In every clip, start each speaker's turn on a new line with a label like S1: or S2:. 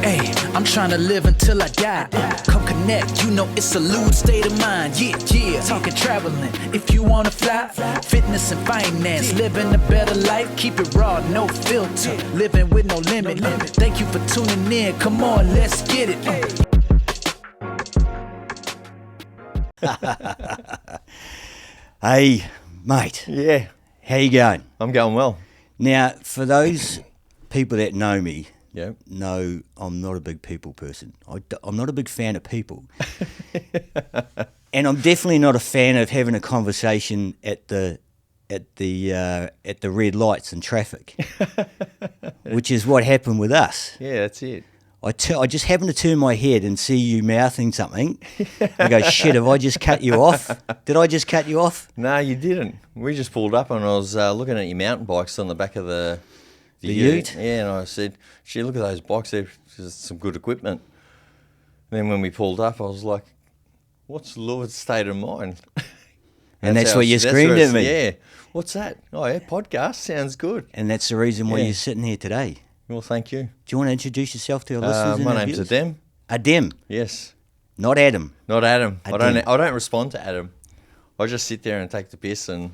S1: Hey, I'm trying to live until I die. Come connect, you know it's a lewd state of mind. Yeah, yeah, talking traveling. If you wanna fly, fitness and finance, living a better life, keep it raw, no filter, living with no limit. Thank you for tuning in. Come on, let's get it.
S2: Hey, mate.
S3: Yeah,
S2: How you going?
S3: I'm going well.
S2: Now, for those people that know me,
S3: Yeah.
S2: know I'm not a big people person. I'm not a big fan of people. And I'm definitely not a fan of having a conversation at the red lights and traffic, which is what happened with us.
S3: Yeah, that's it.
S2: I just happened to turn my head and see you mouthing something. I go, shit, have I just cut you off? Did I just cut you off?
S3: No, you didn't. We just pulled up and I was looking at your mountain bikes on the back of the
S2: ute?
S3: Yeah, and I said, gee, look at those bikes. They're just some good equipment. Then when we pulled up, I was like, what's Lord's state of mind?
S2: And that's what you screamed at me.
S3: Yeah. What's that? Oh, yeah, podcast. Sounds good.
S2: And that's the reason why
S3: Yeah.
S2: you're sitting here today.
S3: Well, thank you.
S2: Do you want to introduce yourself to our listeners? and
S3: My
S2: our
S3: name's
S2: viewers?
S3: Adem.
S2: Adem,
S3: Yes.
S2: not Adam.
S3: Not Adam.
S2: Adem.
S3: I don't respond to Adam. I just sit there and take the piss and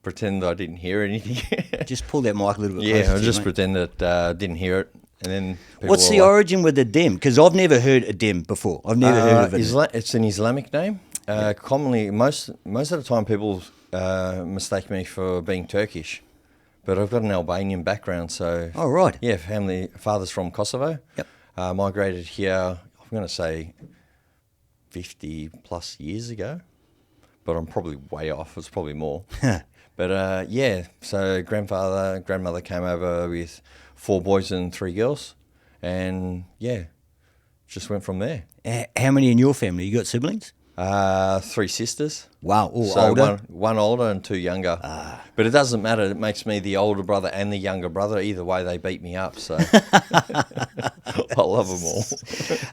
S3: pretend I didn't hear anything.
S2: Just pull that mic a little bit closer.
S3: Yeah,
S2: to
S3: I
S2: you,
S3: just
S2: mate.
S3: pretend that I didn't hear it, and then people
S2: What's
S3: were
S2: the
S3: like,
S2: origin with Adem? Because I've never heard Adem before. I've never heard of it.
S3: It's an Islamic name. Commonly, most of the time, people mistake me for being Turkish, but I've got an Albanian background. So,
S2: Oh, right.
S3: yeah, father's from Kosovo.
S2: Yep.
S3: Migrated here. I'm going to say 50 plus years ago, but I'm probably way off. It's probably more. But yeah, so grandmother came over with 4 boys and 3 girls, and yeah, just went from there.
S2: How many in your family? You got siblings?
S3: 3 sisters.
S2: Wow, all
S3: So
S2: older?
S3: one older and 2 younger. But it doesn't matter. It makes me the older brother and the younger brother. Either way, they beat me up. So I love them all.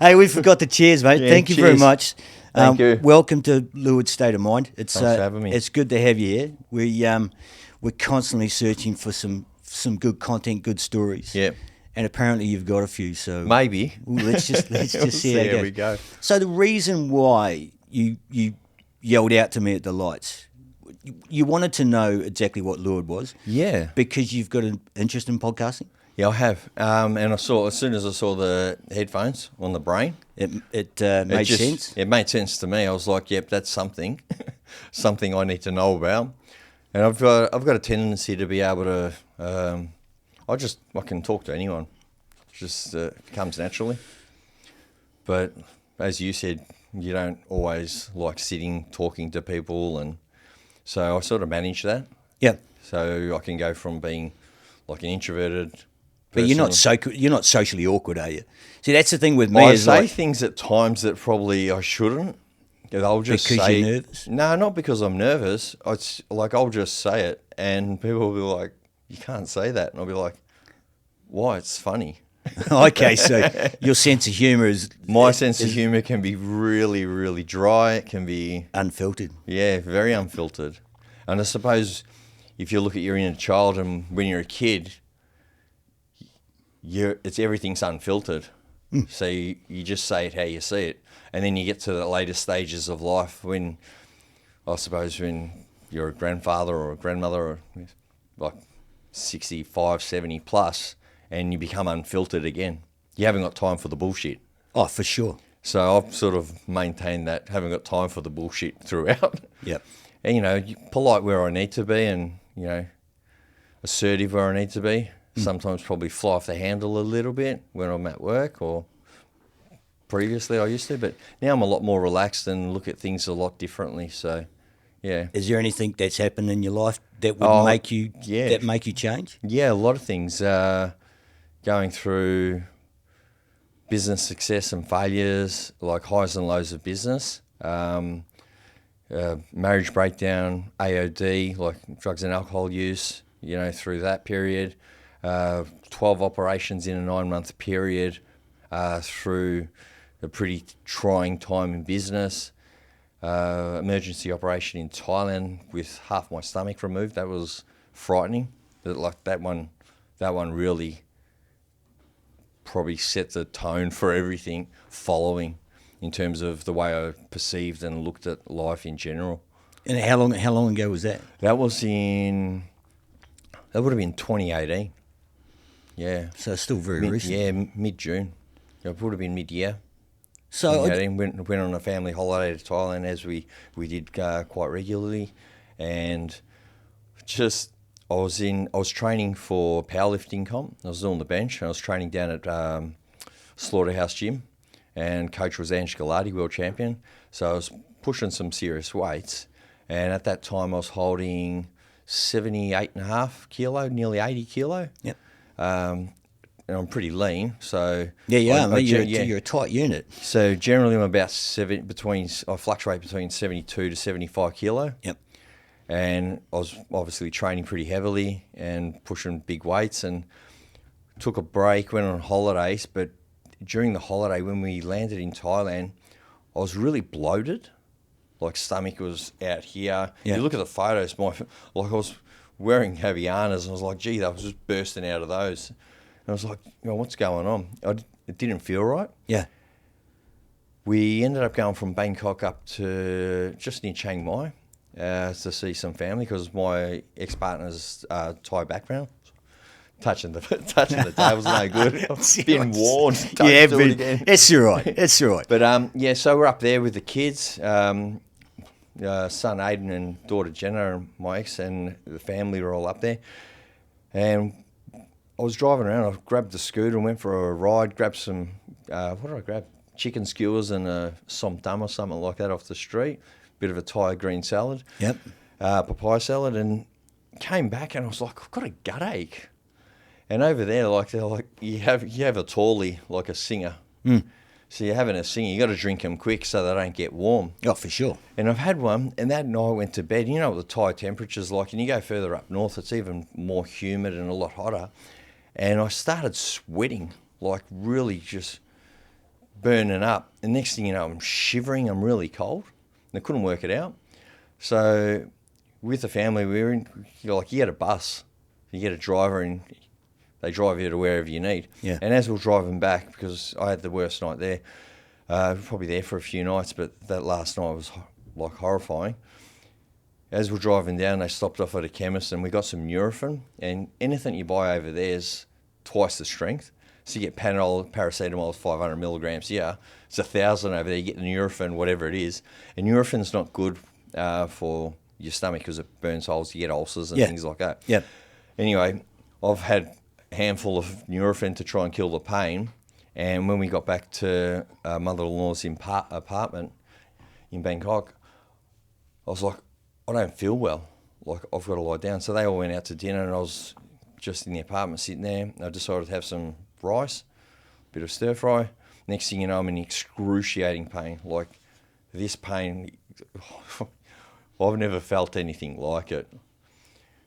S2: Hey, we forgot the cheers, mate.
S3: Yeah,
S2: Thank you very
S3: cheers.
S2: much.
S3: Thank you.
S2: Welcome to Leeward State of Mind. It's
S3: Thanks for having me.
S2: It's good to have you here. We're constantly searching for some good content, good stories.
S3: Yeah.
S2: And apparently you've got a few. So
S3: Maybe.
S2: Well, let's just see how it
S3: There
S2: goes.
S3: we go.
S2: So the reason why you yelled out to me at the lights, you wanted to know exactly what Leeward was.
S3: Yeah.
S2: Because you've got an interest in podcasting.
S3: Yeah, I have. And I saw, as soon as I saw the headphones on the brain,
S2: It made sense.
S3: It made sense to me. I was like, yep, that's something, something I need to know about. And I've got a tendency to be able to, I can talk to anyone. It just comes naturally. But as you said, you don't always like sitting, talking to people. And so I sort of manage that.
S2: Yeah.
S3: So I can go from being like an introverted person.
S2: But you're not socially awkward, are you? See, that's the thing with me.
S3: I
S2: is
S3: say
S2: like,
S3: things at times that probably I shouldn't. I'll just
S2: Because
S3: say,
S2: you're nervous?
S3: No, not because I'm nervous. It's like I'll just say it, and people will be like, "You can't say that," and I'll be like, "Why? It's funny."
S2: okay, so your sense of humour is
S3: My sense of humour can be really, really dry. It can be,
S2: unfiltered.
S3: yeah, very unfiltered. And I suppose if you look at your inner child, and when you're a kid, everything's unfiltered. So you just say it how you see it. And then you get to the later stages of life when you're a grandfather or a grandmother or like 65, 70 plus, and you become unfiltered again. You haven't got time for the bullshit.
S2: Oh, for sure.
S3: So I've sort of maintained that, haven't got time for the bullshit throughout.
S2: Yep.
S3: And, polite where I need to be and, assertive where I need to be. Sometimes probably fly off the handle a little bit when I'm at work, or previously I used to, but now I'm a lot more relaxed and look at things a lot differently. So, yeah.
S2: Is there anything that's happened in your life that would make you change?
S3: Yeah, a lot of things. Going through business success and failures, like highs and lows of business. Marriage breakdown, AOD, like drugs and alcohol use, through that period. 12 operations in a 9-month period through a pretty trying time in business. Emergency operation in Thailand with half my stomach removed. That was frightening. That one really probably set the tone for everything following, in terms of the way I perceived and looked at life in general.
S2: And how long ago was that?
S3: That would have been 2018. Yeah.
S2: So it's still very recent.
S3: Yeah, mid-June. It would have been mid-year.
S2: So
S3: Went on a family holiday to Thailand, as we did quite regularly, and just I was training for powerlifting comp. I was on the bench, and I was training down at Slaughterhouse Gym, and coach was Ange Galati, world champion. So I was pushing some serious weights, and at that time I was holding 78.5 kilo, nearly 80 kilo.
S2: Yep.
S3: And I'm pretty lean, so
S2: you're a tight unit.
S3: So generally, I'm about I fluctuate between 72 to 75 kilo.
S2: Yep.
S3: And I was obviously training pretty heavily and pushing big weights, and took a break, went on holidays. But during the holiday, when we landed in Thailand, I was really bloated. Like, stomach was out here.
S2: Yeah.
S3: You look at the photos, I was wearing Havianas, and I was like, gee, that was just bursting out of those. And I was like, what's going on? It didn't feel right.
S2: Yeah.
S3: We ended up going from Bangkok up to just near Chiang Mai to see some family, because my ex-partner's Thai background. Touching the day was no good. I've been warned.
S2: Yeah, but it's all right. It's all right.
S3: But so we're up there with the kids, son Aiden and daughter Jenna, and my ex and the family were all up there. And I was driving around. I grabbed the scooter and went for a ride. Grabbed some, what did I grab? Chicken skewers and a som tam or something like that off the street. Bit of a Thai green salad.
S2: Yep.
S3: Papaya salad, and came back and I was like, I've got a gut ache. And over there, they're like, you have a tawny like a singer.
S2: Mm.
S3: So you're having a singer, you got to drink them quick so they don't get warm.
S2: Oh, for sure.
S3: And I've had one, and that night I went to bed. You know what the Thai temperature's like, and you go further up north, it's even more humid and a lot hotter. And I started sweating, like really just burning up. And next thing you know, I'm shivering, I'm really cold. And I couldn't work it out. So with the family, we were in, you get a bus, you get a driver, and they drive you to wherever you need.
S2: Yeah.
S3: And as we were driving back, because I had the worst night there, probably there for a few nights, but that last night was like horrifying. As we're driving down, they stopped off at a chemist, and we got some Nurofen. And anything you buy over there is twice the strength. So you get Panadol, paracetamol, 500 milligrams. Yeah, it's 1,000 over there. You get the Nurofen, whatever it is. And Nurofen's not good for your stomach because it burns holes. You get ulcers and things like that.
S2: Yeah.
S3: Anyway, I've had a handful of Nurofen to try and kill the pain. And when we got back to mother-in-law's apartment in Bangkok, I was like, I don't feel well. Like, I've got to lie down. So they all went out to dinner, and I was just in the apartment sitting there. I decided to have some rice, a bit of stir fry. Next thing you know, I'm in excruciating pain. Like, this pain, I've never felt anything like it.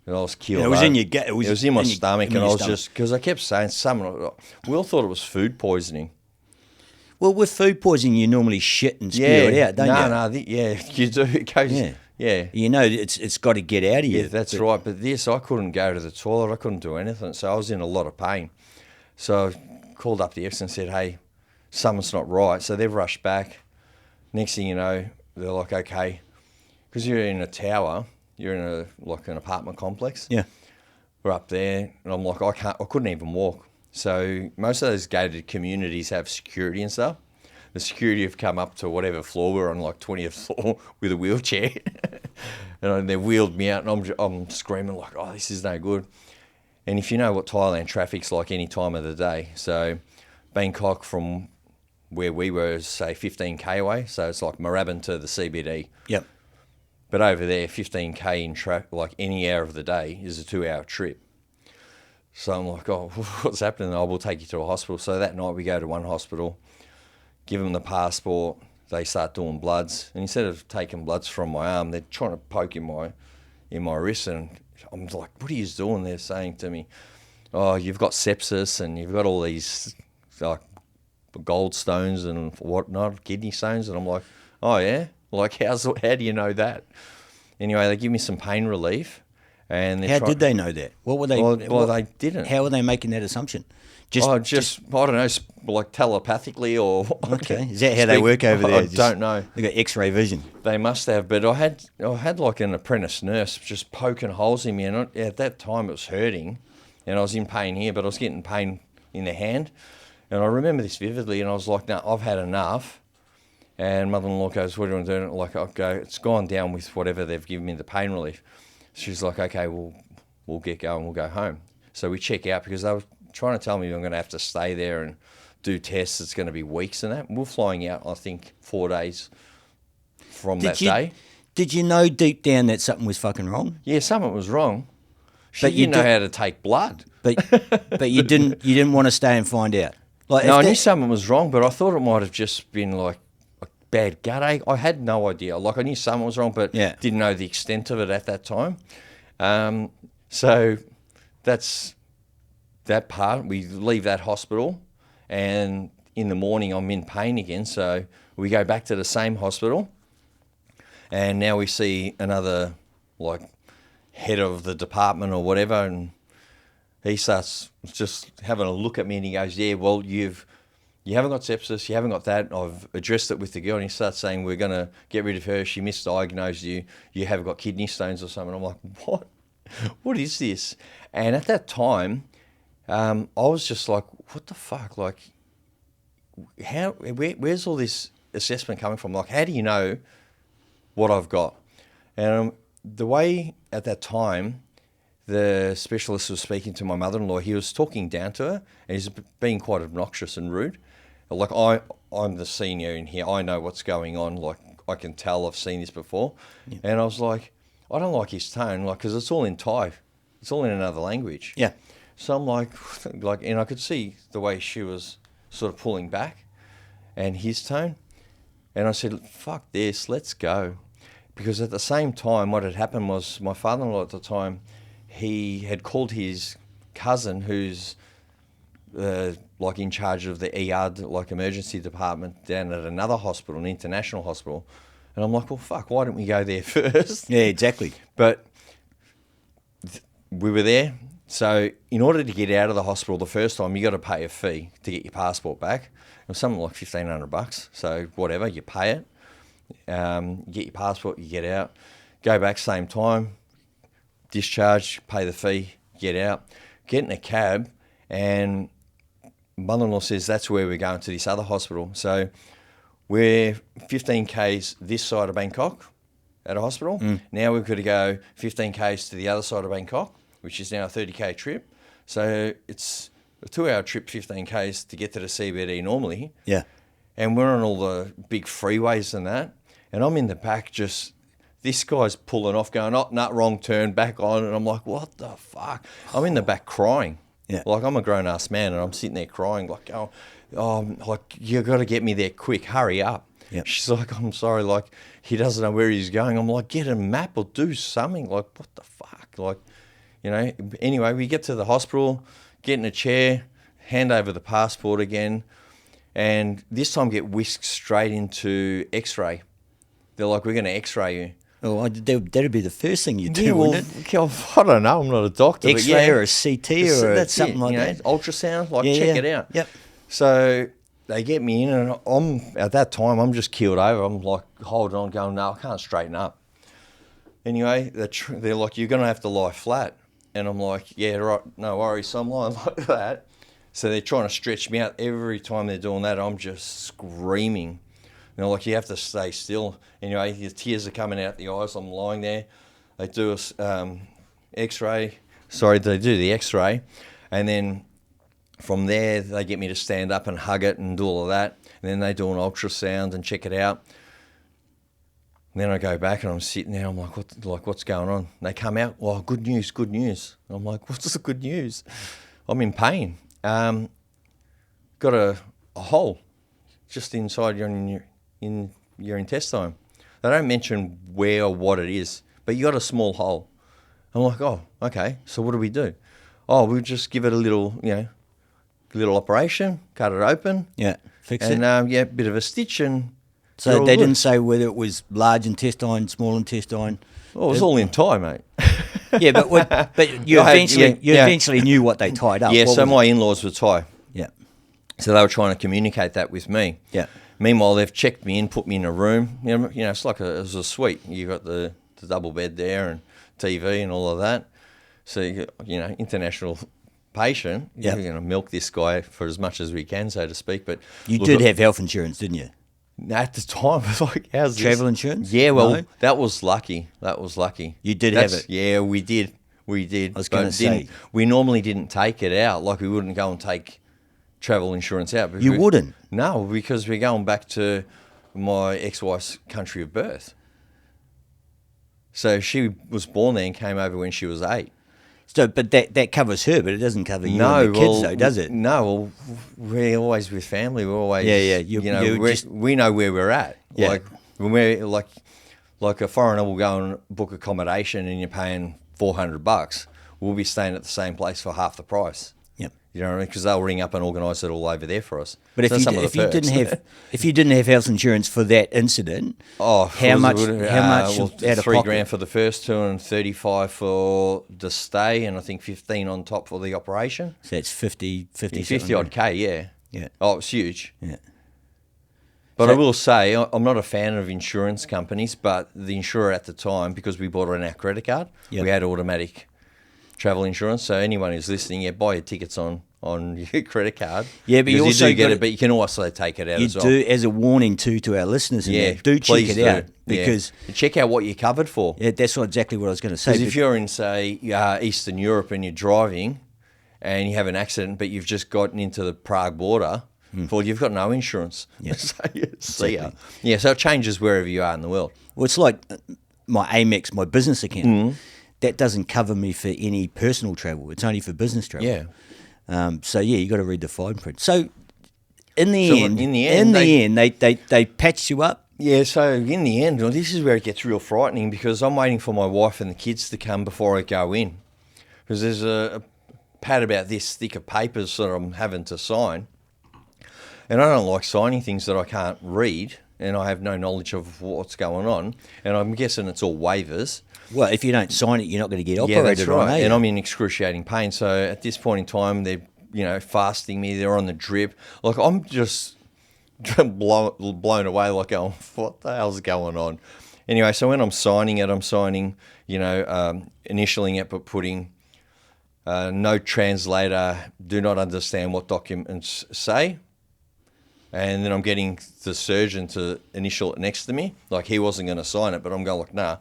S3: And I was killed.
S2: It was in your gut.
S3: It was in my stomach, and I was just, because I kept saying, we all thought it was food poisoning.
S2: Well, with food poisoning, you normally shit and spew it out, don't you?
S3: You do. It goes, yeah.
S2: You know, it's got to get out of you.
S3: Yeah, that's right. But this, I couldn't go to the toilet. I couldn't do anything. So I was in a lot of pain. So I called up the ex and said, hey, something's not right. So they've rushed back. Next thing you know, they're like, okay, because you're in a tower, you're in an apartment complex.
S2: Yeah.
S3: We're up there, and I'm like, I couldn't even walk. So most of those gated communities have security and stuff. The security have come up to whatever floor we're on, like 20th floor, with a wheelchair. And they wheeled me out, and I'm screaming like, oh, this is no good. And if you know what Thailand traffic's like any time of the day, so Bangkok from where we were is, say, 15k away, so it's like Moorabbin to the CBD.
S2: Yep.
S3: But over there, 15k in traffic, like any hour of the day, is a 2-hour trip. So I'm like, oh, what's happening? Oh, we'll take you to a hospital. So that night we go to one hospital, give them the passport, they start doing bloods. And instead of taking bloods from my arm, they're trying to poke in my wrist. And I'm like, what are you doing? They're saying to me, oh, you've got sepsis and you've got all these like gold stones and whatnot, kidney stones. And I'm like, oh, yeah? Like, how do you know that? Anyway, they give me some pain relief. And
S2: how did they know that? What were they?
S3: Well, they didn't.
S2: How were they making that assumption? Just
S3: I don't know, like telepathically or...
S2: okay. Is that how they work over there?
S3: I don't know.
S2: They got X-ray vision.
S3: They must have, but I had like an apprentice nurse just poking holes in me, and at that time it was hurting, and I was in pain here, but I was getting pain in the hand, and I remember this vividly, and I was like, no, I've had enough. And mother-in-law goes, what do you want to do? Like, I go, it's gone down with whatever they've given me, the pain relief. She's like, okay, we'll get going, we'll go home. So we check out because they were trying to tell me I'm going to have to stay there and do tests. It's going to be weeks and that. We're flying out, I think, 4 days from that day.
S2: Did you know deep down that something was fucking wrong?
S3: Yeah, something was wrong.
S2: But
S3: You know how to take blood.
S2: But you didn't want to stay and find out. Like,
S3: No, I knew something was wrong, but I thought it might have just been like a bad gut ache. I had no idea. Like, I knew something was wrong, but didn't know the extent of it at that time. So that's that part. We leave that hospital, and in the morning I'm in pain again. So we go back to the same hospital, and now we see another, like, head of the department or whatever, and he starts just having a look at me, and he goes, yeah, well, you haven't got sepsis, you haven't got that. I've addressed it with the girl, and he starts saying, we're going to get rid of her. She misdiagnosed you. You have got kidney stones or something. I'm like, what? What is this? And at that time, I was just like, what the fuck? Like, where's all this assessment coming from? Like, how do you know what I've got? And the way at that time the specialist was speaking to my mother-in-law, he was talking down to her, and he's being quite obnoxious and rude. Like, I'm the senior in here. I know what's going on. Like, I can tell. I've seen this before. Yeah. And I was like, I don't like his tone, like, because it's all in Thai. It's all in another language.
S2: Yeah.
S3: So I'm like, and I could see the way she was sort of pulling back and his tone. And I said, fuck this, let's go. Because at the same time, what had happened was my father-in-law at the time, he had called his cousin, who's like in charge of the ER, like emergency department down at another hospital, an international hospital. And I'm like, well, fuck, why didn't we go there first?
S2: Yeah, exactly.
S3: But we were there. So in order to get out of the hospital the first time, you got to pay a fee to get your passport back. It was something like $1,500. So whatever, you pay it. You get your passport, you get out. Go back same time. Discharge, pay the fee, get out. Get in a cab, and mother-in-law says that's where we're going, to this other hospital. So we're 15 k's this side of Bangkok at a hospital. Now we've got to go 15 k's to the other side of Bangkok, which is now a 30k trip. So it's a 2-hour trip, 15 k's to get to the CBD normally.
S2: Yeah.
S3: And we're on all the big freeways and that. And I'm in the back just... This guy's pulling off, going, oh, no, wrong turn, back on. And I'm like, what the fuck? I'm in the back crying.
S2: Yeah.
S3: Like, I'm a grown-ass man, and I'm sitting there crying, like, like, you got to get me there quick, hurry up.
S2: Yep.
S3: She's like, I'm sorry, like, he doesn't know where he's going. I'm like, get a map or do something. Like, what the fuck? Like, you know, anyway, we get to the hospital, get in a chair, hand over the passport again, and this time get whisked straight into X-ray. They're like, we're going to X-ray you.
S2: Oh, that'd be the first thing you do,
S3: Yeah, well,
S2: wouldn't it?
S3: I don't know. I'm not a doctor.
S2: X-ray
S3: but yeah,
S2: or a CT or
S3: that's
S2: something
S3: it,
S2: like
S3: you know,
S2: that.
S3: ultrasound, like,
S2: Yeah,
S3: check
S2: yeah.
S3: it out.
S2: Yep.
S3: So they get me in, and at that time, I'm just keeled over. I'm like holding on, going, no, I can't straighten up. Anyway, they're like, you're going to have to lie flat. And I'm like, yeah, right, no worries. So I'm lying like that. So they're trying to stretch me out. Every time they're doing that, I'm just screaming. You know, like, you have to stay still. Anyway, the tears are coming out the eyes. I'm lying there. They do a X-ray. Sorry, they do the X-ray. And then from there, they get me to stand up and hug it and do all of that. And then they do an ultrasound and check it out. And then I go back and I'm sitting there. I'm like, what's going on? And they come out. Oh, good news, good news. And I'm like, what's the good news? I'm in pain. Got a hole just inside your intestine. They don't mention where or what it is, but you got a small hole. I'm like, oh, okay. So what do we do? Oh, we'll just give it a little operation, cut it open.
S2: Yeah, fix it.
S3: And a bit of a stitch, and
S2: So they didn't say whether it was large intestine, small intestine.
S3: Well, it was all in Thai, mate.
S2: Yeah, but you eventually knew what they tied up.
S3: Yeah,
S2: What
S3: so
S2: was
S3: my in-laws were Thai. So they were trying to communicate that with me.
S2: Yeah.
S3: Meanwhile, they've checked me in, put me in a room. You know, it's like it was a suite. You got the double bed there and TV and all of that. So international patient.
S2: Yeah.
S3: We're going to milk this guy for as much as we can, so to speak. But
S2: You did have health insurance, didn't you?
S3: at the time. I was like, how's this?
S2: Travel insurance?
S3: Yeah, well,
S2: No?
S3: that was lucky. That was lucky.
S2: You did have it?
S3: Yeah, we did. We did.
S2: I was gonna
S3: But
S2: say.
S3: we normally didn't take it out. Like we wouldn't go and take travel insurance out.
S2: You wouldn't?
S3: No, because we're going back to my ex-wife's country of birth. So she was born there and came over when she was 8.
S2: So, but that covers her, but it doesn't cover you and the kids, though, does it?
S3: No, well, we're always with family. We're always,
S2: Yeah. You
S3: we know where we're at.
S2: Yeah.
S3: Like when we're like a foreigner will go and book accommodation and you're paying $400. We'll be staying at the same place for half the price.
S2: Yep.
S3: You know what I mean? Because they'll ring up and organise it all over there for us.
S2: But
S3: So
S2: if you didn't have health insurance for that incident, how much
S3: well,
S2: out of
S3: $3
S2: pocket?
S3: grand for the first two and 35 for the stay, and I think 15 on top for the operation.
S2: So that's 50
S3: 50 odd K, yeah.
S2: Yeah.
S3: Oh, it's huge.
S2: Yeah.
S3: But
S2: So-
S3: I will say, I'm not a fan of insurance companies, but the insurer at the time, because we bought it on our credit card,
S2: Yep.
S3: we had automatic travel insurance. So anyone who's listening, buy your tickets on your credit card.
S2: Yeah, but
S3: because
S2: you also
S3: do get
S2: gotta-
S3: it, but you can also take it out
S2: You
S3: as well.
S2: do, as a warning to our listeners, and
S3: Yeah,
S2: that, do check
S3: please
S2: it out
S3: do.
S2: because
S3: Yeah. Check out what you're covered for.
S2: yeah, that's exactly what I was going to say.
S3: Because
S2: but-
S3: if you're in, say, Eastern Europe and you're driving and you have an accident, but you've just gotten into the Prague border, well, you've got no insurance.
S2: Yeah.
S3: So, see ya. Yeah, so it changes wherever you are in the world.
S2: Well, it's like my Amex, my business account.
S3: Mm-hmm.
S2: That doesn't cover me for any personal travel. It's only for business travel.
S3: Yeah.
S2: So yeah, you got to read the fine print. So in the
S3: So
S2: end,
S3: in the end,
S2: they patched you up.
S3: Yeah, so in the end, well, this is where it gets real frightening because I'm waiting for my wife and the kids to come before I go in. Because there's a pad about this thick of papers that I'm having to sign. And I don't like signing things that I can't read and I have no knowledge of what's going on. And I'm guessing it's all waivers.
S2: Well, if you don't sign it, you're not going to get
S3: Yeah,
S2: operated
S3: that's right.
S2: on.
S3: And I'm in excruciating pain. So at this point in time, they're fasting me. They're on the drip. Like I'm just blown away. Like, going, what the hell's going on? Anyway, so when I'm signing it, initialing it, but putting no translator, do not understand what documents say. And then I'm getting the surgeon to initial it next to me. Like he wasn't going to sign it, but I'm going like, nah,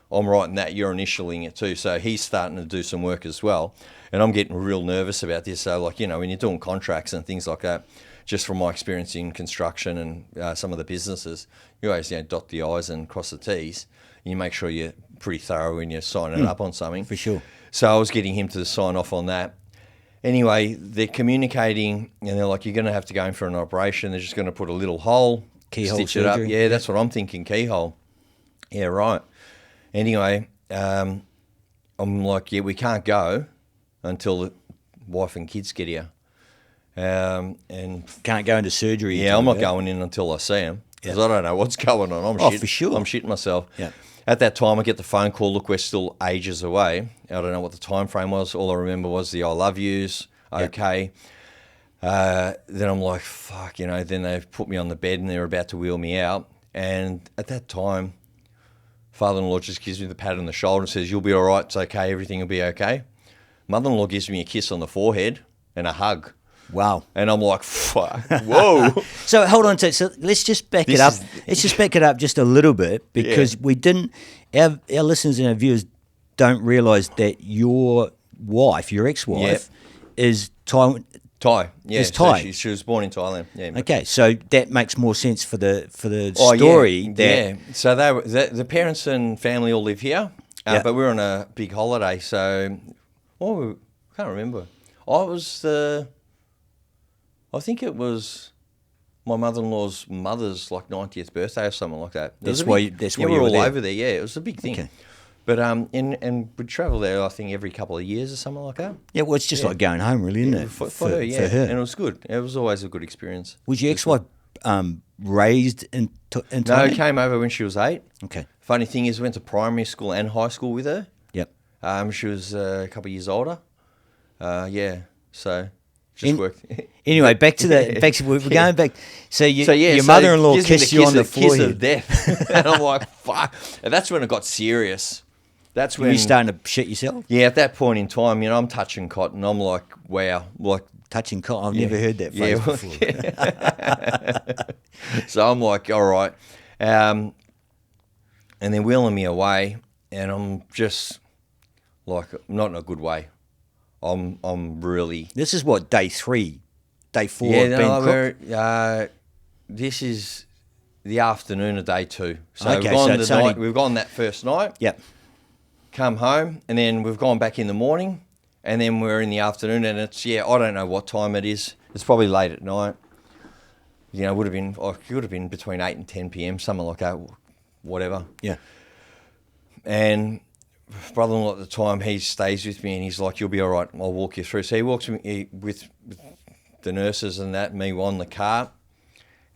S3: I'm writing that. You're initialing it too. So he's starting to do some work as well. And I'm getting real nervous about this. So like, when you're doing contracts and things like that, just from my experience in construction and some of the businesses, you always dot the I's and cross the T's. And you make sure you're pretty thorough when you're signing up on something.
S2: For sure.
S3: So I was getting him to sign off on that. Anyway, they're communicating and they're like, you're going to have to go in for an operation. They're just going to put a little hole,
S2: Keyhole
S3: stitch it up.
S2: surgery.
S3: Yeah, that's what I'm thinking, keyhole. Yeah, right. Anyway, I'm like, yeah, we can't go until the wife and kids get here. And
S2: Can't go into surgery.
S3: yeah, I'm not going in until I see them because I don't know what's going on.
S2: For sure.
S3: I'm shitting myself.
S2: Yeah.
S3: At that time, I get the phone call, look, we're still ages away. I don't know what the time frame was. All I remember was the I love yous, okay. Then I'm like, fuck, then they've put me on the bed and they're about to wheel me out. And at that time, father-in-law just gives me the pat on the shoulder and says, you'll be all right, it's okay, everything will be okay. Mother-in-law gives me a kiss on the forehead and a hug.
S2: Wow.
S3: And I'm like, fuck, whoa.
S2: So hold on. So let's just back it up. Let's just back it up just a little bit because we didn't. Our listeners and our viewers don't realise that your wife, your ex-wife, is Thai.
S3: Thai, yeah.
S2: Is Thai.
S3: So she was born in Thailand. Yeah.
S2: Okay, so that makes more sense for the story.
S3: Yeah. So the parents and family all live here, but we're on a big holiday. So, I can't remember. I think it was my mother-in-law's mother's 90th birthday or something like that.
S2: That's why you
S3: were
S2: were
S3: all
S2: there.
S3: over there. Yeah, it was a big thing.
S2: Okay.
S3: But and we'd travel there. I think every couple of years or something like that.
S2: Yeah, well, it's just like going home, really, isn't it?
S3: For her, yeah.
S2: For her.
S3: And it was good. It was always a good experience.
S2: Was your ex-wife raised in
S3: No,
S2: Thailand?
S3: came over when she was 8.
S2: Okay.
S3: Funny thing is, went to primary school and high school with her.
S2: Yep.
S3: She was a couple of years older. So just worked.
S2: Anyway, back to we're going back. So, your
S3: so
S2: mother-in-law
S3: gives me
S2: kissed you on the
S3: kiss
S2: forehead.
S3: of death. And I'm like, fuck. And that's when it got serious. That's
S2: Were
S3: when
S2: you starting to shit yourself?
S3: Yeah, at that point in time, I'm touching cotton. I'm like, wow, like
S2: Touching cotton. I've never heard that phrase before.
S3: So I'm like, all right. And they're wheeling me away, and I'm just like, not in a good way. I'm really.
S2: This is what, day 4
S3: Yeah,
S2: of Bangkok?
S3: this is the afternoon of day 2. So
S2: Okay,
S3: we've gone that first night.
S2: Yep.
S3: Come home, and then we've gone back in the morning, and then we're in the afternoon, and it's, I don't know what time it is. It's probably late at night. It would have been between 8 and 10 p.m., something like that, whatever.
S2: Yeah.
S3: And brother-in-law at the time, he stays with me, and he's like, you'll be all right, I'll walk you through. So he walks me with the nurses and that, me on the car,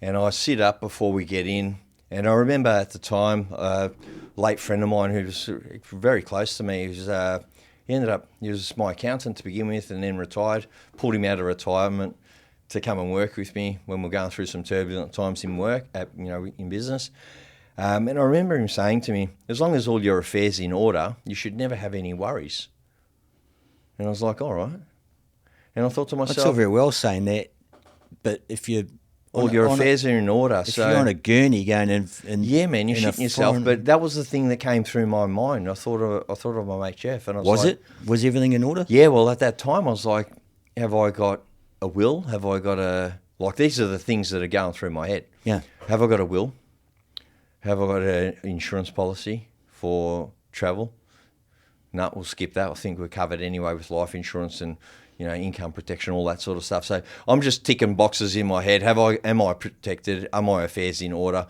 S3: and I sit up before we get in. And I remember at the time, a late friend of mine who was very close to me, he was my accountant to begin with and then retired, pulled him out of retirement to come and work with me when we're going through some turbulent times in work, in business. And I remember him saying to me, as long as all your affairs in order, you should never have any worries. And I was like, all right. And I thought to myself...
S2: That's all very well saying that, but if you...
S3: All your affairs are in order.
S2: If you're on a gurney going in...
S3: Yeah, man, you're shitting yourself. But that was the thing that came through my mind. I thought of my mate Jeff. And I was like,
S2: Was everything in order?
S3: Yeah, well, at that time, I was like, have I got a will? Have I got a... Like, these are the things that are going through my head.
S2: Yeah.
S3: Have I got a will? Have I got an insurance policy for travel? No, we'll skip that. I think we're covered anyway with life insurance and... income protection, all that sort of stuff. So I'm just ticking boxes in my head. Am I protected? Are my affairs in order?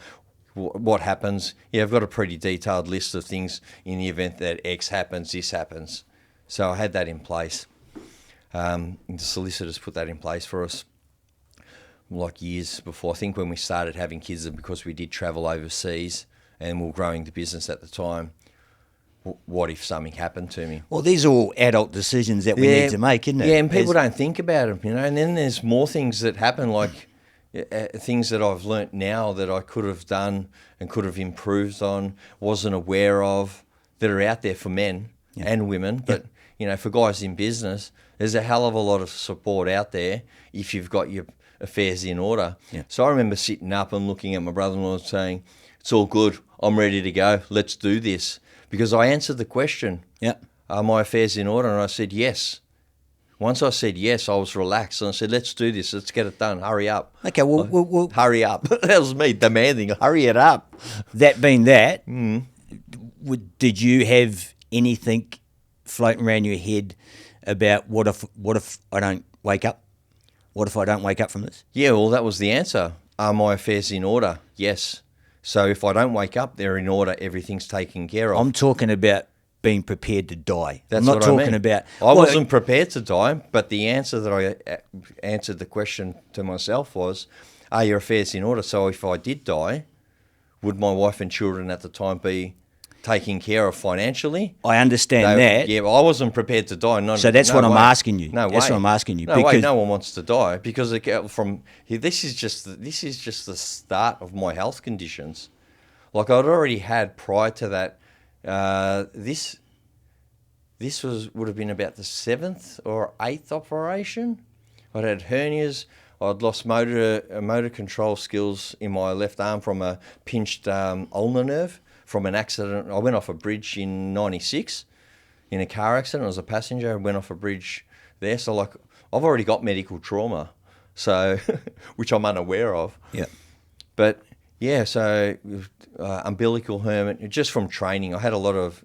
S3: What happens? Yeah, I've got a pretty detailed list of things in the event that X happens, this happens. So I had that in place. The solicitors put that in place for us like years before. I think when we started having kids, because we did travel overseas and we were growing the business at the time, what if something happened to me?
S2: Well, these are all adult decisions that we need to make, isn't it?
S3: Yeah, and people don't think about them, And then there's more things that happen, like things that I've learnt now that I could have done and could have improved on, wasn't aware of, that are out there for men and women. But, for guys in business, there's a hell of a lot of support out there if you've got your affairs in order.
S2: Yeah.
S3: So I remember sitting up and looking at my brother-in-law and saying, it's all good, I'm ready to go, let's do this. Because I answered the question, are my affairs in order? And I said yes. Once I said yes, I was relaxed. And I said, let's do this. Let's get it done. Hurry up.
S2: Okay, well
S3: hurry up. That was me demanding, hurry it up.
S2: That being that, did you have anything floating around your head about what if I don't wake up? What if I don't wake up from this?
S3: Yeah, well, that was the answer. Are my affairs in order? Yes. So if I don't wake up, they're in order, everything's taken care of.
S2: I'm talking about being prepared to die.
S3: That's
S2: I'm not
S3: what
S2: talking
S3: I mean.
S2: about...
S3: I wasn't prepared to die, but the answer that I answered the question to myself was, are your affairs in order? So if I did die, would my wife and children at the time be taken care of financially?
S2: I understand that.
S3: Yeah, I wasn't prepared to die.
S2: So that's what I'm asking you.
S3: No way.
S2: That's what I'm asking you.
S3: No way. No one wants to die because this is just the start of my health conditions. Like I'd already had prior to that. This would have been about the 7th or 8th operation. I'd had hernias. I'd lost motor control skills in my left arm from a pinched ulnar nerve from an accident. I went off a bridge in '96 in a car accident. I was a passenger. I went off a bridge there. So like I've already got medical trauma, so which I'm unaware of.
S2: Yeah.
S3: But yeah, so umbilical hernia just from training. I had a lot of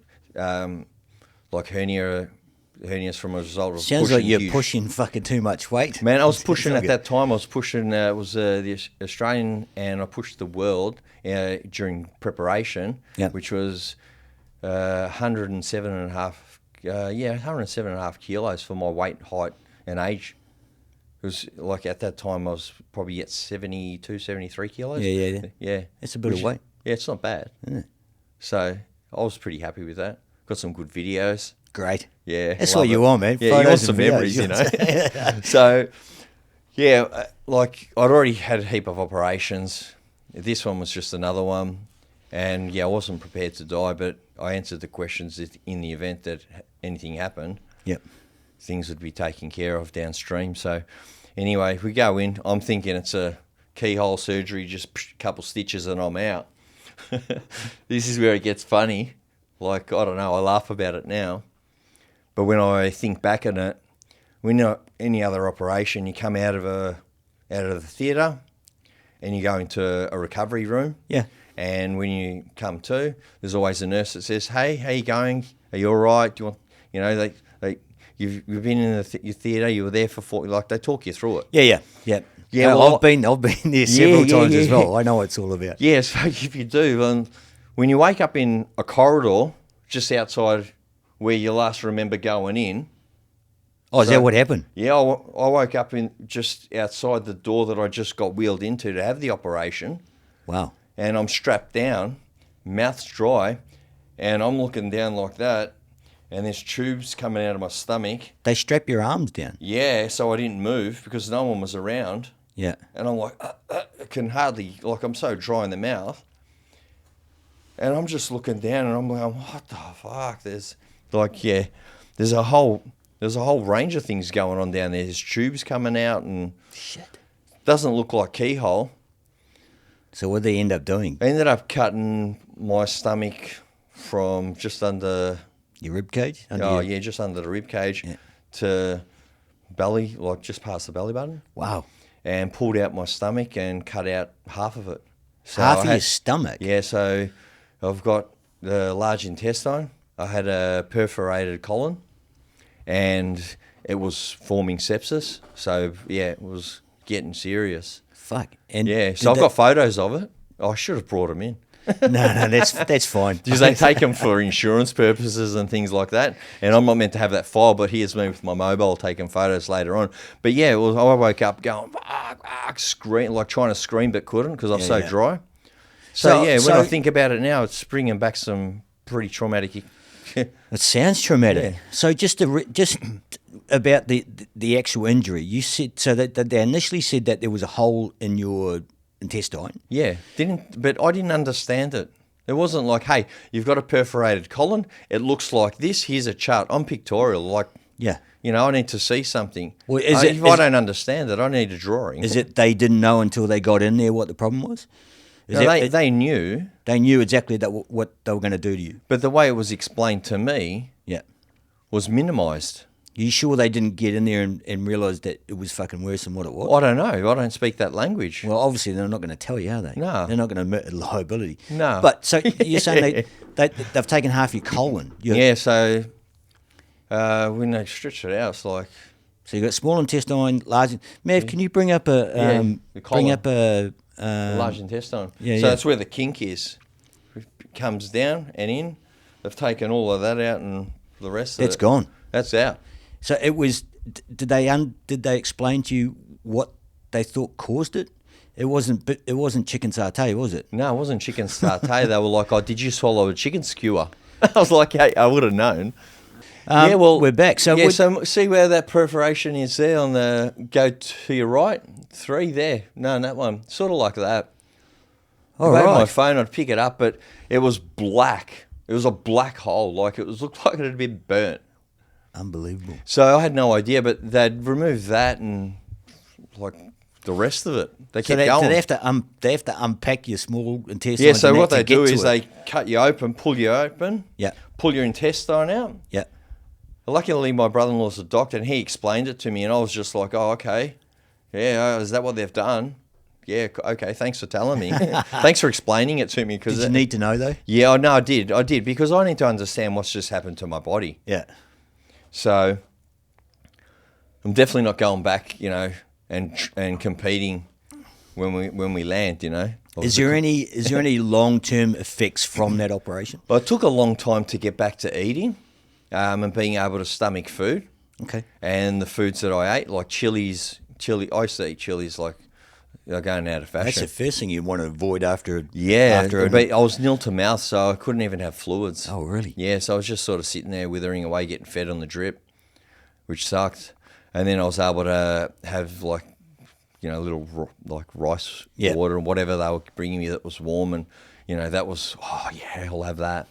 S3: like hernias from a result of
S2: Sounds like you're pushing fucking too much weight.
S3: Man, I was pushing at that time. I was pushing. It was the Australian, and I pushed the world during preparation, which was 107 and a half. 107 and a half kilos for my weight, height, and age. It was like at that time I was probably at 72, 73 kilos. Yeah.
S2: It's a bit of weight.
S3: Yeah, it's not bad.
S2: Yeah.
S3: So I was pretty happy with that. Got some good videos.
S2: Great.
S3: Yeah,
S2: That's
S3: love
S2: what you
S3: it.
S2: want, man.
S3: Yeah, you want
S2: Photos
S3: some
S2: and videos,
S3: memories,
S2: you
S3: you know.
S2: want
S3: So, yeah, like I'd already had a heap of operations. This one was just another one, and yeah, I wasn't prepared to die, but I answered the questions that in the event that anything happened,
S2: Yep.
S3: things would be taken care of downstream. So, anyway, we go in. I'm thinking it's a keyhole surgery, just a couple stitches, and I'm out. This is where it gets funny. Like, I don't know, I laugh about it now. But when I think back on it, when you're any other operation, you come out of the theatre and you go into a recovery room.
S2: Yeah.
S3: And when you come to, there's always a nurse that says, "Hey, how you going? Are you all right? Do you want, you know, you've been in your theatre, you were there for 40, like they talk you through it."
S2: Yeah.
S3: Yeah,
S2: No,
S3: well,
S2: I've been there several times as well.
S3: yeah.
S2: I know what it's all about.
S3: Yeah, so if you do, when you wake up in a corridor just outside where you last remember going in.
S2: Oh, is that what happened?
S3: Yeah, I woke up in just outside the door that I just got wheeled into to have the operation,
S2: Wow.
S3: and I'm strapped down, mouth's dry, and I'm looking down like that, and there's tubes coming out of my stomach.
S2: They strap your arms down.
S3: Yeah, so I didn't move because no one was around.
S2: Yeah.
S3: And I'm like, I can hardly, like I'm so dry in the mouth. And I'm just looking down and I'm like, what the fuck? There's like, yeah, there's a whole range of things going on down there. There's tubes coming out and
S2: Shit.
S3: doesn't look like keyhole.
S2: So what did they end up doing?
S3: I ended up cutting my stomach from just under,
S2: Your rib cage?
S3: just under the rib cage
S2: Yeah.
S3: to belly, like just past the belly button.
S2: Wow.
S3: And pulled out my stomach and cut out half of it. So
S2: Half
S3: I
S2: of
S3: had-
S2: your stomach?
S3: Yeah, so I've got the large intestine. I had a perforated colon, and it was forming sepsis. So yeah, it was getting serious.
S2: Fuck. And
S3: Yeah, so I've got photos of it. I should have brought them in.
S2: No, that's fine.
S3: Because they take them for insurance purposes and things like that. And I'm not meant to have that file, but here's me with my mobile taking photos later on. But yeah, I woke up going, scream, like trying to scream but couldn't because I was so
S2: yeah.
S3: dry. So yeah, when
S2: so-
S3: I think about it now, it's bringing back some pretty traumatic.
S2: It sounds traumatic.
S3: Yeah.
S2: So just about the actual injury, you said so that they initially said that there was a hole in your intestine.
S3: Yeah, but I didn't understand it. It wasn't like, hey, you've got a perforated colon. It looks like this. Here's a chart. I'm pictorial. Like,
S2: Yeah.
S3: you know, I need to see something.
S2: Well,
S3: If I don't understand it, I need a drawing.
S2: Is it they didn't know until they got in there what the problem was?
S3: No, they knew,
S2: They knew exactly that what they were going to do to you.
S3: but the way it was explained to me
S2: Yeah.
S3: was minimised.
S2: You sure they didn't get in there and realise that it was fucking worse than what it was?
S3: I don't know. I don't speak that language.
S2: Well, obviously they're not going to tell you, are they?
S3: No.
S2: They're not going to admit liability.
S3: No.
S2: But so you're saying they've taken half your colon.
S3: Yeah, so when they stretched it out, it's like,
S2: So you got small intestine, large. Mav, can you bring up
S3: the colon.
S2: a
S3: large intestine.
S2: yeah,
S3: So
S2: yeah.
S3: that's where the kink is. It comes down and in. They've taken all of that out and the rest of it.
S2: That's gone.
S3: That's out.
S2: So it was. Did they explain to you what they thought caused it? It wasn't chicken satay, was it?
S3: No, it wasn't chicken satay. They were like, "Oh, did you swallow a chicken skewer?" I was like, "Hey, I would have known." Yeah, well,
S2: we're back. So
S3: yeah, so see where that perforation is there on the go to your right, 3 there. No, that one, sort of like that.
S2: all
S3: If I had my
S2: right.
S3: phone, I'd pick it up, but it was black. It was a black hole, like it looked like it had been burnt.
S2: Unbelievable.
S3: So I had no idea, but they'd removed that and like the rest of it. They
S2: So
S3: kept going.
S2: they have to unpack your small intestine.
S3: Yeah, so
S2: and
S3: what
S2: that
S3: they
S2: to get
S3: do
S2: to
S3: is
S2: it.
S3: they cut you open, pull you open,
S2: Yeah.
S3: pull your intestine out.
S2: Yeah.
S3: Luckily, my brother-in-law's a doctor, and he explained it to me, and I was just like, "Oh, okay, yeah, is that what they've done? Yeah, okay, thanks for telling me. Thanks for explaining it to me."
S2: Did
S3: Because
S2: you need to know though?
S3: yeah, no, I did, because I need to understand what's just happened to my body.
S2: Yeah.
S3: So I'm definitely not going back, you know, and competing when we land, you know.
S2: Is there any long-term effects from that operation?
S3: Well, it took a long time to get back to eating and being able to stomach food.
S2: Okay.
S3: And the foods that I ate, like chili, I used to eat chilies like They're going out of fashion.
S2: That's the first thing you want to avoid after.
S3: Yeah,
S2: after
S3: but I was nil to mouth, so I couldn't even have fluids.
S2: Oh, really?
S3: Yeah, so I was just sort of sitting there withering away, getting fed on the drip, which sucked. And then I was able to have like, little like rice water and whatever they were bringing me that was warm, and that was I'll have that.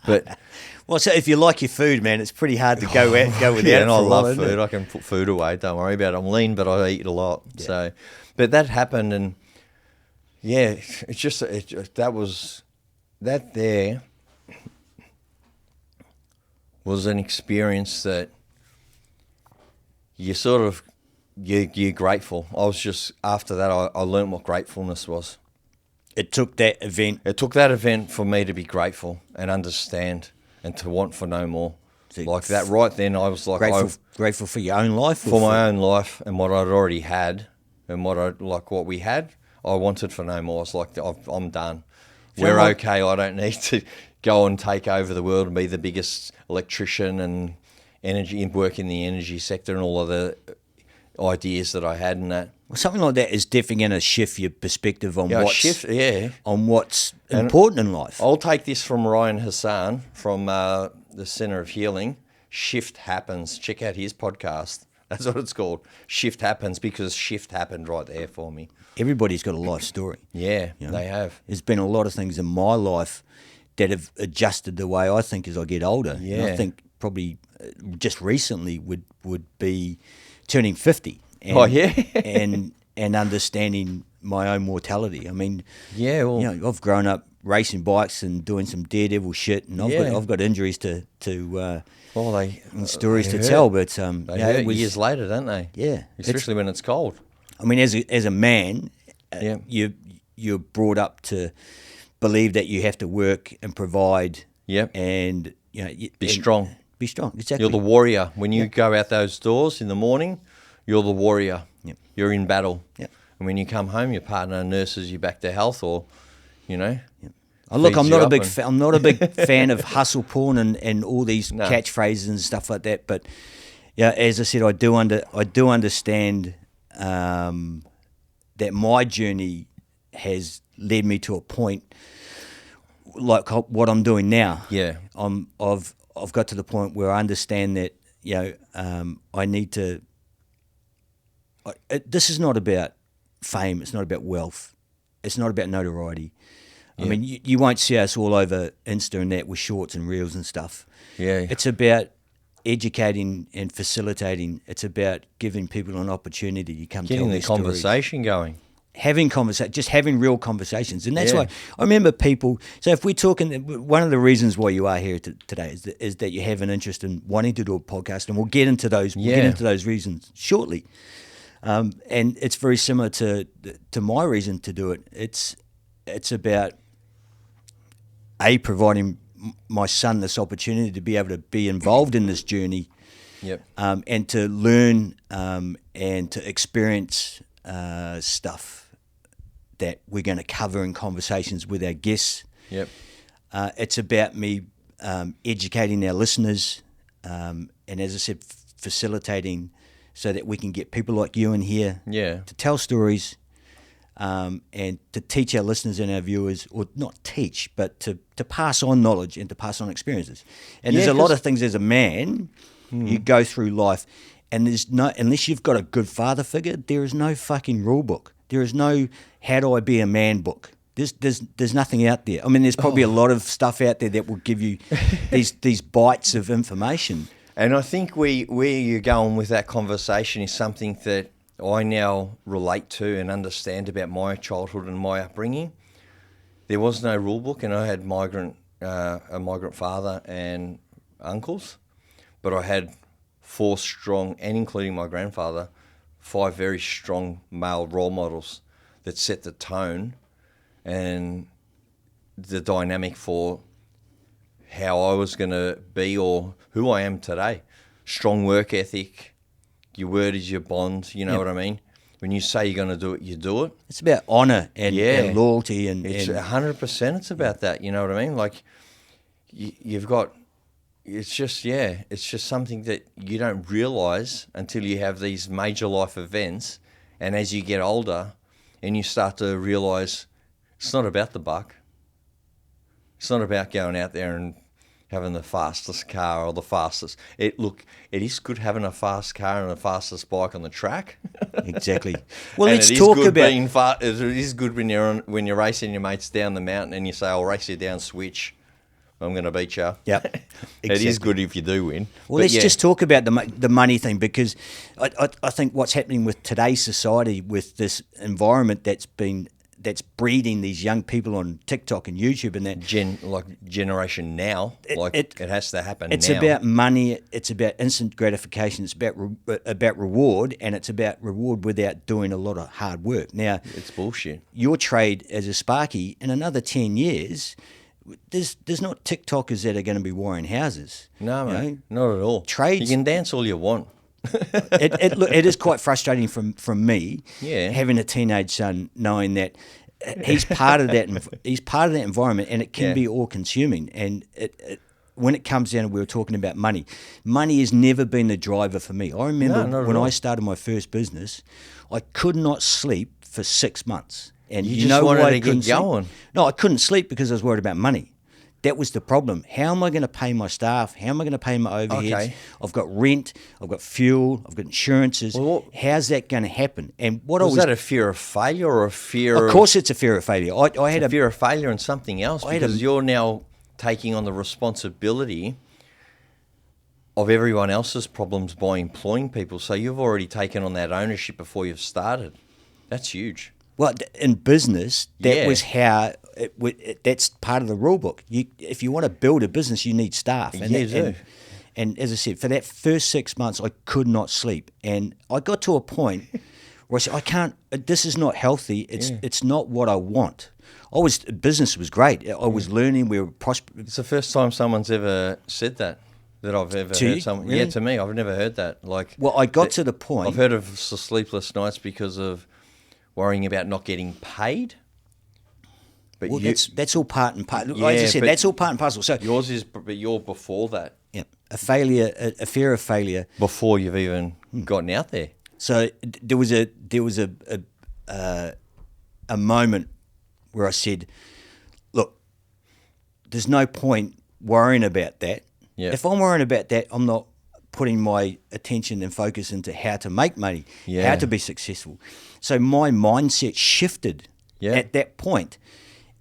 S3: But
S2: well, so if you like your food, man, it's pretty hard to go without.
S3: Yeah, and I
S2: for a while,
S3: love
S2: isn't
S3: food.
S2: it?
S3: I can put food away. Don't worry about it. I'm lean, but I eat a lot.
S2: Yeah.
S3: So, but that happened, and it's just that there was an experience that you're grateful. I was just, after that, I learned what gratefulness was.
S2: It took that event.
S3: It took that event for me to be grateful and understand and to want for no more.
S2: So
S3: like that right then, I was like,
S2: grateful for your own life?
S3: For my own life and what I'd already had and what we had, I wanted for no more. It's like, I'm done. We're okay. I don't need to go and take over the world and be the biggest electrician and work in the energy sector and all of the ideas that I had in that.
S2: Well, something like that is definitely going to shift your perspective on what's important in life.
S3: I'll take this from Ryan Hassan from the Centre of Healing. Shift happens. Check out his podcast. That's what it's called. Shift happens, because shift happened right there for me.
S2: Everybody's got a life story.
S3: Yeah, they have.
S2: There's been a lot of things in my life that have adjusted the way I think as I get older.
S3: Yeah.
S2: And I think probably just recently would be turning 50. And, and understanding my own mortality. I mean, I've grown up racing bikes and doing some daredevil shit, and I've got injuries to and stories to tell. But
S3: they hurt years later, don't they?
S2: Yeah,
S3: especially when it's cold.
S2: I mean, as a man, you're brought up to believe that you have to work and provide.
S3: Yep.
S2: And
S3: be strong.
S2: Be strong. Exactly.
S3: You're the warrior. When you go out those doors in the morning, you're the warrior.
S2: Yep.
S3: You're in battle.
S2: Yep.
S3: And when you come home, your partner nurses you back to health, or
S2: Yep. Look, I'm not a big I'm not a big fan of hustle porn and all these catchphrases and stuff like that. But as I said, I do understand that my journey has led me to a point like what I'm doing now.
S3: Yeah.
S2: I've got to the point where I understand that I need to. This is not about fame. It's not about wealth. It's not about notoriety. I mean, you won't see us all over Insta and that with shorts and reels and stuff.
S3: Yeah.
S2: It's about educating and facilitating. It's about giving people an opportunity to come
S3: getting
S2: tell
S3: the
S2: their
S3: conversation going.
S2: Having just having real conversations. And that's why I remember people, so if we're talking, one of the reasons why you are here today is that you have an interest in wanting to do a podcast, and we'll get into those reasons shortly. And it's very similar to my reason to do it. It's about providing my son this opportunity to be able to be involved in this journey, and to learn and to experience stuff that we're going to cover in conversations with our guests. It's about me educating our listeners, and as I said, facilitating so that we can get people like you in here to tell stories, and to teach our listeners and our viewers, or not teach, but to pass on knowledge and to pass on experiences. And there's a lot of things as a man, you go through life, and there's no, unless you've got a good father figure, there is no fucking rule book. There is no how do I be a man book. There's nothing out there. I mean, there's probably a lot of stuff out there that will give you these bites of information.
S3: And I think where you're going with that conversation is something that I now relate to and understand about my childhood and my upbringing. There was no rule book, and I had a migrant father and uncles, but I had 4 strong, and including my grandfather, 5 very strong male role models that set the tone and the dynamic for how I was going to be or who I am today. Strong work ethic. Your word is your bond. You know what I mean? When you say you're going to do it, you do it.
S2: It's about honour and loyalty.
S3: It's 100%. It's about that. You know what I mean? Like, you've got... It's just something that you don't realise until you have these major life events. And as you get older and you start to realise it's not about the buck. It's not about going out there and having the fastest car or the fastest. It is good having a fast car and the fastest bike on the track.
S2: Exactly. Well,
S3: and
S2: let's talk about.
S3: It is good when you're racing your mates down the mountain and you say, "I'll race you down Switch. I'm going to beat you."
S2: Yep.
S3: It is good if you do win.
S2: Well, let's just talk about the money thing, because I think what's happening with today's society, with this environment that's breeding these young people on TikTok and YouTube and that.
S3: Generation now, it has to happen.
S2: It's
S3: now.
S2: about money. It's about instant gratification. It's about reward, and it's about reward without doing a lot of hard work. Now,
S3: it's bullshit.
S2: Your trade as a Sparky, in another 10 years, there's not TikTokers that are going to be wiring houses.
S3: No, mate, not at all.
S2: Trades.
S3: You can dance all you want.
S2: It is quite frustrating from me,
S3: yeah,
S2: having a teenage son, knowing that he's part of that. He's part of that environment, and it can be all consuming. And when it comes down to, we were talking about money. Money has never been the driver for me. I remember when I started my first business, I could not sleep for 6 months. And
S3: you just wanted
S2: why
S3: to get going.
S2: No, I couldn't sleep because I was worried about money. That was the problem. How am I going to pay my staff? How am I going to pay my overheads?
S3: Okay.
S2: I've got rent, I've got fuel, I've got insurances.
S3: Well,
S2: how's that going to happen? And
S3: was that a fear of failure or a fear?
S2: Of course, it's a fear of failure. I had
S3: a fear of failure and something else, because you're now taking on the responsibility of everyone else's problems by employing people. So you've already taken on that ownership before you've started. That's huge.
S2: Well, in business, that was how that's part of the rule book. If you want to build a business, you need staff. And
S3: you do.
S2: And as I said, for that first 6 months, I could not sleep. And I got to a point where I said, I can't, this is not healthy. It's not what I want. Business was great. I was learning, we were prospering.
S3: It's the first time someone's ever said that I've ever heard someone.
S2: Really?
S3: Yeah, to me, I've never heard that.
S2: Well, I got to the point.
S3: I've heard of sleepless nights because of worrying about not getting paid. But
S2: that's all part and parcel. As I said, that's all part and parcel. So
S3: yours is, but you're before that.
S2: Yeah, a fear of failure
S3: before you've even gotten out there.
S2: So there was a moment where I said, "Look, there's no point worrying about that.
S3: Yeah.
S2: If I'm worrying about that, I'm not putting my attention and focus into how to make money, how to be successful." So my mindset shifted at that point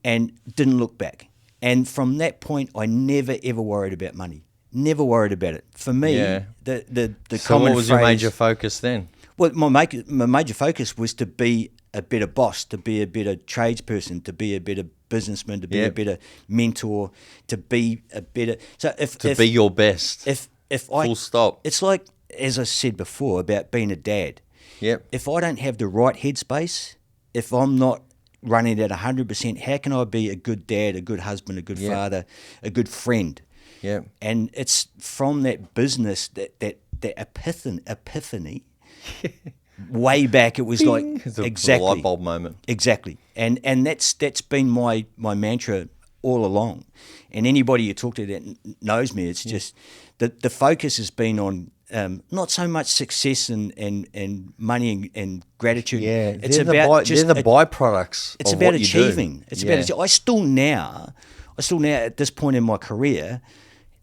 S2: and didn't look back. And from that point, I never, ever worried about money. Never worried about it. For me, the
S3: so
S2: common
S3: what was your major focus then?
S2: Well, my major focus was to be a better boss, to be a better tradesperson, to be a better businessman, to be a better mentor, to be a better...
S3: be your best.
S2: Full
S3: stop.
S2: It's like, as I said before, about being a dad.
S3: Yep.
S2: If I don't have the right headspace, if I'm not running at 100%, how can I be a good dad, a good husband, a good father, a good friend?
S3: Yeah.
S2: And it's from that business, that epiphany, way back, it was like, exactly.
S3: The light bulb moment.
S2: Exactly. And that's been my mantra all along. And anybody you talk to that knows me, it's just the focus has been on not so much success and money and gratitude.
S3: Yeah,
S2: it's
S3: they're the byproducts.
S2: It's
S3: of
S2: about
S3: what
S2: achieving.
S3: You do.
S2: It's about. I still now at this point in my career,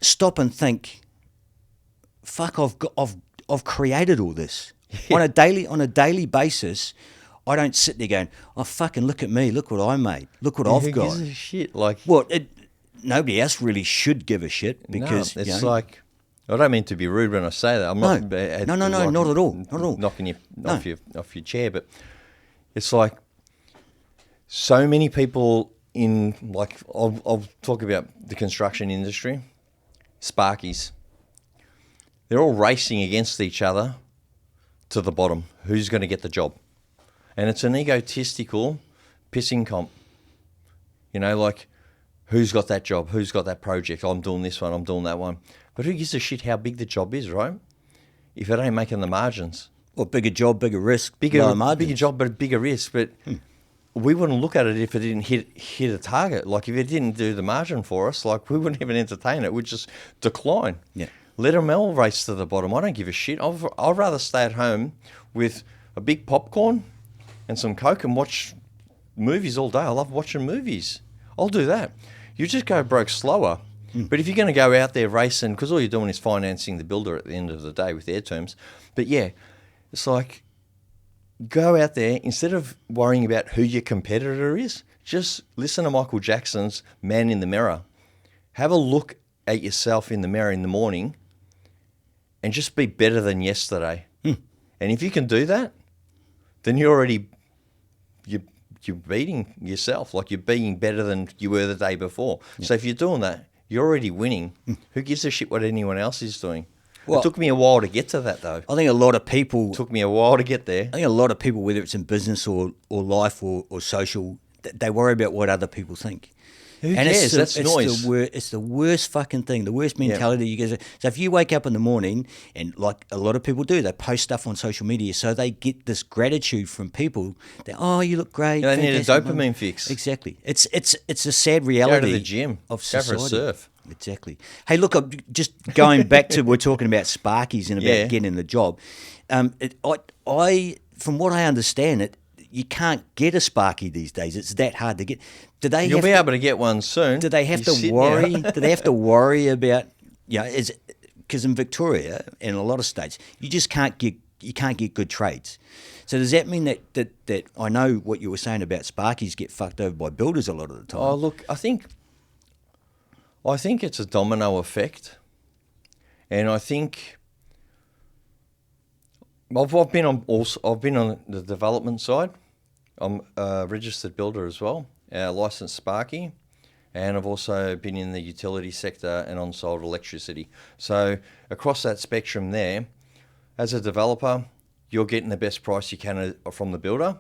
S2: stop and think, fuck, I've created all this on a daily basis. I don't sit there going, oh, fucking look at me, look what I made, look what I've got.
S3: Who gives a shit? Like,
S2: well, nobody else really should give a shit, because
S3: it's like, I don't mean to be rude when I say that. I'm not.
S2: No, not at all. Not at all.
S3: Knocking you off your chair, but it's like so many people in, like, I'll talk about the construction industry, Sparkies. They're all racing against each other to the bottom. Who's going to get the job? And it's an egotistical pissing comp. You know, like, who's got that job? Who's got that project? I'm doing this one, I'm doing that one. But who gives a shit how big the job is, right? If it ain't making the margins.
S2: Well, bigger job, bigger risk, lower margins.
S3: Bigger job, but bigger risk. But we wouldn't look at it if it didn't hit a target. Like, if it didn't do the margin for us, like, we wouldn't even entertain it. We'd just decline.
S2: Yeah.
S3: Let them all race to the bottom. I don't give a shit. I'd rather stay at home with a big popcorn and some Coke and watch movies all day. I love watching movies. I'll do that. You just go broke slower. But if you're going to go out there racing, because all you're doing is financing the builder at the end of the day with their terms. But yeah, it's like, go out there, instead of worrying about who your competitor is, just listen to Michael Jackson's Man in the Mirror. Have a look at yourself in the mirror in the morning and just be better than yesterday. And if you can do that, then you're beating yourself, like you're being better than you were the day before. So if you're doing that, you're already winning. Who gives a shit what anyone else is doing? Well, it took me a while to get to that, though.
S2: I think a lot of people...
S3: It took me a while to get there.
S2: I think a lot of people, whether it's in business or life or social, they worry about what other people think.
S3: Who cares? That's noise.
S2: It's the worst fucking thing, the worst mentality you get. So if you wake up in the morning, and like a lot of people do, they post stuff on social media, so they get this gratitude from people that, oh, you look great.
S3: They need a dopamine fix.
S2: Exactly. It's a sad reality.
S3: Go to the gym.
S2: Of society.
S3: Go for a surf.
S2: Exactly. Hey, look, I'm just going back to, we're talking about Sparkies and about getting the job. From what I understand, you can't get a Sparky these days. It's that hard to get.
S3: You'll be able to get one soon.
S2: Do they have to worry? Do they have to worry about? Because in Victoria and a lot of states, you just can't get good trades. So does that mean that I know what you were saying about Sparkies get fucked over by builders a lot of the time?
S3: Oh, look, I think it's a domino effect, and I think I've been on the development side. I'm a registered builder as well, a licensed Sparky, and I've also been in the utility sector and on-sold electricity. So across that spectrum there, as a developer, you're getting the best price you can from the builder,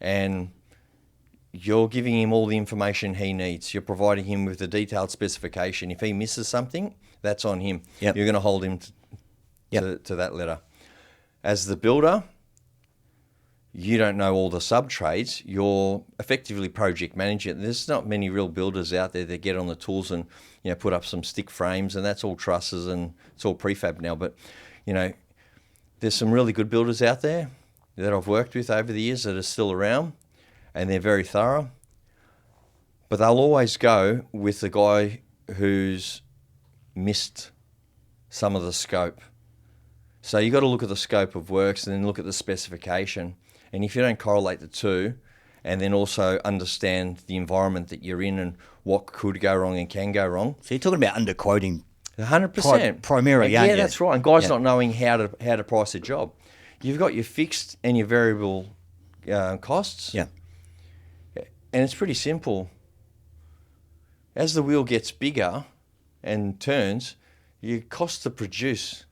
S3: and you're giving him all the information he needs. You're providing him with a detailed specification. If he misses something, that's on him.
S2: Yep.
S3: You're going to hold him to that letter. As the builder, you don't know all the sub-trades. You're effectively project managing. There's not many real builders out there that get on the tools and put up some stick frames, and that's all trusses and it's all prefab now. But there's some really good builders out there that I've worked with over the years that are still around, and they're very thorough. But they'll always go with the guy who's missed some of the scope. So you've got to look at the scope of works and then look at the specification. And if you don't correlate the two, and then also understand the environment that you're in and what could go wrong and can go wrong.
S2: So you're talking about underquoting
S3: 100%.
S2: Primarily, aren't you?
S3: Yeah, that's right. And guys not knowing how to price a job. You've got your fixed and your variable costs.
S2: Yeah.
S3: And it's pretty simple. As the wheel gets bigger and turns, your cost to produce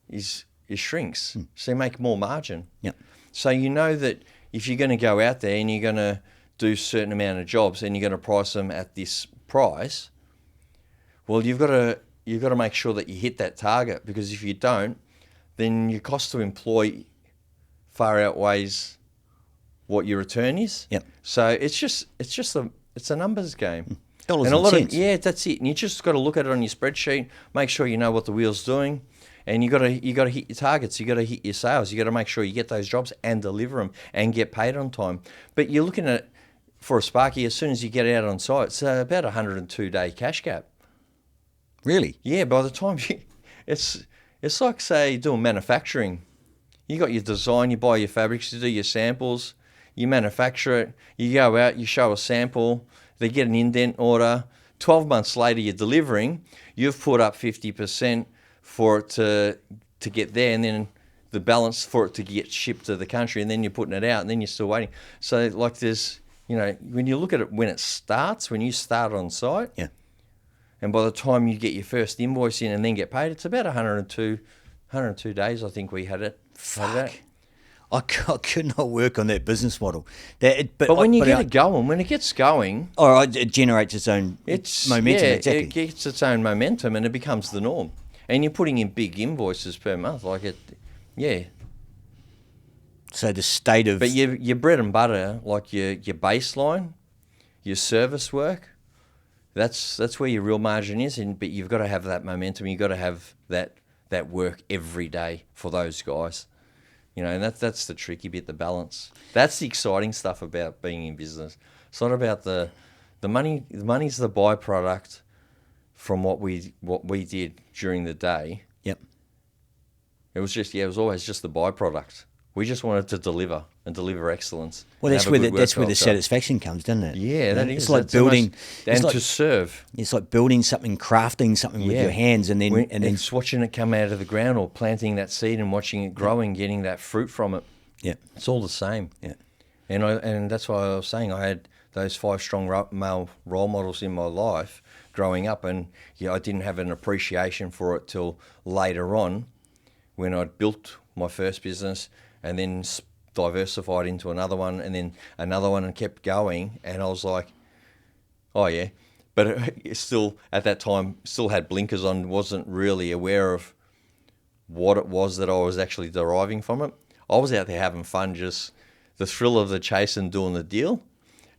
S3: it shrinks. So you make more margin.
S2: Yeah.
S3: So you know that if you're going to go out there and you're going to do a certain amount of jobs and you're going to price them at this price, well, you've got to make sure that you hit that target, because if you don't, then your cost to employ far outweighs what your return is.
S2: Yep.
S3: So it's a numbers game.
S2: Dollars
S3: and a
S2: and
S3: lot
S2: cents.
S3: that's it. And you just got to look at it on your spreadsheet, make sure you know what the wheel's doing, and you got to hit your targets. You got to hit your sales. You got to make sure you get those jobs and deliver them and get paid on time. But you're looking at, for a Sparky, as soon as you get out on site, it's about a 102-day cash gap.
S2: Really?
S3: Yeah. By the time it's like, say, doing manufacturing. You got your design, you buy your fabrics, you do your samples, you manufacture it, you go out, you show a sample, they get an indent order. 12 months later, you're delivering. You've put up 50% for it to get there, and then the balance for it to get shipped to the country, and then you're putting it out, and then you're still waiting. So like there's, when you look at it when it starts, when you start on site,
S2: Yeah.
S3: and by the time you get your first invoice in and then get paid, it's about 102 days, I think we had it.
S2: Fuck. I could not work on that business model.
S3: But when you get it going, when it gets going,
S2: it generates its own momentum.
S3: Yeah,
S2: exactly.
S3: it gets its own momentum and it becomes the norm. And you're putting in big invoices per month, yeah.
S2: So the state of...
S3: But your bread and butter, like your baseline, your service work, that's where your real margin is. But you've got to have that momentum. You've got to have that work every day for those guys. And that's the tricky bit, the balance. That's the exciting stuff about being in business. It's not about the money. The money's the byproduct from what we did during the day.
S2: Yep.
S3: It was always just the byproduct. We just wanted to deliver and deliver excellence.
S2: Well, that's where the satisfaction comes, doesn't it?
S3: Yeah, that is.
S2: It's like building
S3: to serve.
S2: It's like building something, crafting something with your hands, and then
S3: it's watching it come out of the ground, or planting that seed and watching it grow and getting that fruit from it.
S2: Yeah,
S3: it's all the same.
S2: Yeah,
S3: and that's why I was saying I had those 5 strong male role models in my life growing up, and I didn't have an appreciation for it till later on, when I'd built my first business and then diversified into another one and then another one and kept going. And I was like, oh yeah. But it still, at that time, still had blinkers on, wasn't really aware of what it was that I was actually deriving from it. I was out there having fun, just the thrill of the chase and doing the deal.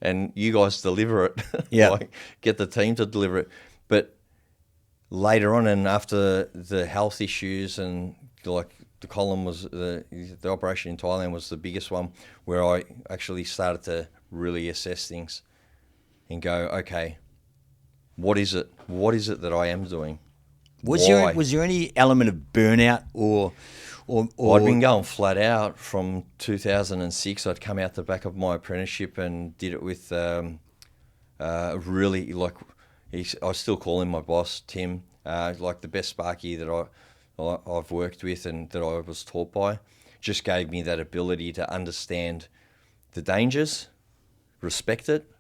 S3: And you guys deliver it.
S2: Yeah.
S3: Like, get the team to deliver it. But later on, and after the health issues, and like the column was the operation in Thailand was the biggest one, where I actually started to really assess things and go, okay, what is it? What is it that I am doing?
S2: Was there any element of burnout or
S3: I'd been going flat out from 2006. I'd come out the back of my apprenticeship and did it with really, like, I still call him my boss, Tim, like the best Sparky that I've worked with and that I was taught by. Just gave me that ability to understand the dangers, respect it,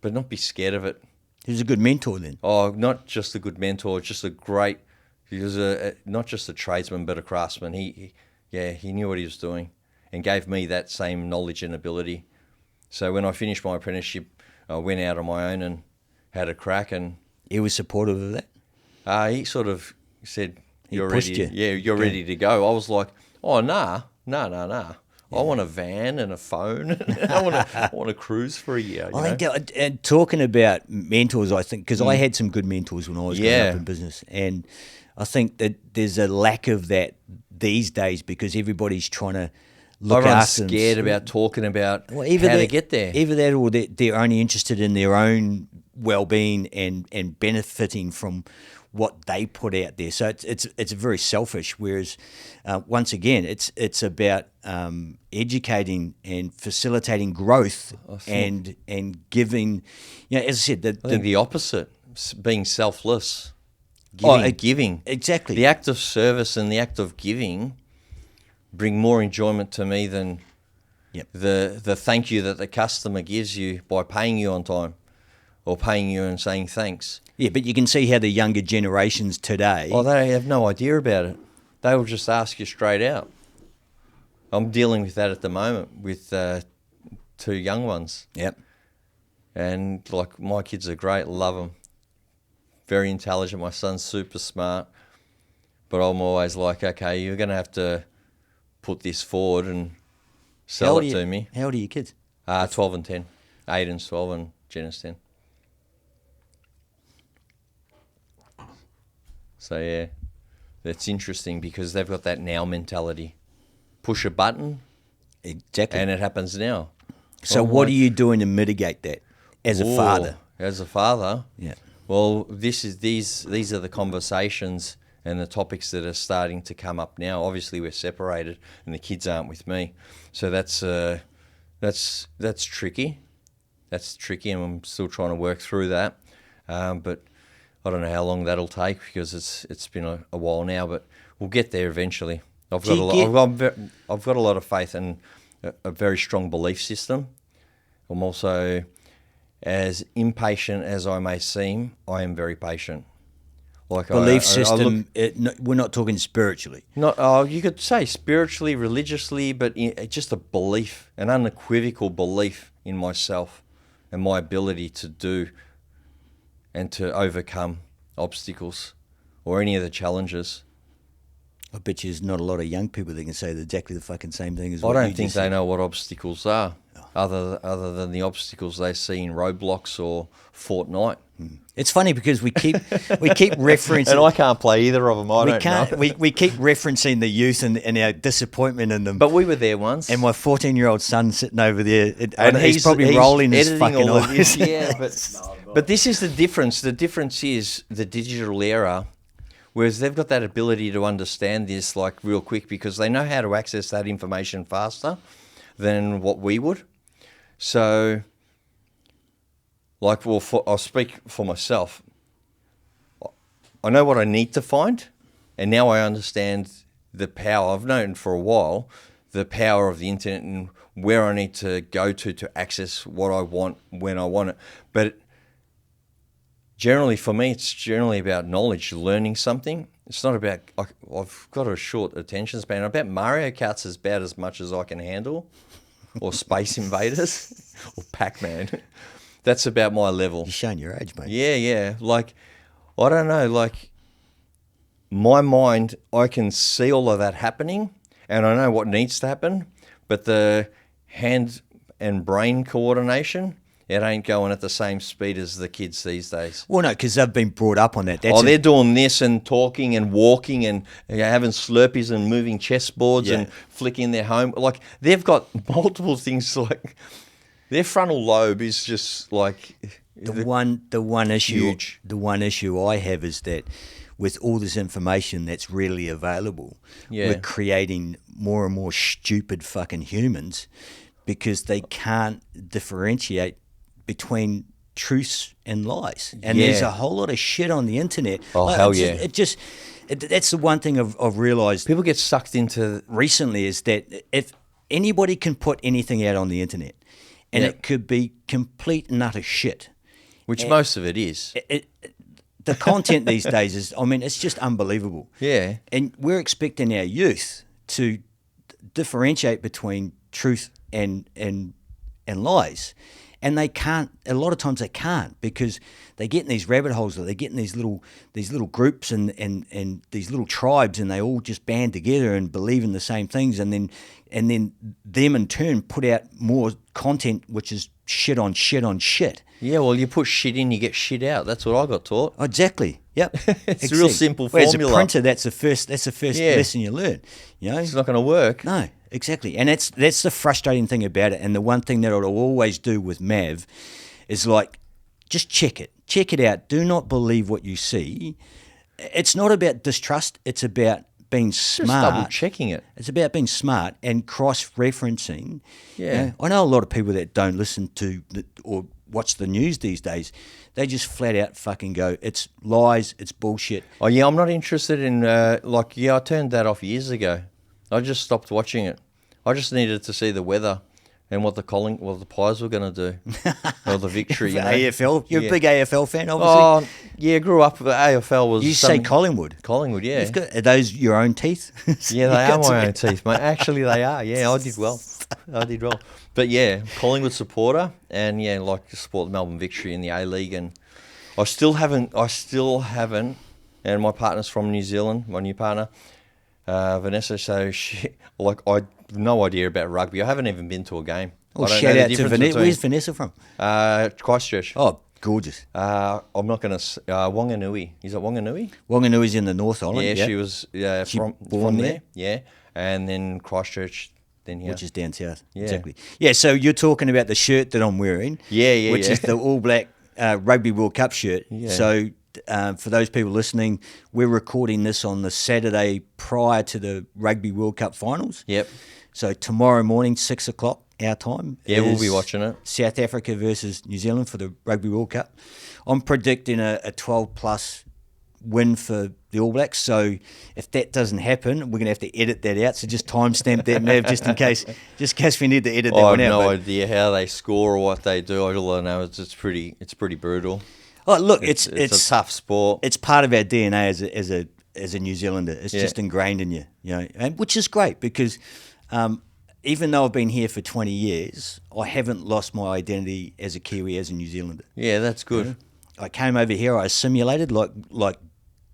S3: but not be scared of it.
S2: He was a good mentor then.
S3: Oh, not just a good mentor, just a great. He was not just a tradesman, but a craftsman. He knew what he was doing, and gave me that same knowledge and ability. So when I finished my apprenticeship, I went out on my own and had a crack. And
S2: he was supportive of that.
S3: He sort of said,
S2: "You're ready.
S3: You're ready to go." I was like, "Oh, nah. I want a van and a phone. I want to cruise for a year."
S2: I think, and talking about mentors, I think, because I had some good mentors when I was growing up in business, and I think that there's a lack of that these days because everybody's trying to look after them.
S3: Scared about talking about how to get there.
S2: Either that, or they're only interested in their own well-being and benefiting from what they put out there. So it's very selfish. Whereas once again, it's about educating and facilitating growth and giving. As I said,
S3: I think the opposite, being selfless. Giving.
S2: Exactly.
S3: The act of service and the act of giving bring more enjoyment to me than the thank you that the customer gives you by paying you on time or paying you and saying thanks.
S2: Yeah, but you can see how the younger generations today...
S3: Oh, they have no idea about it. They will just ask you straight out. I'm dealing with that at the moment with 2 young ones.
S2: Yep.
S3: And, like, my kids are great, love them. Very intelligent. My son's super smart. But I'm always like, okay, you're going to have to put this forward and sell it to me.
S2: How old are your kids?
S3: 12 and 10. Aiden's 12 and Jenna's 10. So, yeah, that's interesting because they've got that now mentality. Push a button,
S2: exactly,
S3: and it happens now.
S2: So what are you doing to mitigate that as a father?
S3: As a father?
S2: Yeah.
S3: Well, these are the conversations and the topics that are starting to come up now. Obviously, we're separated and the kids aren't with me. So that's tricky. That's tricky, and I'm still trying to work through that. But I don't know how long that'll take because it's been a while now, but we'll get there eventually. I've got a lot of faith and a very strong belief system. I'm also, as impatient as I may seem, I am very patient. Like
S2: belief system. We're not talking spiritually.
S3: You could say spiritually, religiously, but just a belief, an unequivocal belief in myself and my ability to do and to overcome obstacles or any of the challenges.
S2: I bet you there's not a lot of young people that can say exactly the fucking same thing as
S3: I
S2: what
S3: don't
S2: you
S3: think
S2: just
S3: they
S2: said.
S3: know what obstacles are.
S2: Oh.
S3: other than the obstacles they see in Roblox or Fortnite.
S2: It's funny because we keep referencing,
S3: And I can't play either of them. I don't know.
S2: we keep referencing the youth and our disappointment in them.
S3: But we were there once.
S2: And my 14-year-old son sitting over there, and he's probably rolling his fucking eyes.
S3: Yeah, but this is the difference. The difference is the digital era, whereas they've got that ability to understand this like real quick because they know how to access that information faster than what we would. So, like, well, I'll speak for myself. I know what I need to find, and now I understand the power. I've known for a while the power of the internet and where I need to go to access what I want when I want it. But generally, for me, it's generally about knowledge, learning something. It's not about, I've got a short attention span. I bet Mario Kart's is about as much as I can handle, or Space Invaders, or Pac-Man. That's about my level.
S2: You're showing your age, mate.
S3: Yeah. Like, I don't know, like, my mind, I can see all of that happening, and I know what needs to happen, but the hand and brain coordination, it ain't going at the same speed as the kids these days.
S2: Well, no, because they've been brought up on that.
S3: They're doing this and talking and walking and having Slurpees and moving chessboards and flicking their home. Like, they've got multiple things. Like, their frontal lobe is just like
S2: the one issue.
S3: Huge.
S2: The one issue I have is that with all this information that's readily available, we're creating more and more stupid fucking humans because they can't differentiate between truths and lies. And there's a whole lot of shit on the internet.
S3: Oh,
S2: like,
S3: hell
S2: that's the one thing I've realised
S3: people get sucked into
S2: recently is that if anybody can put anything out on the internet and it could be complete and utter shit.
S3: Which most of it is.
S2: The content these days is, I mean, it's just unbelievable.
S3: Yeah.
S2: And we're expecting our youth to differentiate between truth and lies. And they can't. A lot of times they can't because they get in these rabbit holes. Or they get in these little groups and these little tribes, and they all just band together and believe in the same things. And then them in turn put out more content, which is shit on shit on shit.
S3: Yeah, well, you put shit in, you get shit out. That's what I got taught.
S2: Exactly. Yep.
S3: It's a real simple
S2: Whereas
S3: formula.
S2: As a printer, that's the first lesson you learn. You know,
S3: It's not going to work.
S2: No, exactly. And that's the frustrating thing about it. And the one thing that I'll always do with Mav is like, just check it. Check it out. Do not believe what you see. It's not about distrust. It's about being smart.
S3: Just double checking it.
S2: It's about being smart and cross-referencing.
S3: Yeah.
S2: You know, I know a lot of people that don't listen to or watch the news these days. They just flat out fucking go, it's lies, it's bullshit.
S3: Oh, yeah, I'm not interested in, I turned that off years ago. I just stopped watching it. I just needed to see the weather and what the Pies were going to do. Or the victory, you know.
S2: AFL? You're a big AFL fan, obviously?
S3: Oh, yeah, grew up, the AFL was...
S2: You say Collingwood?
S3: Collingwood, yeah.
S2: Are those your own teeth?
S3: Yeah, they are my own teeth, mate. Actually, they are. Yeah, I did well. But yeah, Collingwood supporter, and yeah, like to support the Melbourne Victory in the A-League, and I still haven't, and my partner's from New Zealand, my new partner, Vanessa, so I have no idea about rugby. I haven't even been to a game.
S2: Well, shout out to Vanessa. Where's Vanessa from?
S3: Christchurch.
S2: Oh, gorgeous.
S3: I'm not going to... Wanganui. Is it Wanganui?
S2: Wanganui's in the North Island.
S3: Yeah, she was
S2: born there?
S3: Yeah, and then Christchurch...
S2: Which is down south.
S3: Yeah.
S2: Exactly. Yeah, so you're talking about the shirt that I'm wearing.
S3: Yeah.
S2: Which is the All Black Rugby World Cup shirt.
S3: Yeah.
S2: So for those people listening, we're recording this on the Saturday prior to the Rugby World Cup finals.
S3: Yep.
S2: So tomorrow morning, 6 o'clock our time.
S3: Yeah, we'll be watching it.
S2: South Africa versus New Zealand for the Rugby World Cup. I'm predicting a 12-plus win for the All Blacks. So if that doesn't happen, we're going to have to edit that out. So just timestamp that, Mav, just in case we need to edit that one out.
S3: I have no idea how they score or what they do. All I know is it's pretty brutal.
S2: Oh, look,
S3: it's a tough sport.
S2: It's part of our DNA as a New Zealander. It's just ingrained in you, and which is great because even though I've been here for 20 years, I haven't lost my identity as a Kiwi, as a New Zealander.
S3: Yeah, that's good.
S2: You know? I came over here, I assimilated like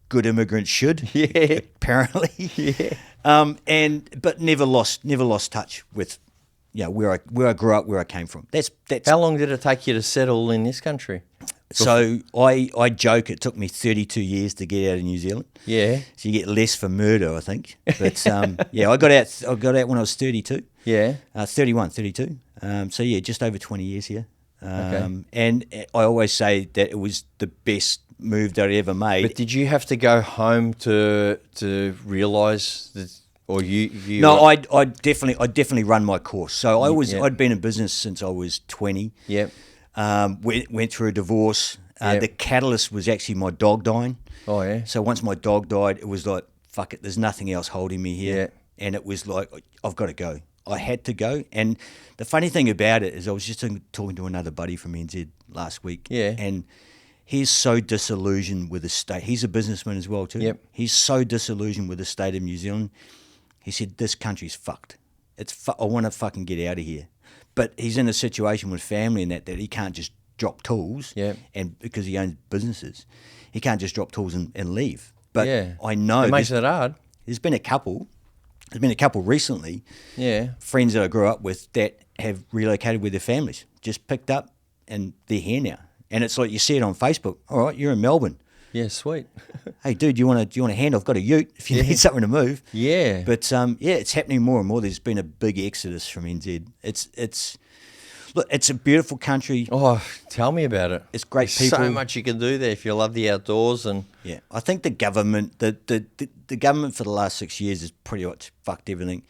S2: good immigrants should.
S3: Yeah.
S2: Apparently.
S3: Yeah.
S2: But never lost touch with where I grew up, where I came from. That's
S3: How long did it take you to settle in this country?
S2: So I joke it took me 32 years to get out of New Zealand.
S3: Yeah.
S2: So you get less for murder, I think. But I got out when I was 32.
S3: Yeah.
S2: 32. So yeah, just over 20 years here.
S3: Okay.
S2: And I always say that it was the best move that I ever made.
S3: But did you have to go home to realise that, or you?
S2: No, I definitely run my course. So I'd been in business since I was 20.
S3: Yep.
S2: Went through a divorce.
S3: Yep.
S2: The catalyst was actually my dog dying.
S3: Oh yeah.
S2: So once my dog died, it was like, fuck it, there's nothing else holding me here.
S3: Yeah.
S2: And it was like, I've got to go. I had to go. And the funny thing about it is I was just talking to another buddy from NZ last week.
S3: Yeah.
S2: And he's so disillusioned with the state. He's a businessman as well too.
S3: Yep.
S2: He's so disillusioned with the state of New Zealand. He said, this country's fucked. I want to fucking get out of here. But he's in a situation with family and that he can't just drop tools.
S3: Yeah.
S2: And because he owns businesses, he can't just drop tools and leave. But
S3: Yeah.
S2: I know
S3: It makes it hard.
S2: There's been a couple recently,
S3: Yeah.
S2: friends that I grew up with that have relocated with their families, just picked up and they're here now. And it's like you see it on Facebook. All right, you're in Melbourne.
S3: Yeah. Sweet.
S2: Hey, dude, do you want a hand? I've got a ute if you need something to move.
S3: Yeah.
S2: But it's happening more and more. There's been a big exodus from NZ. It's a beautiful country.
S3: Oh, tell me about it.
S2: It's great
S3: There's
S2: people.
S3: So much you can do there if you love the outdoors and.
S2: Yeah, I think the government, the government for the last 6 years has pretty much fucked everything.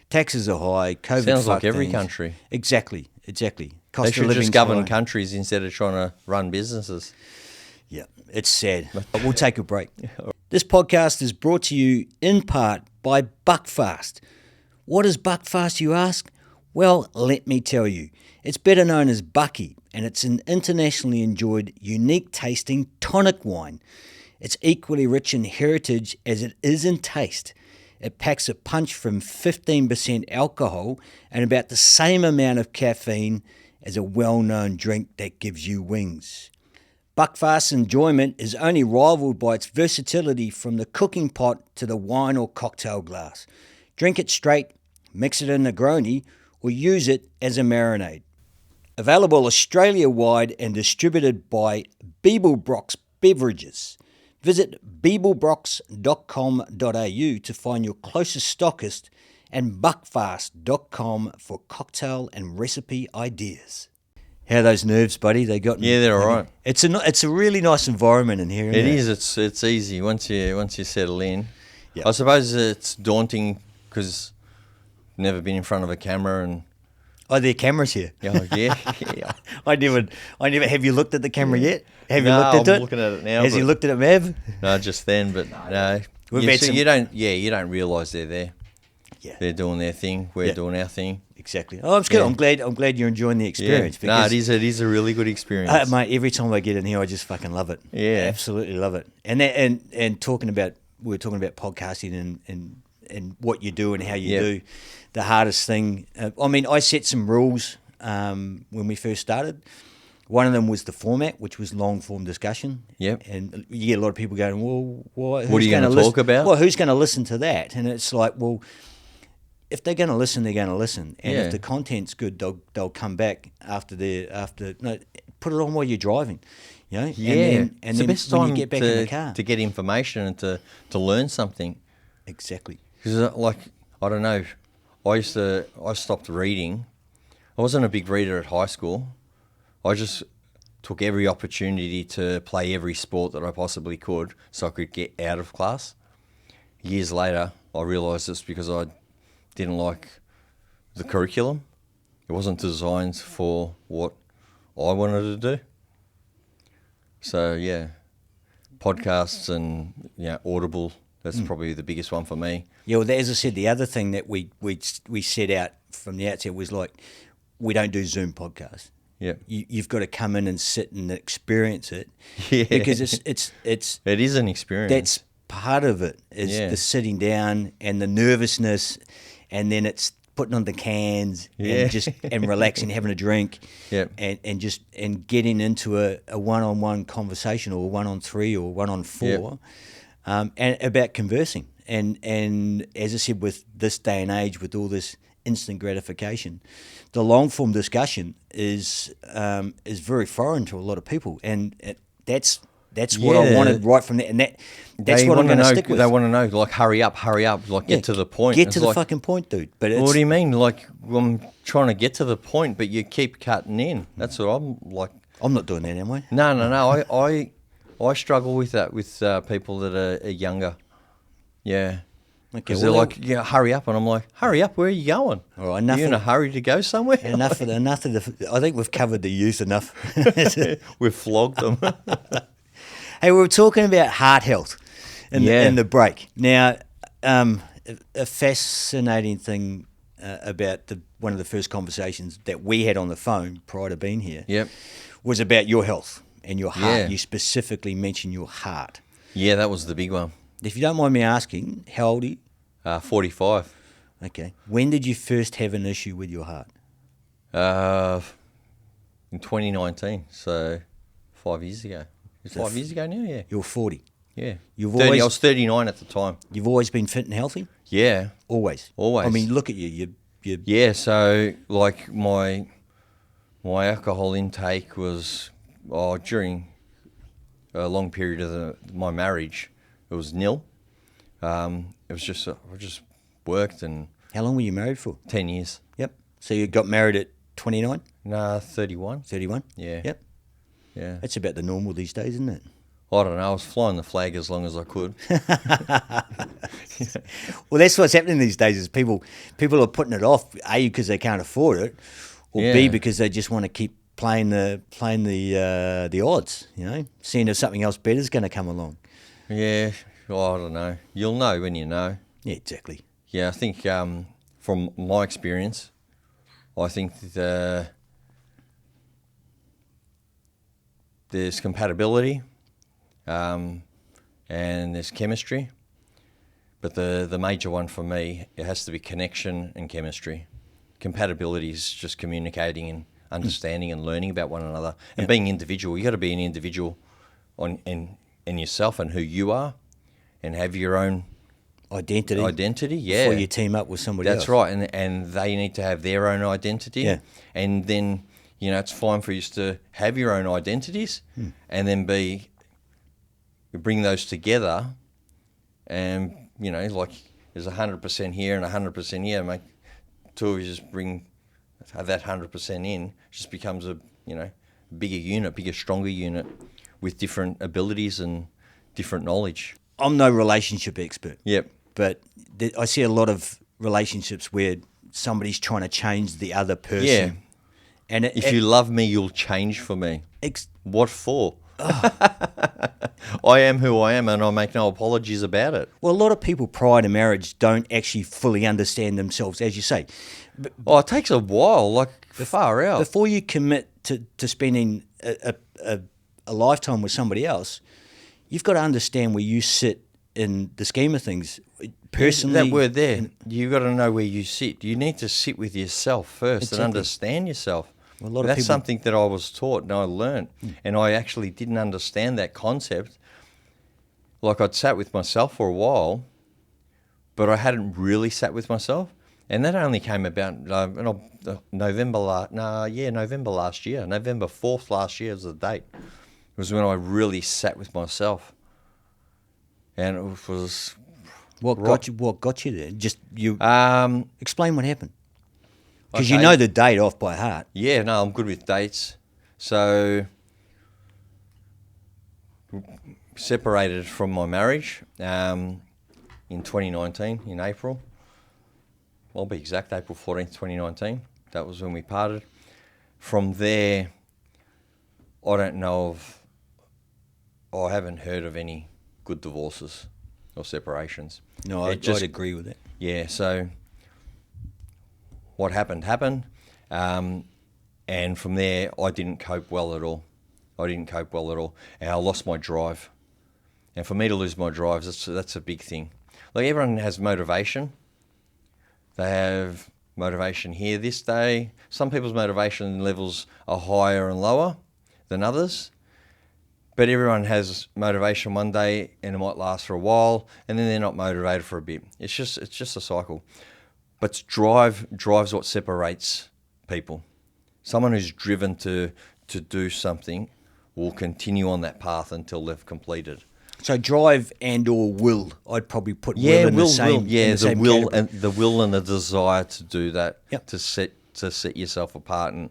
S2: Taxes are high. COVID
S3: Sounds like
S2: fucked
S3: every
S2: things.
S3: country.
S2: Exactly.
S3: They should just govern countries instead of trying to run businesses.
S2: Yeah, it's sad. But we'll take a break. This podcast is brought to you in part by Buckfast. What is Buckfast, you ask? Well, let me tell you. It's better known as Bucky, and it's an internationally enjoyed, unique tasting tonic wine. It's equally rich in heritage as it is in taste. It packs a punch from 15% alcohol and about the same amount of caffeine as a well-known drink that gives you wings. Buckfast's enjoyment is only rivaled by its versatility from the cooking pot to the wine or cocktail glass. Drink it straight, mix it in a Negroni, or use it as a marinade. Available Australia-wide and distributed by Beeblebrox Beverages. Visit beeblebrox.com.au to find your closest stockist and buckfast.com for cocktail and recipe ideas. How are those nerves, buddy? They got
S3: Yeah, they're all right.
S2: It's a really nice environment in here.
S3: It is. It's easy once you settle in.
S2: Yeah.
S3: I suppose it's daunting because never been in front of a camera and.
S2: Oh, there are cameras here.
S3: Yeah.
S2: I never. Have you looked at the camera yet? Have you
S3: No,
S2: looked at it?
S3: I'm looking at it now,
S2: Has he
S3: but-
S2: looked at it, Mav?
S3: No, just then, but no.
S2: We've had some-
S3: You don't realise they're there.
S2: Yeah,
S3: They're doing their thing. We're doing our thing.
S2: exactly. Oh, it's good.
S3: Yeah.
S2: I'm glad you're enjoying the
S3: Yeah.
S2: experience.
S3: No, it is a really good experience.
S2: Mate, every time I get in here, I just fucking love it.
S3: Yeah.
S2: Absolutely love it. And talking about, we were talking about podcasting and what you do and how you
S3: Yep.
S2: do. The hardest thing, I set some rules when we first started. One of them was the format, which was long form discussion.
S3: Yep.
S2: And you get a lot of people going, well,
S3: What are you gonna talk about?
S2: Well, who's going to listen to that? And it's like, well, if they're going to listen, they're going to listen. And
S3: Yeah.
S2: if the content's good, they'll come back after put it on while you're driving. You know?
S3: Yeah,
S2: And
S3: it's
S2: then
S3: the best
S2: when
S3: time
S2: you get back in the car.
S3: to get information and to learn something.
S2: Exactly.
S3: Because, I don't know, I stopped reading. I wasn't a big reader at high school. I just took every opportunity to play every sport that I possibly could so I could get out of class. Years later, I realised it's because I didn't like the curriculum. It wasn't designed for what I wanted to do. So, yeah, podcasts and Audible, that's probably the biggest one for me.
S2: Yeah, well, as I said, the other thing that we set out from the outset was like, we don't do Zoom podcasts.
S3: Yeah.
S2: You've got to come in and sit and experience it.
S3: Yeah.
S2: Because it's
S3: It is an experience.
S2: that's part of it is
S3: Yeah.
S2: the sitting down and the nervousness, and then it's putting on the cans
S3: Yeah.
S2: and relaxing, having a drink,
S3: Yep.
S2: and getting into a one-on-one conversation or 1-on-3 or 1-on-4, and about conversing. And as I said, with this day and age, with all this instant gratification. The long form discussion is very foreign to a lot of people, and that's what I wanted right from there, and that's what I'm going to stick with.
S3: They want to know, like, hurry up, like, get to the point.
S2: Get to the fucking point, dude. But
S3: what do you mean? Like, I'm trying to get to the point, but you keep cutting in. That's what I'm like.
S2: I'm not doing that, am I?
S3: No. I struggle with that with people that are younger. Yeah. Because they're like, hurry up. And I'm like, hurry up, where are you going?
S2: All right,
S3: are you in a hurry to go somewhere?
S2: enough of the, I think we've covered the youth enough.
S3: We've flogged them.
S2: Hey, we were talking about heart health in the break. Now, a fascinating thing about one of the first conversations that we had on the phone prior to being here was about your health and your heart.
S3: Yeah.
S2: You specifically mentioned your heart.
S3: Yeah, that was the big one.
S2: If you don't mind me asking, how old are you?
S3: 45.
S2: Okay. When did you first have an issue with your heart?
S3: In 2019, so 5 years ago. It's 5 years ago now, yeah.
S2: You're 40.
S3: Yeah.
S2: I
S3: was 39 at the time.
S2: You've always been fit and healthy?
S3: Yeah.
S2: Always?
S3: Always.
S2: I mean, look at you.
S3: Yeah, so like my alcohol intake was during a long period of my marriage, it was nil. It was just I just worked and.
S2: How long were you married for?
S3: 10 years.
S2: Yep. So you got married at 29?
S3: No, 31.
S2: 31?
S3: Yeah.
S2: Yep.
S3: Yeah.
S2: That's about the normal these days, isn't it?
S3: I don't know. I was flying the flag as long as I could.
S2: Well, that's what's happening these days is people are putting it off, A, because they can't afford it, or B, because they just want to keep playing the odds, seeing if something else better is going to come along.
S3: Yeah. I don't know. You'll know when you know.
S2: Yeah, exactly.
S3: Yeah, I think from my experience, I think that there's compatibility and there's chemistry. But the major one for me, it has to be connection and chemistry. Compatibility is just communicating and understanding and learning about one another. And being individual, you got to be an individual in yourself and who you are and have your own identity, yeah.
S2: Before you team up with somebody else.
S3: That's right, and they need to have their own identity.
S2: Yeah.
S3: And then, it's fine for you to have your own identities and then bring those together and, like there's 100% here and 100% here, make two of you just have that 100% in, just becomes a, bigger, stronger unit with different abilities and different knowledge.
S2: I'm no relationship expert.
S3: Yep.
S2: But I see a lot of relationships where somebody's trying to change the other person.
S3: Yeah.
S2: And
S3: if you love me, you'll change for me. What for? I am who I am and I make no apologies about it.
S2: Well, a lot of people prior to marriage don't actually fully understand themselves, as you say.
S3: It takes a while, like far out.
S2: Before you commit to spending a lifetime with somebody else, you've got to understand where you sit in the scheme of things. Personally,
S3: that word there, you've got to know where you sit. You need to sit with yourself first and understand yourself. Well, that's something that I was taught and I learned, and I actually didn't understand that concept. Like I'd sat with myself for a while, but I hadn't really sat with myself, and that only came about November last year. November 4th last year was the date. It was when I really sat with myself, and it was.
S2: What got you there? Just you. Explain what happened. Because
S3: Okay.
S2: you know the date off by heart.
S3: Yeah, no, I'm good with dates. So, separated from my marriage in 2019, in April. I'll be exact, April 14th, 2019. That was when we parted. From there, I don't know I haven't heard of any good divorces or separations.
S2: No, I'd agree with that.
S3: Yeah, so what happened. And from there, I didn't cope well at all. And I lost my drive. And for me to lose my drive, that's a big thing. Like everyone has motivation. They have motivation here this day. Some people's motivation levels are higher and lower than others. But everyone has motivation one day and it might last for a while and then they're not motivated for a bit. It's just a cycle. but drives what separates people. Someone who's driven to do something will continue on that path until they've completed.
S2: So drive and or will, I'd probably put will in the same.
S3: Yeah,
S2: in the same category.
S3: the will and the desire to do that,
S2: Yep.
S3: to set yourself apart and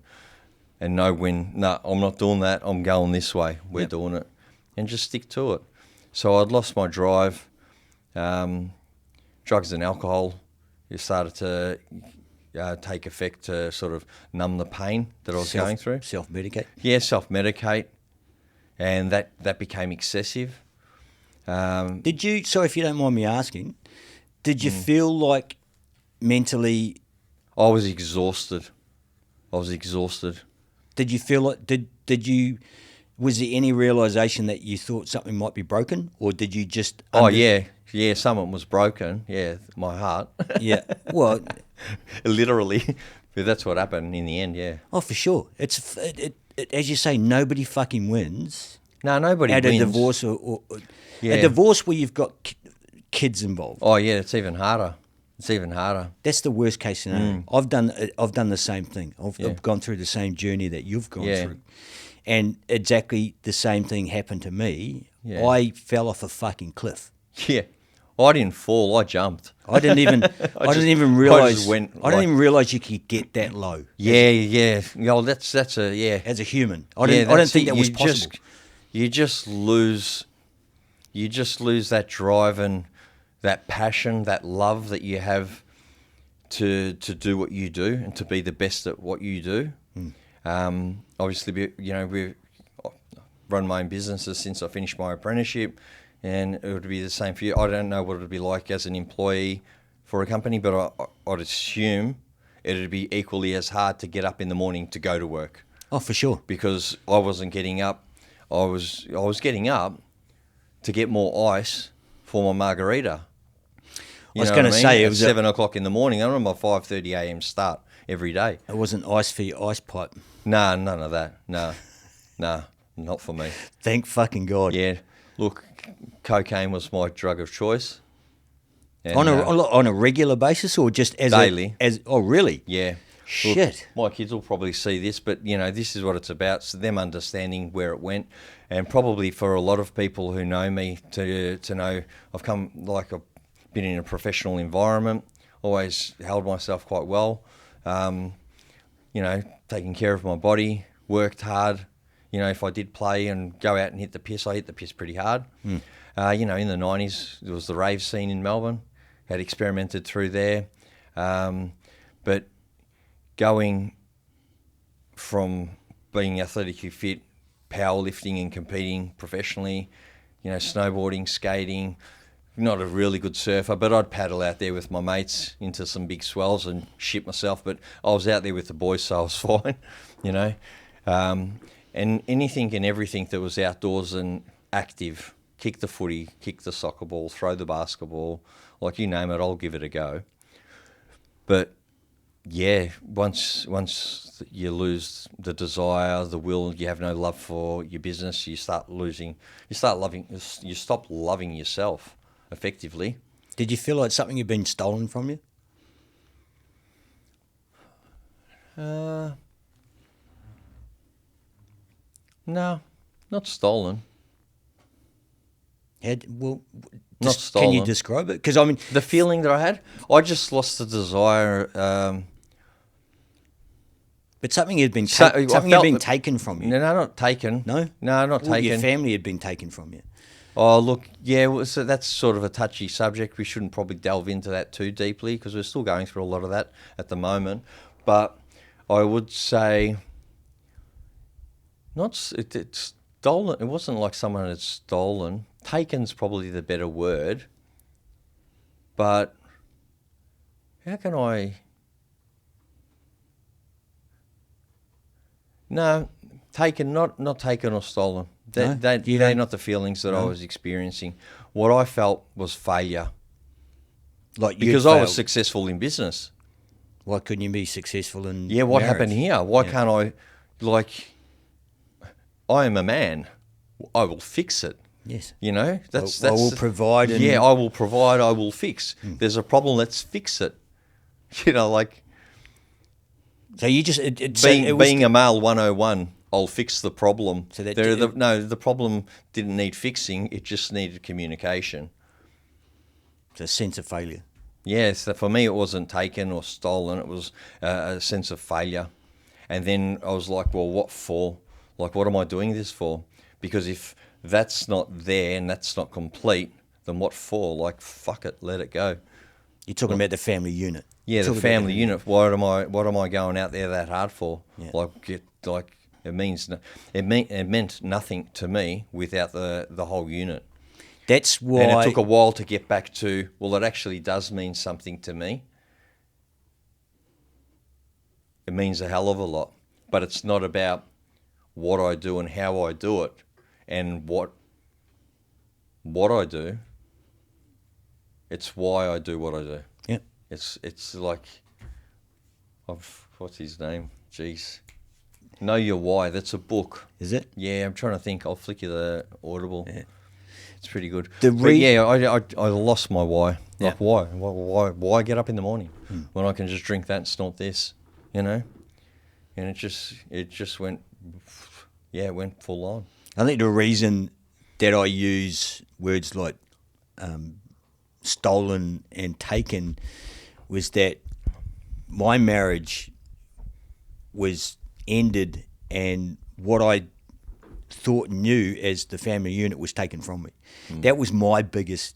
S3: know when, no, I'm not doing that. I'm going this way. We're
S2: Yep.
S3: doing it, and just stick to it. So I'd lost my drive. Drugs and alcohol, it started to take effect to sort of numb the pain that I was going through.
S2: Self-medicate.
S3: Yeah, self-medicate, and that became excessive.
S2: Did you, sorry if you don't mind me asking, did you feel like mentally,
S3: I was exhausted.
S2: did you feel like, did you, was there any realisation that you thought something might be broken, or did you just...
S3: Yeah, something was broken. Yeah, my heart.
S2: Yeah, well...
S3: Literally. But that's what happened in the end, yeah.
S2: Oh, for sure. It's as you say, nobody fucking wins.
S3: No, nobody
S2: at
S3: wins.
S2: a divorce or
S3: Yeah.
S2: a divorce where you've got kids involved.
S3: Oh, yeah, it's even harder.
S2: That's the worst case scenario. I've done the same thing. I've gone through the same journey that you've gone through, and exactly the same thing happened to me.
S3: Yeah.
S2: I fell off a fucking cliff.
S3: Yeah. I didn't fall, I jumped.
S2: I didn't even realize. I didn't even realize you could get that low.
S3: Yeah. You know, that's
S2: As a human, I didn't think that was possible.
S3: You just lose that drive and that passion, that love that you have to do what you do and to be the best at what you do. Obviously, you know, we've run my own businesses since I finished my apprenticeship, and it would be the same for you. I don't know what it would be like as an employee for a company, but I'd assume it would be equally as hard to get up in the morning to go to work.
S2: Oh, for sure.
S3: Because I wasn't getting up. I was getting up to get more ice for my margarita.
S2: I was going to say, it was
S3: 7 o'clock in the morning. I remember my 5:30 a.m. start every day.
S2: It wasn't ice for your ice pipe.
S3: Nah, none of that. Nah, not for me.
S2: Thank fucking God.
S3: Yeah, look, cocaine was my drug of choice. And,
S2: on a regular basis, or just as
S3: daily?
S2: Oh, really?
S3: Yeah.
S2: Shit.
S3: Look, my kids will probably see this, but you know, this is what it's about. So them understanding where it went, and probably for a lot of people who know me to know, I've been in a professional environment, always held myself quite well. You know, taking care of my body, worked hard. You know, if I did play and go out and hit the piss, I hit the piss pretty hard. You know, in the 90s, there was the rave scene in Melbourne. Had experimented through there. But going from being athletically fit, powerlifting and competing professionally, you know, snowboarding, skating, not a really good surfer, but I'd paddle out there with my mates into some big swells and shit myself, but I was out there with the boys, so I was fine, you know. And anything and everything that was outdoors and active, kick the footy, kick the soccer ball, throw the basketball, like you name it, I'll give it a go. But yeah, once you lose the desire, the will, you have no love for your business, you stop loving yourself effectively.
S2: Did you feel like something had been stolen from you?
S3: No, not stolen.
S2: Not stolen. Can you describe it? Because I mean,
S3: the feeling that I had, I just lost the desire.
S2: But something had been taken from you.
S3: No, not taken.
S2: No,
S3: not taken.
S2: Your family had been taken from you.
S3: Oh, look, yeah, so that's sort of a touchy subject. We shouldn't probably delve into that too deeply because we're still going through a lot of that at the moment. But I would say, it's stolen. It wasn't like someone had stolen. Taken's probably the better word. But how can I? No, taken, not taken or stolen. They're not the feelings that I was experiencing. What I felt was failure. Because I was successful in business.
S2: Why couldn't you be successful in
S3: what
S2: marriage?
S3: happened here? Why can't I, I am a man. I will fix it.
S2: Yes.
S3: You know,
S2: I will provide.
S3: I will provide, I will fix. There's a problem, let's fix it. You know, like
S2: So you just
S3: being a male 101. I'll fix the problem.
S2: So that
S3: the problem didn't need fixing. It just needed communication.
S2: it's a sense of failure.
S3: Yeah, so for me, it wasn't taken or stolen. It was a sense of failure. And then I was like, well, what for? Like, what am I doing this for? Because if that's not there and that's not complete, then what for? Like, fuck it, let it go.
S2: You're talking about the family unit.
S3: Yeah, the family unit. What am I going out there that hard for?
S2: Yeah.
S3: It meant nothing to me without the whole unit.
S2: That's why.
S3: And it took a while to get back to, well, it actually does mean something to me. It means a hell of a lot. But it's not about what I do and how I do it and what I do. It's why I do what I do.
S2: Yeah.
S3: It's like, what's his name? Jeez. Know Your Why. That's a book.
S2: Is it?
S3: Yeah, I'm trying to think. I'll flick you the Audible. Yeah. It's pretty good. I lost my why.
S2: Yeah.
S3: Like, why get up in the morning when I can just drink that and snort this, you know? And it just went, it went full on.
S2: I think the reason that I use words like stolen and taken was that my marriage was ended and what I thought knew as the family unit was taken from me. That was my biggest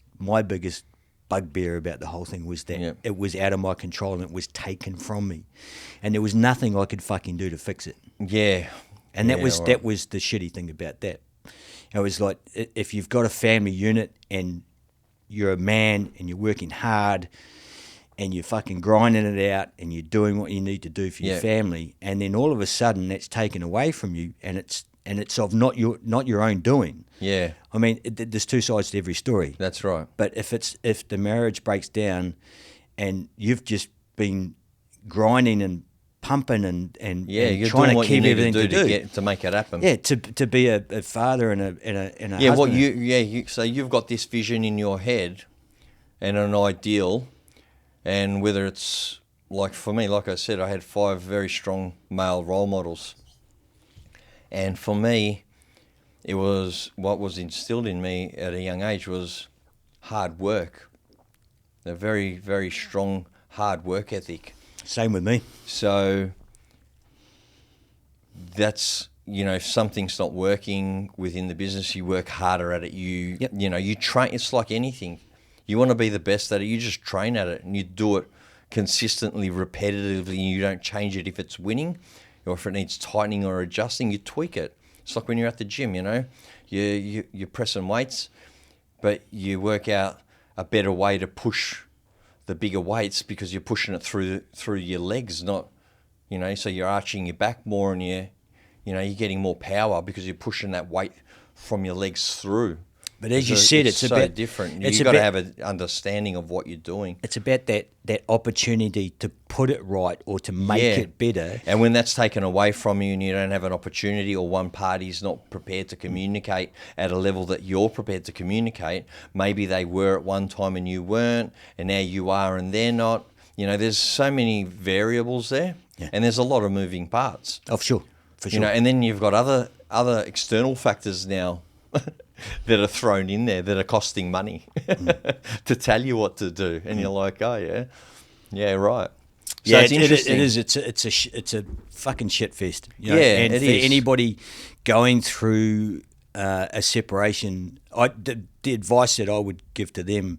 S2: bugbear about the whole thing, was that it was out of my control and it was taken from me, and there was nothing I could fucking do to fix it.
S3: Yeah,
S2: and that was the shitty thing about that. It was like, if you've got a family unit and you're a man and you're working hard and you're fucking grinding it out and you're doing what you need to do for your family, and then all of a sudden that's taken away from you, and it's of not your own doing. Yeah, I mean, there's two sides to every story.
S3: That's right.
S2: But if the marriage breaks down, and you've just been grinding and pumping and
S3: you're
S2: trying
S3: doing
S2: to keep everything
S3: to
S2: do
S3: to make it happen.
S2: Yeah, to be a father and a husband.
S3: So you've got this vision in your head and an ideal, and whether it's like, for me, like I said, I had 5 very strong male role models. And for me, it was, what was instilled in me at a young age was hard work. A very, very strong hard work ethic.
S2: Same with me.
S3: So that's, if something's not working within the business, you work harder at it. You train. It's like anything. You want to be the best at it, you just train at it and you do it consistently, repetitively, and you don't change it if it's winning. Or if it needs tightening or adjusting, you tweak it. It's like when you're at the gym, you're pressing weights, but you work out a better way to push the bigger weights because you're pushing it through your legs, not, so you're arching your back more and you're getting more power because you're pushing that weight from your legs through.
S2: But as you said, it's
S3: so
S2: about
S3: different. You've got to have an understanding of what you're doing.
S2: It's about that opportunity to put it right or to make it better.
S3: And when that's taken away from you and you don't have an opportunity, or one party's not prepared to communicate at a level that you're prepared to communicate, maybe they were at one time and you weren't, and now you are and they're not. There's so many variables there, and there's a lot of moving parts.
S2: Oh, for sure.
S3: And then you've got other external factors now that are thrown in there that are costing money to tell you what to do, and you're like, oh yeah, right. So it's interesting.
S2: It is. It's a fucking shit fest.
S3: And
S2: for anybody going through a separation, the advice that I would give to them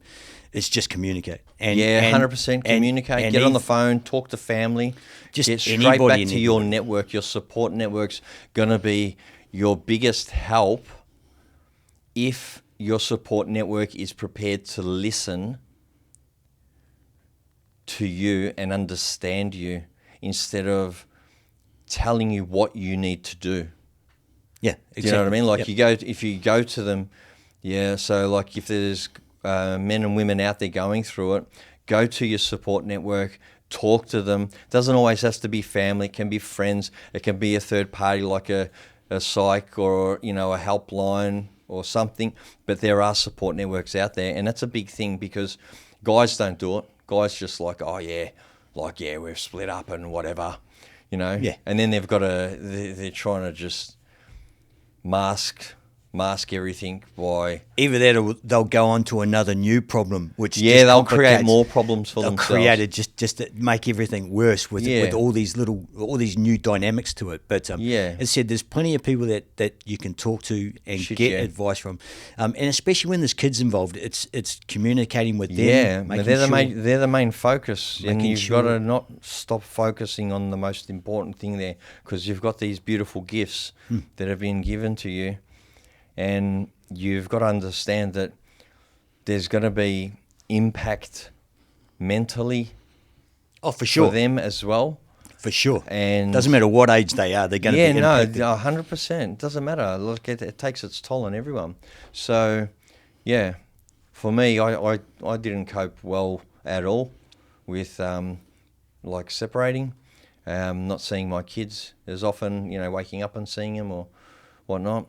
S2: is just communicate.
S3: 100% communicate.
S2: And
S3: get on the phone, talk to family.
S2: Just
S3: get straight back to your network. Your support network's going to be your biggest help if your support network is prepared to listen to you and understand you instead of telling you what you need to do.
S2: Yeah, exactly.
S3: Do you know what I mean? Like if you go to them, so like if there's men and women out there going through it, go to your support network, talk to them. Doesn't always have to be family, it can be friends, it can be a third party like a psych or a helpline or something, but there are support networks out there, and that's a big thing because guys don't do it. Guys just like, like, yeah, we've split up and whatever, you know.
S2: Yeah.
S3: And then they're trying to just mask everything by...
S2: Either that or they'll go on to another new problem, which
S3: Yeah,
S2: just
S3: they'll create
S2: complicates-
S3: more problems for
S2: they'll
S3: themselves.
S2: create it just to make everything worse with
S3: Yeah.
S2: all these new dynamics to it. But
S3: Yeah.
S2: as I said, there's plenty of people that you can talk to and
S3: Shit,
S2: get
S3: yeah.
S2: advice from, and especially when there's kids involved, it's communicating with them.
S3: Yeah,
S2: making
S3: they're the main focus, and
S2: Making
S3: you've
S2: sure-
S3: got to not stop focusing on the most important thing there, because you've got these beautiful gifts that have been given to you, and you've got to understand that there's going to be impact mentally
S2: Oh, for sure,
S3: for them as well.
S2: for sure.
S3: And
S2: Doesn't matter what age they are, they're going to be impacted.
S3: 100%. Doesn't matter. Look, it takes its toll on everyone. So, yeah, for me, I didn't cope well at all with like separating, not seeing my kids as often, you know, waking up and seeing them or whatnot,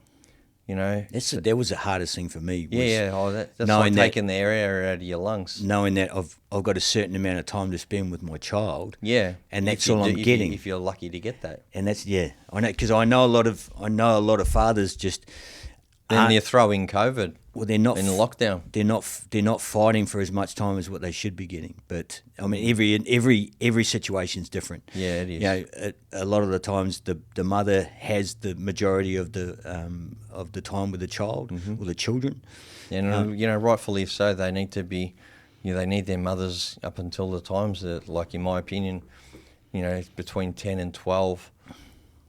S3: you know.
S2: That was the hardest thing for me. Was
S3: That's like
S2: knowing that-
S3: taking the air out of your lungs.
S2: knowing that I've got a certain amount of time to spend with my child.
S3: Yeah,
S2: And that's
S3: If you
S2: all I'm
S3: do-
S2: getting.
S3: if you're lucky to get that.
S2: And that's I know, because I know a lot of fathers just
S3: Then
S2: aren't-
S3: you throw in COVID
S2: they're not
S3: in lockdown.
S2: They're not fighting for as much time as what they should be getting. But I mean, every situation's different.
S3: Yeah, it is.
S2: You know, a lot of the times the mother has the majority of the time with the child or the children.
S3: And you know, rightfully so. They need to be, you know, they need their mothers up until the times that, like in my opinion, you know, between 10 and 12,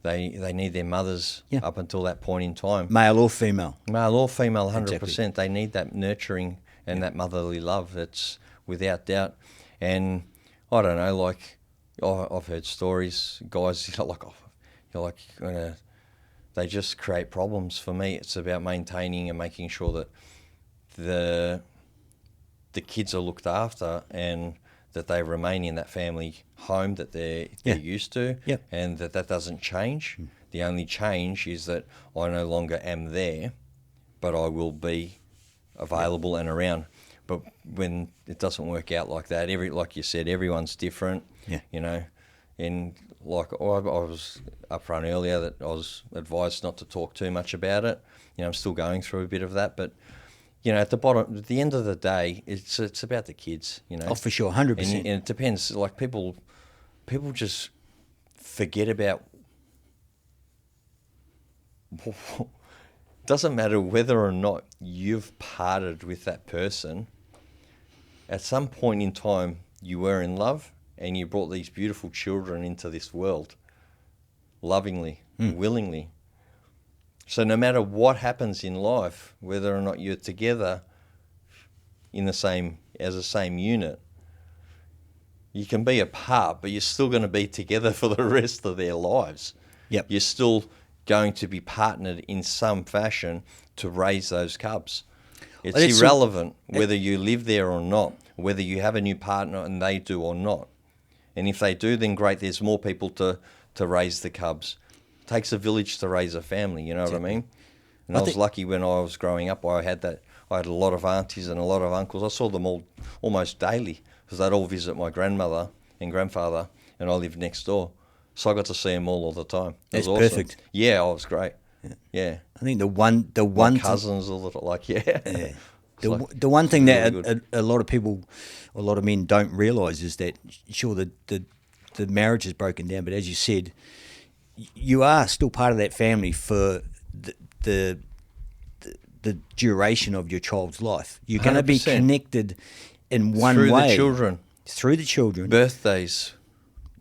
S3: they need their mothers
S2: Yeah.
S3: up until that point in time.
S2: Male or female.
S3: Male or female, 100%.
S2: Exactly.
S3: They need that nurturing and that motherly love. That's without doubt. And I don't know, like I've heard stories, guys, they just create problems. For me, it's about maintaining and making sure that the kids are looked after and that they remain in that family home that they're used to,
S2: Yeah.
S3: and that doesn't change. The only change is that I no longer am there, but I will be available and around. But when it doesn't work out like that, like you said, everyone's different.
S2: Yeah.
S3: You know, and like I was upfront earlier that I was advised not to talk too much about it. You know, I'm still going through a bit of that, but you know, at the end of the day, it's about the kids. You know,
S2: Oh, for sure, 100%.
S3: and it depends. Like people just forget about. Doesn't matter whether or not you've parted with that person. At some point in time, you were in love, and you brought these beautiful children into this world, lovingly, willingly. So no matter what happens in life, whether or not you're together in the same unit, you can be apart, but you're still going to be together for the rest of their lives.
S2: Yep.
S3: You're still going to be partnered in some fashion to raise those cubs. It's
S2: Well, it's
S3: irrelevant whether you live there or not, whether you have a new partner and they do or not. And if they do, then great, there's more people to raise the cubs. It takes a village to raise a family, you know what I mean? And I was lucky when I was growing up. I had a lot of aunties and a lot of uncles. I saw them all almost daily because they'd all visit my grandmother and grandfather, and I lived next door. So I got to see them all the time. It
S2: That's
S3: was awesome.
S2: perfect.
S3: Yeah, it was great. Yeah.
S2: I think the one
S3: My cousins, a little like, yeah.
S2: Yeah.
S3: It's
S2: The one thing
S3: really
S2: that
S3: good.
S2: a lot of people, a lot of men don't realise is that, sure, the marriage is broken down, but as you said, you are still part of that family for the duration of your child's life. You're going to be
S3: 100%.
S2: connected in one
S3: Through
S2: way.
S3: the children.
S2: Through the children.
S3: Birthdays,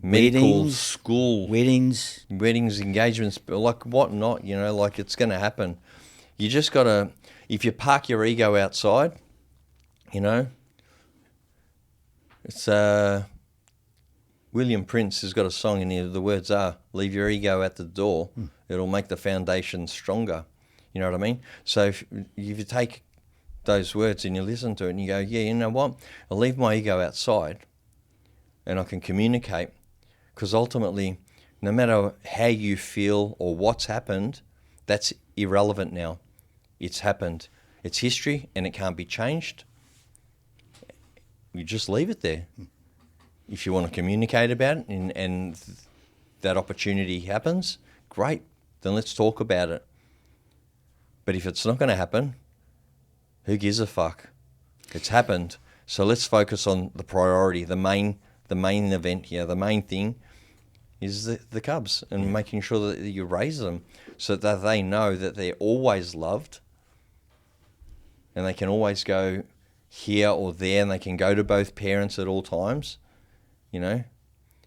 S3: medical,
S2: Weddings,
S3: school,
S2: Weddings.
S3: engagements, like whatnot, you know, like it's going to happen. You just got to, if you park your ego outside, you know, it's William Prince has got a song in here. The words are, leave your ego at the door. It'll make the foundation stronger. You know what I mean? So if you take those words and you listen to it and you go, yeah, you know what? I'll leave my ego outside and I can communicate, because ultimately, no matter how you feel or what's happened, that's irrelevant now. It's happened. It's history and it can't be changed. You just leave it there. if you want to communicate about it and that opportunity happens, great, then let's talk about it. But if it's not going to happen, who gives a fuck? It's happened. So let's focus on the priority, the main event here. The main thing is the cubs, and making sure that you raise them so that they know that they're always loved, and they can always go here or there, and they can go to both parents at all times, and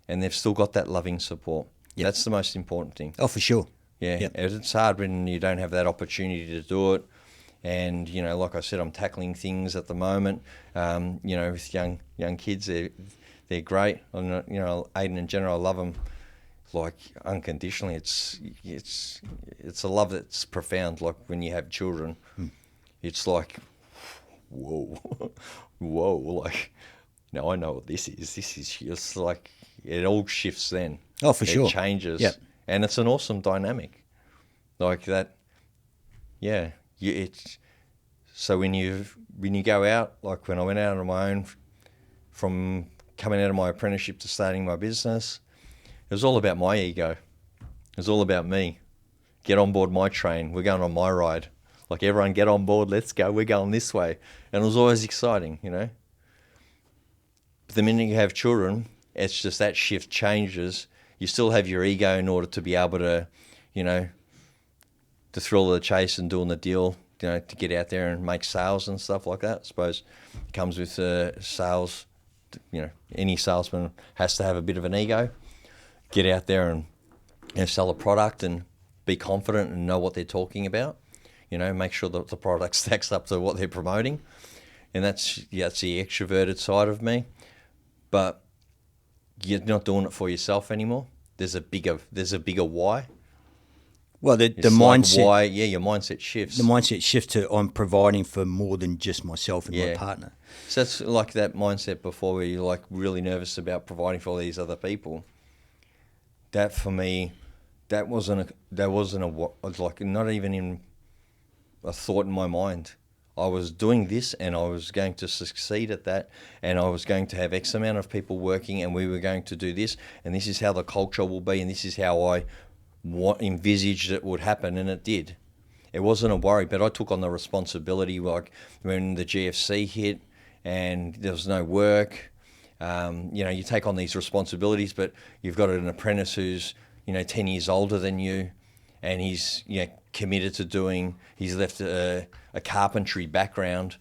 S3: they've still got that loving support. Yep. That's the most important thing.
S2: Oh, for sure.
S3: Yeah, yep. It's hard when you don't have that opportunity to do it. And, like I said, I'm tackling things at the moment, with young kids. They're great. Aiden and Jenna, I love them, like, unconditionally. It's a love that's profound. Like, when you have children, it's like, whoa, like, now I know what this is. This is just like, it all shifts then.
S2: Oh, for sure.
S3: It changes.
S2: Yep.
S3: And it's an awesome dynamic. Like that, yeah. So when you go out, like when I went out on my own, from coming out of my apprenticeship to starting my business, it was all about my ego. It was all about me. Get on board my train. We're going on my ride. Like, everyone get on board. Let's go. We're going this way. And it was always exciting, But the minute you have children, it's just that shift changes. You still have your ego in order to be able to, the thrill of the chase and doing the deal, to get out there and make sales and stuff like that. I suppose it comes with sales. Any salesman has to have a bit of an ego. Get out there and sell a product and be confident and know what they're talking about. Make sure that the product stacks up to what they're promoting. And that's the extroverted side of me. But you're not doing it for yourself anymore. There's a bigger why.
S2: Well, the
S3: It's
S2: mindset.
S3: like why, your mindset shifts.
S2: The mindset shift to I'm providing for more than just myself and my
S3: Yeah.
S2: partner.
S3: So that's like that mindset before, where you're like really nervous about providing for all these other people. That, for me, that wasn't like, not even in a thought in my mind. I was doing this, and I was going to succeed at that, and I was going to have X amount of people working, and we were going to do this, and this is how the culture will be, and this is how I envisaged it would happen, and it did. It wasn't a worry, but I took on the responsibility, like when the GFC hit and there was no work. You take on these responsibilities, but you've got an apprentice who's 10 years older than you, and he's committed to doing. He's left a carpentry background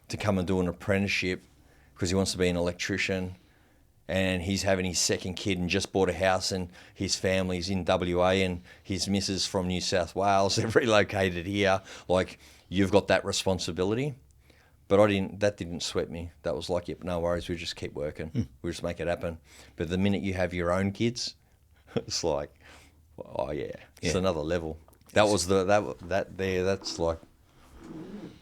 S3: to come and do an apprenticeship because he wants to be an electrician. And he's having his second kid and just bought a house, and his family's in WA, and his missus from New South Wales. They've relocated here. Like, you've got that responsibility. But that didn't sweat me. That was like, yep, no worries, we just keep working. We'll just make it happen. But the minute you have your own kids, it's like, oh yeah, it's another level. That was that's like,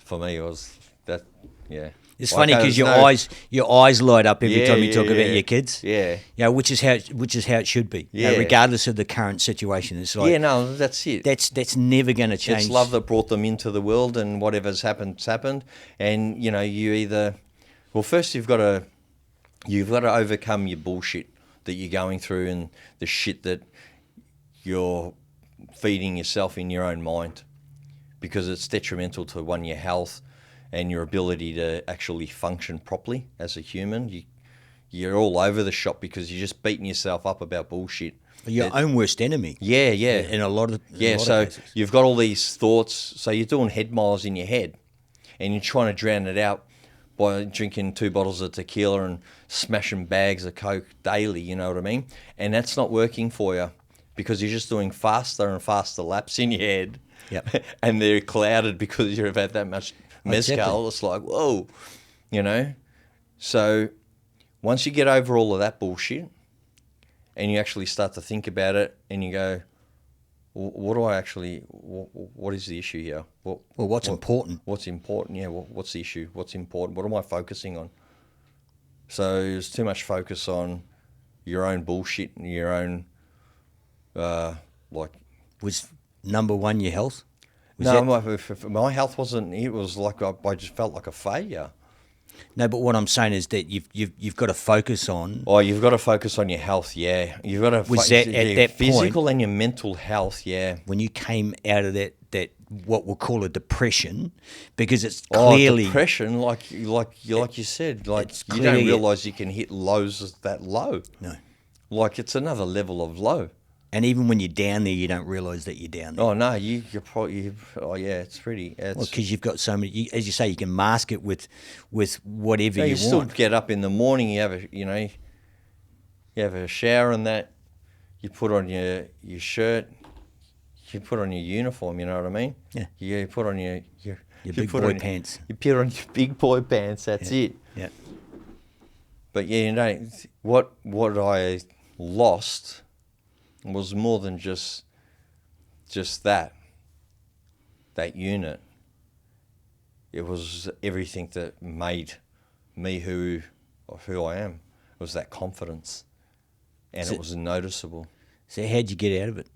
S3: for me, it was that, yeah.
S2: It's funny because your eyes light up every time you talk about your kids.
S3: Yeah.
S2: Which is how it should be.
S3: Yeah.
S2: Regardless of the current situation. It's like,
S3: that's it.
S2: That's never going to change.
S3: It's love that brought them into the world, and whatever's happened's happened. And you either, first you've got to overcome your bullshit that you're going through, and the shit that you're feeding yourself in your own mind, because it's detrimental to your health and your ability to actually function properly as a human. You're all over the shop because you're just beating yourself up about bullshit.
S2: Your own worst enemy.
S3: Yeah.
S2: In a lot of cases.
S3: You've got all these thoughts. So you're doing head miles in your head, and you're trying to drown it out by drinking 2 bottles of tequila and smashing bags of Coke daily, you know what I mean? And that's not working for you because you're just doing faster and faster laps in your head.
S2: Yep.
S3: And they're clouded because you've had that much mezcal.
S2: Exactly.
S3: It's like, whoa, So once you get over all of that bullshit and you actually start to think about it and you go, what is the issue here?
S2: What's important?
S3: What's important? Yeah, what's the issue? What's important? What am I focusing on? So there's too much focus on your own bullshit and your own,
S2: Was number one your health?
S3: My health wasn't. It was like I just felt like a failure.
S2: No, but what I'm saying is that you've got to focus on.
S3: Oh, you've got to focus on your health, yeah. You've got to
S2: Was that at
S3: your
S2: that
S3: physical
S2: point,
S3: and your mental health, yeah.
S2: when you came out of that what we'll call a depression, because it's clearly
S3: depression, like you said, like
S2: it's
S3: you don't
S2: clearly-
S3: realise you can hit lows that low.
S2: No.
S3: Like it's another level of low.
S2: And even when you're down there, you don't realise that you're down there.
S3: Oh no, you're probably. Oh yeah, it's pretty. It's,
S2: Because you've got so many, as you say, you can mask it with whatever
S3: you
S2: you
S3: still
S2: want.
S3: get up in the morning. You have you have a shower and that. You put on your shirt. You put on your uniform. You know what I mean?
S2: Yeah.
S3: You put on your
S2: Big boy pants.
S3: You put on your big boy pants. That's it.
S2: Yeah.
S3: But yeah, what I lost was more than just that unit. It was everything that made me who I am. It was that confidence, and it was noticeable.
S2: So how'd you get out of it?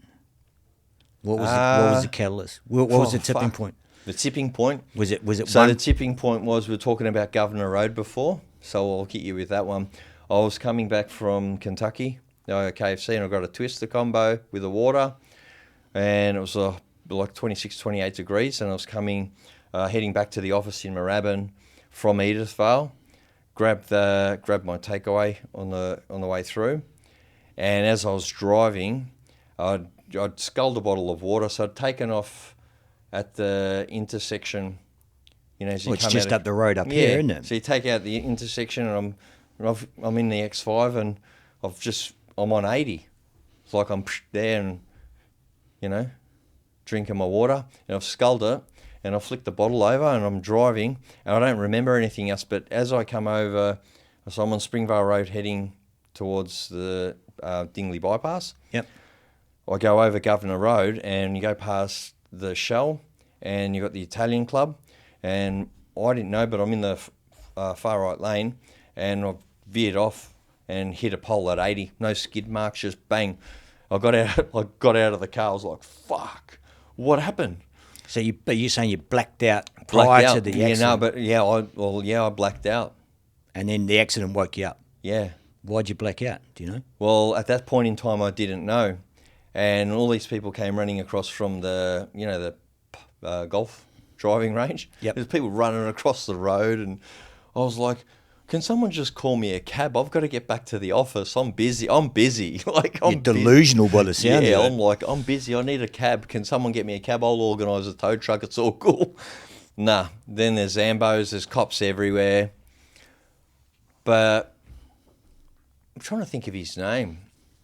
S2: What was the catalyst? What was the tipping point?
S3: The tipping point
S2: Was it
S3: So
S2: one?
S3: the tipping point was, we were talking about Governor Road before, so I'll hit you with that one. I was coming back from Kentucky, KFC, and I got a twister combo with the water, and it was like 26, 28 degrees, and I was heading back to the office in Moorabbin from Edithvale, grabbed my takeaway on the way through, and as I was driving, I'd sculled a bottle of water, so I'd taken off at the intersection. As you
S2: Well, it's
S3: come
S2: just
S3: out
S2: up the road up here, isn't it?
S3: So you take out the intersection, and I'm in the X5, and I'm on 80. It's like I'm there, and drinking my water, and I've sculled it, and I flicked the bottle over, and I'm driving, and I don't remember anything else. But as I come over, so I'm on Springvale Road heading towards the Dingley bypass.
S2: Yep.
S3: I go over Governor Road, and you go past the Shell, and you got the Italian Club, and I didn't know, but I'm in the far right lane, and I veered off and hit a pole at 80. No skid marks, just bang. I got out of the car. I was like, "Fuck, what happened?"
S2: So you're saying you blacked out prior to the accident?
S3: I blacked out.
S2: And then the accident woke you up.
S3: Yeah.
S2: Why'd you black out? Do you know?
S3: Well, at that point in time, I didn't know, and all these people came running across from the golf driving range.
S2: Yep.
S3: There's people running across the road, and I was like, "Can someone just call me a cab? I've got to get back to the office. I'm busy. Like I'm
S2: You're delusional by the sound
S3: Yeah,
S2: of it.
S3: I'm like, I'm busy. I need a cab. Can someone get me a cab? I'll organise a tow truck. It's all cool." Nah. Then there's Zambos. There's cops everywhere. But I'm trying to think of his name.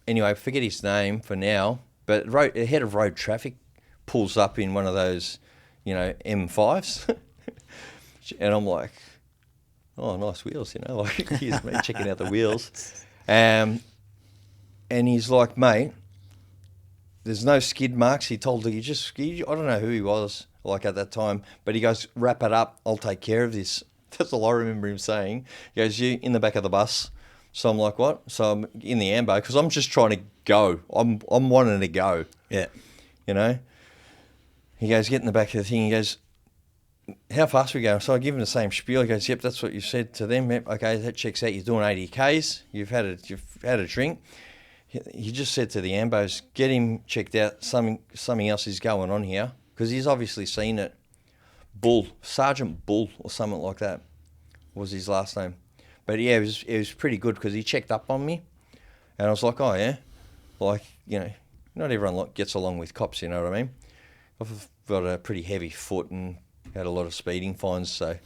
S3: Anyway, forget his name for now. But the head of road traffic pulls up in one of those, M5s. And I'm like, "Oh, nice wheels, like, here's me checking out the wheels." And he's like, "Mate, there's no skid marks." He told me, I don't know who he was, like, at that time, but he goes, "Wrap it up, I'll take care of this." That's all I remember him saying. He goes, "You in the back of the bus." So I'm like, "What?" So I'm in the ambo, because I'm just trying to go. I'm wanting to go.
S2: Yeah.
S3: He goes, "Get in the back of the thing." He goes, "How fast are we going?" So I give him the same spiel. He goes, "Yep, that's what you said to them. Yep, okay, that checks out. You're doing 80 Ks. You've had a drink." He just said to the ambos, "Get him checked out. Something else is going on here," because he's obviously seen it. Sergeant Bull or something like that was his last name. But yeah, it was pretty good, because he checked up on me, and I was like, "Oh yeah," like, not everyone gets along with cops. You know what I mean? I've got a pretty heavy foot and had a lot of speeding fines, so.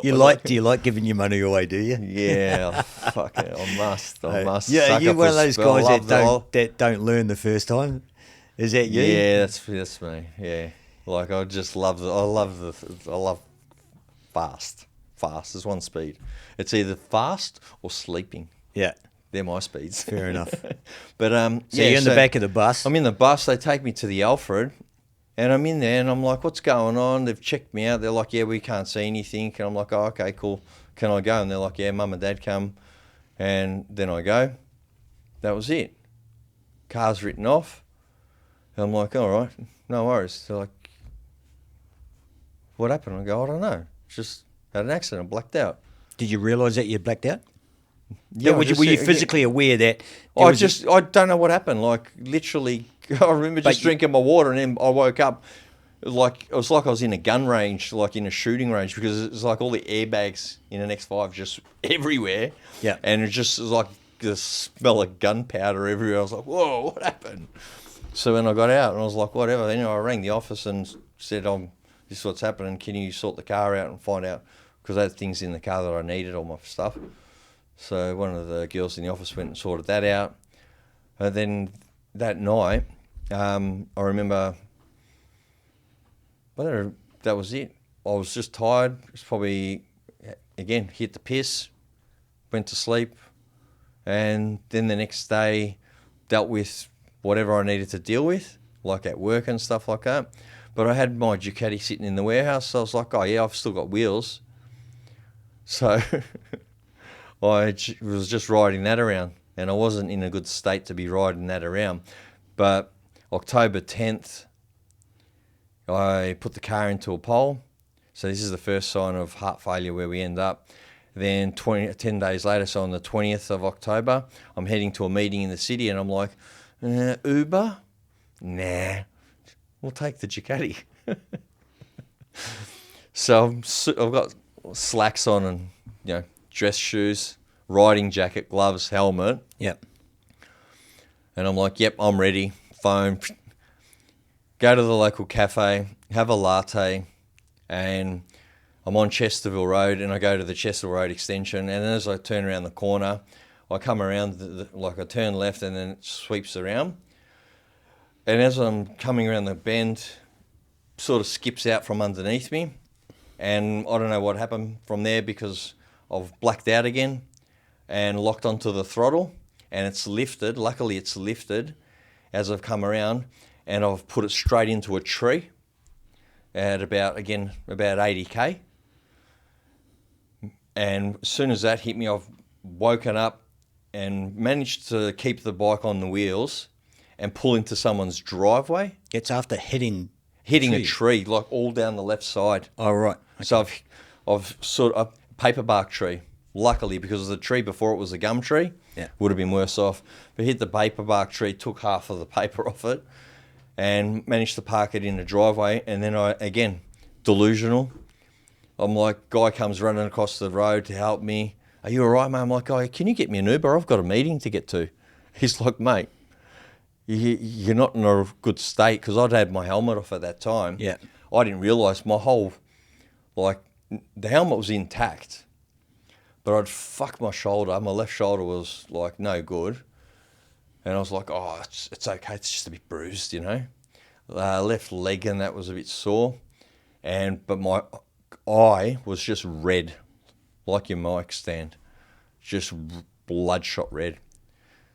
S2: Do you like giving your money away? Do you?
S3: Yeah, fuck it, I must.
S2: Yeah,
S3: suck
S2: you're
S3: up
S2: one
S3: a
S2: of those
S3: spell.
S2: guys that don't learn the first time. Is that you?
S3: Yeah, that's me. Yeah, like I love fast. Fast is one speed. It's either fast or sleeping.
S2: Yeah.
S3: They're my speeds.
S2: Fair enough.
S3: But
S2: So you're in the back of the bus.
S3: I'm in the bus. They take me to the Alfred, and I'm in there, and I'm like, "What's going on?" They've checked me out. They're like, "Yeah, we can't see anything." And I'm like, "Oh, okay, cool. Can I go?" And they're like, "Yeah, Mum and Dad come." And then I go. That was it. Car's written off. And I'm like, "All right, no worries." They're like, "What happened?" I go, "I don't know. Just Had an accident, blacked out.
S2: Did you realise that you blacked out?
S3: Yeah,
S2: were you physically aware that?
S3: I don't know what happened. Like, literally, I remember just drinking my water, and then I woke up. It was like I was in a gun range, like in a shooting range, because it was like all the airbags in an X5 just everywhere.
S2: Yeah.
S3: And it just was like the smell of gunpowder everywhere. I was like, whoa, what happened? So when I got out, and I was like, whatever. Then I rang the office and said, this is what's happening. Can you sort the car out and find out? Because I had things in the car that I needed, all my stuff. So one of the girls in the office went and sorted that out. And then that night, I remember... But that was it. I was just tired. It was probably, again, hit the piss, went to sleep, and then the next day dealt with whatever I needed to deal with, like at work and stuff like that. But I had my Ducati sitting in the warehouse, so I was like, oh yeah, I've still got wheels. So I was just riding that around, and I wasn't in a good state to be riding that around. But October 10th, I put the car into a pole. So this is the first sign of heart failure where we end up. Then 10 days later, so on the 20th of October, I'm heading to a meeting in the city, and I'm like, Uber? Nah, we'll take the Ducati. So I've got slacks on and, dress shoes, riding jacket, gloves, helmet.
S2: Yep.
S3: And I'm like, yep, I'm ready. Phone. Go to the local cafe, have a latte, and I'm on Chesterville Road, and I go to the Chesterville Road extension, and as I turn around the corner, I come around, I turn left, and then it sweeps around. And as I'm coming around the bend, sort of skips out from underneath me, and I don't know what happened from there because I've blacked out again and locked onto the throttle, and it's lifted. Luckily, it's lifted as I've come around, and I've put it straight into a tree at about 80k. And as soon as that hit me, I've woken up and managed to keep the bike on the wheels and pull into someone's driveway.
S2: It's after hitting
S3: a tree, like all down the left side.
S2: Oh, right. Okay.
S3: So I've sort of a paper bark tree. Luckily, because the tree before it was a gum tree, would have been worse off. But hit the paper bark tree, took half of the paper off it, and managed to park it in the driveway. And then again, delusional. I'm like, guy comes running across the road to help me. Are you all right, mate? I'm like, oh, can you get me an Uber? I've got a meeting to get to. He's like, mate, you're not in a good state, because I'd had my helmet off at that time.
S2: Yeah.
S3: I didn't realise the helmet was intact, but I'd fucked my shoulder. My left shoulder was like no good. And I was like, oh, it's okay. It's just a bit bruised, Left leg and that was a bit sore. But my eye was just red, like your mic stand, just bloodshot red.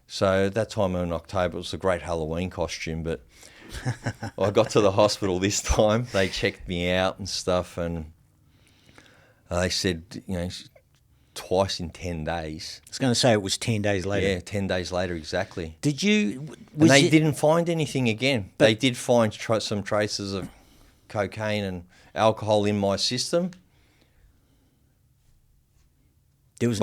S3: So that time in October, it was a great Halloween costume, but I got to the hospital this time. They checked me out and stuff, and they said, twice in 10 days.
S2: I was going to say it was 10 days later.
S3: Yeah, 10 days later, exactly.
S2: Did you...
S3: And they didn't find anything again. They did find some traces of cocaine and alcohol in my system.
S2: There was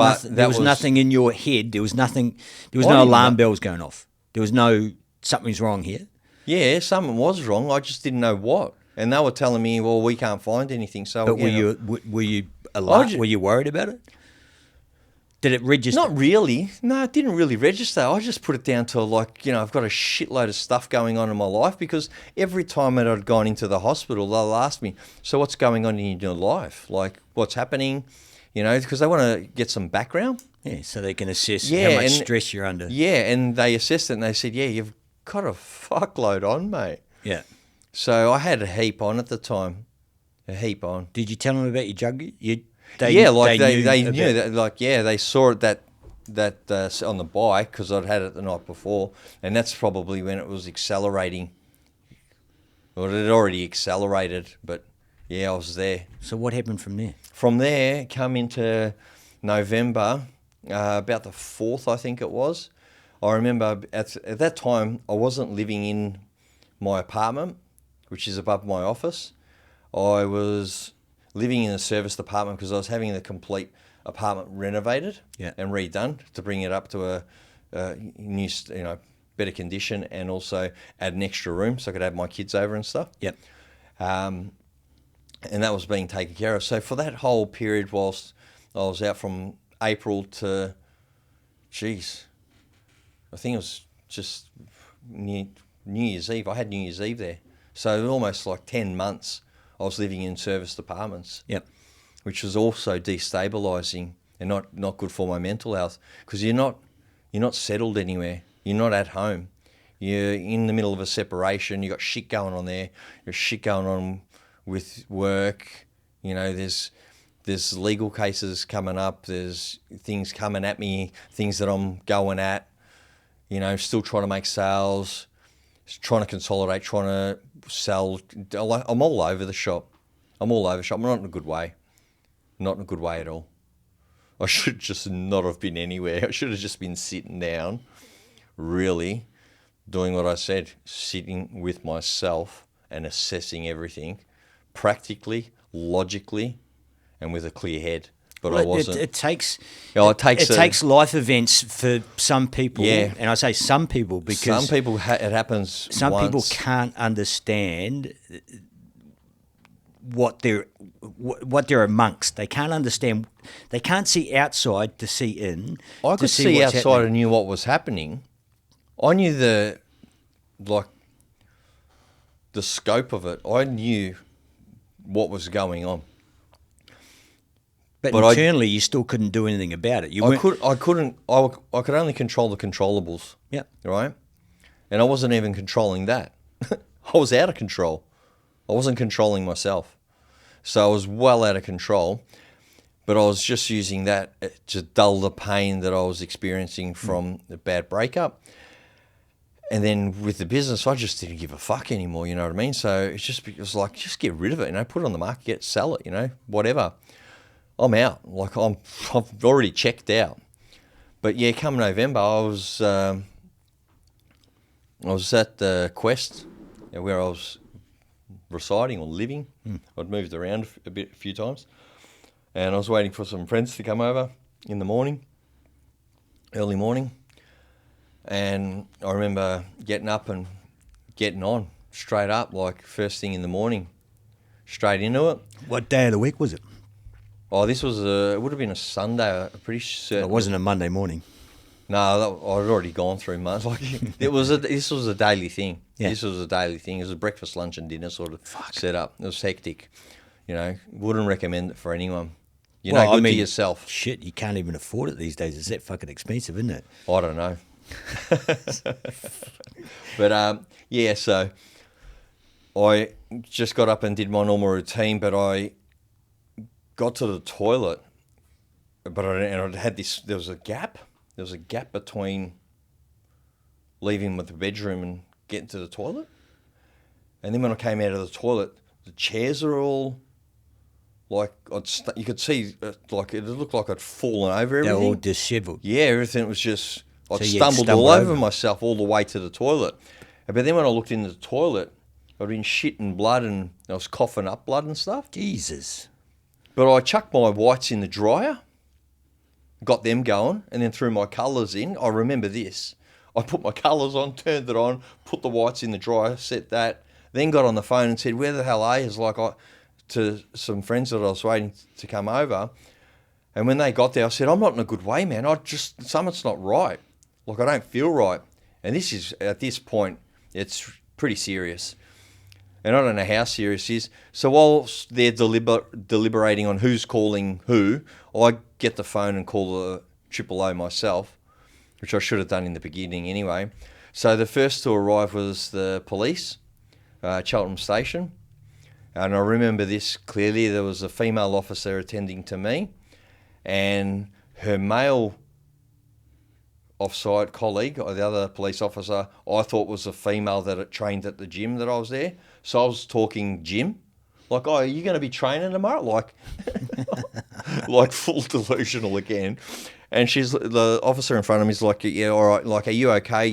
S2: nothing in your head. There was nothing. There was no alarm bells going off. There was no something's wrong here.
S3: Yeah, something was wrong. I just didn't know what. And they were telling me, well, we can't find anything. So,
S2: but were you alarmed? Were you worried about it? Did it register?
S3: Not really. No, it didn't really register. I just put it down to I've got a shitload of stuff going on in my life, because every time that I'd gone into the hospital, they'll ask me, so what's going on in your life? Like, what's happening? Because they want to get some background.
S2: Yeah, so they can assess how much stress you're under.
S3: Yeah, and they assessed it and they said, yeah, you've got a fuckload on, mate.
S2: Yeah.
S3: So I had a heap on at the time. A heap on.
S2: Did you tell them about your drug?
S3: They knew that. They saw it that on the bike, because I'd had it the night before, and that's probably when it was accelerating. Well, it had already accelerated, but yeah, I was there.
S2: So what happened from there?
S3: From there, come into November, about the 4th, I think it was. I remember at that time, I wasn't living in my apartment, which is above my office. I was living in the service department because I was having the complete apartment renovated and redone to bring it up to a new, better condition, and also add an extra room so I could have my kids over and stuff.
S2: Yep.
S3: And that was being taken care of. So for that whole period, whilst I was out from April to, I think it was just New Year's Eve. I had New Year's Eve there. So almost like 10 months I was living in service departments.
S2: Yep.
S3: Which was also destabilising and not good for my mental health, because you're not settled anywhere. You're not at home. You're in the middle of a separation. You got shit going on there. There's shit going on with work. There's legal cases coming up. There's things coming at me, things that I'm going at. Still trying to make sales, trying to consolidate, trying to sell. I'm all over the shop. I'm not in a good way. Not in a good way at all. I should just not have been anywhere. I should have just been sitting down, really doing what I said, sitting with myself and assessing everything practically, logically, and with a clear head. But I wasn't.
S2: It takes life events for some people, and I say some people because
S3: some people it happens.
S2: Some
S3: once.
S2: people can't understand what they're amongst. They can't understand. They can't see outside to see in.
S3: I could see outside
S2: happening.
S3: and knew what was happening. I knew the scope of it. I knew what was going on.
S2: But internally, you still couldn't do anything about it.
S3: I could only control the controllables.
S2: Yeah.
S3: Right? And I wasn't even controlling that. I was out of control. I wasn't controlling myself. So I was well out of control, but I was just using that to dull the pain that I was experiencing from the bad breakup. And then with the business, I just didn't give a fuck anymore, you know what I mean? So it was like, just get rid of it, put it on the market, sell it, whatever. I'm out. I've already checked out. But yeah, come November, I was at the Quest, where I was residing or living. I'd moved around a few times, and I was waiting for some friends to come over in the morning, early morning, and I remember getting up and getting on straight up, like first thing in the morning, straight into it.
S2: What day of the week was it?
S3: Oh, this was it would have been a Sunday. I'm pretty certain.
S2: It wasn't a Monday morning.
S3: No, I'd already gone through months. This was a daily thing.
S2: Yeah.
S3: This was a daily thing. It was a breakfast, lunch, and dinner sort of set up. It was hectic. Wouldn't recommend it for anyone. Good to yourself.
S2: Shit, you can't even afford it these days. It's that fucking expensive, isn't it?
S3: I don't know. But so I just got up and did my normal routine, but I got to the toilet, but I had this. There was a gap. There was a gap between leaving the bedroom and getting to the toilet. And then when I came out of the toilet, the chairs are all like you could see it looked like I'd fallen over everything.
S2: They're all dishevelled.
S3: Yeah, everything was just I
S2: So
S3: stumbled all over myself all the way to the toilet. But then when I looked in the toilet, I'd been shit and blood, and I was coughing up blood and stuff.
S2: Jesus.
S3: But I chucked my whites in the dryer, got them going, and then threw my colours in. I remember this. I put my colours on, turned it on, put the whites in the dryer, set that, then got on the phone and said, where the hell are you? To some friends that I was waiting to come over. And when they got there, I said, I'm not in a good way, man. Something's not right. I don't feel right. And this is, at this point, it's pretty serious. And I don't know how serious it is. So while they're deliberating on who's calling who, I get the phone and call the OOO myself, which I should have done in the beginning anyway. So the first to arrive was the police, Cheltenham Station. And I remember this clearly. There was a female officer attending to me, and her male off-site colleague, or the other police officer, I thought was a female that had trained at the gym that I was there. So I was talking gym, like, oh, are you going to be training tomorrow? Like full delusional again. And the officer in front of me is like, yeah, all right, like, are you okay?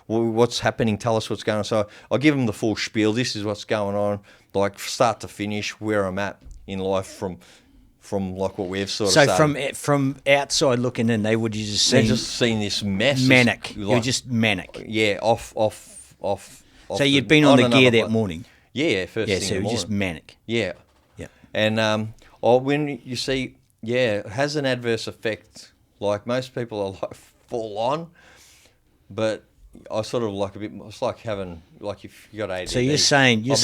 S3: What's happening? Tell us what's going on. So I give him the full spiel. This is what's going on, like start to finish, where I'm at. in life from like what we've sort of
S2: So
S3: started.
S2: from outside looking in, they would you just
S3: They're
S2: see
S3: just seeing this mess.
S2: manic. You're
S3: Like,
S2: just manic.
S3: yeah, off.
S2: So you'd been on the gear that morning.
S3: Yeah, first
S2: Yeah,
S3: thing
S2: so
S3: in
S2: it
S3: the
S2: was just
S3: morning.
S2: manic.
S3: Yeah.
S2: Yeah.
S3: And when you see, yeah, it has an adverse effect. Like most people are like full on, but I sort of like a bit. It's like having like if you got ADD.
S2: So you're saying
S3: a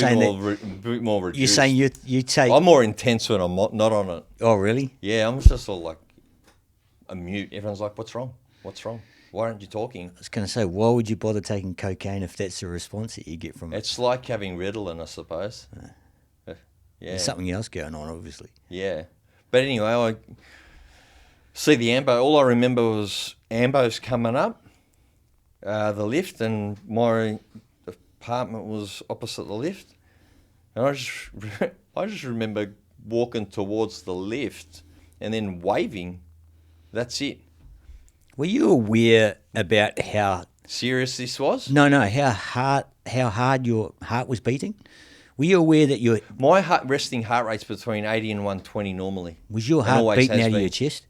S3: bit more reduced.
S2: you're saying you take.
S3: I'm more intense when I'm not on it.
S2: Oh really?
S3: Yeah, I'm just all like a mute. Everyone's like, "What's wrong? What's wrong? Why aren't you talking?"
S2: I was going to say, why would you bother taking cocaine if that's the response that you get from it?
S3: It's like having Ritalin, I suppose. Yeah.
S2: There's something else going on, obviously.
S3: Yeah. But anyway, I see the Ambo. All I remember was Ambos coming up, the lift, and my apartment was opposite the lift. And I just remember walking towards the lift and then waving. That's it.
S2: Were you aware about how
S3: Serious this was?
S2: how hard your heart was beating? Were you aware that
S3: My resting heart rate's between 80 and 120 normally.
S2: was your
S3: And
S2: heart
S3: always
S2: beating
S3: has
S2: out of
S3: been.
S2: your chest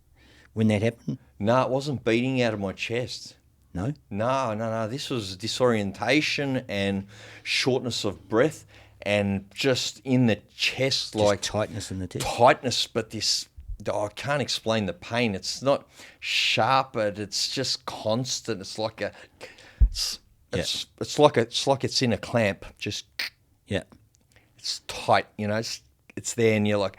S2: when that happened?
S3: No, it wasn't beating out of my chest.
S2: No.
S3: No. This was disorientation and shortness of breath and just in the chest,
S2: Just
S3: like
S2: tightness in the chest.
S3: tightness, but this, I can't explain the pain. It's not sharp, but it's just constant. It's like it's like it's in a clamp. Just
S2: Yeah.
S3: it's tight, it's there, and you're like,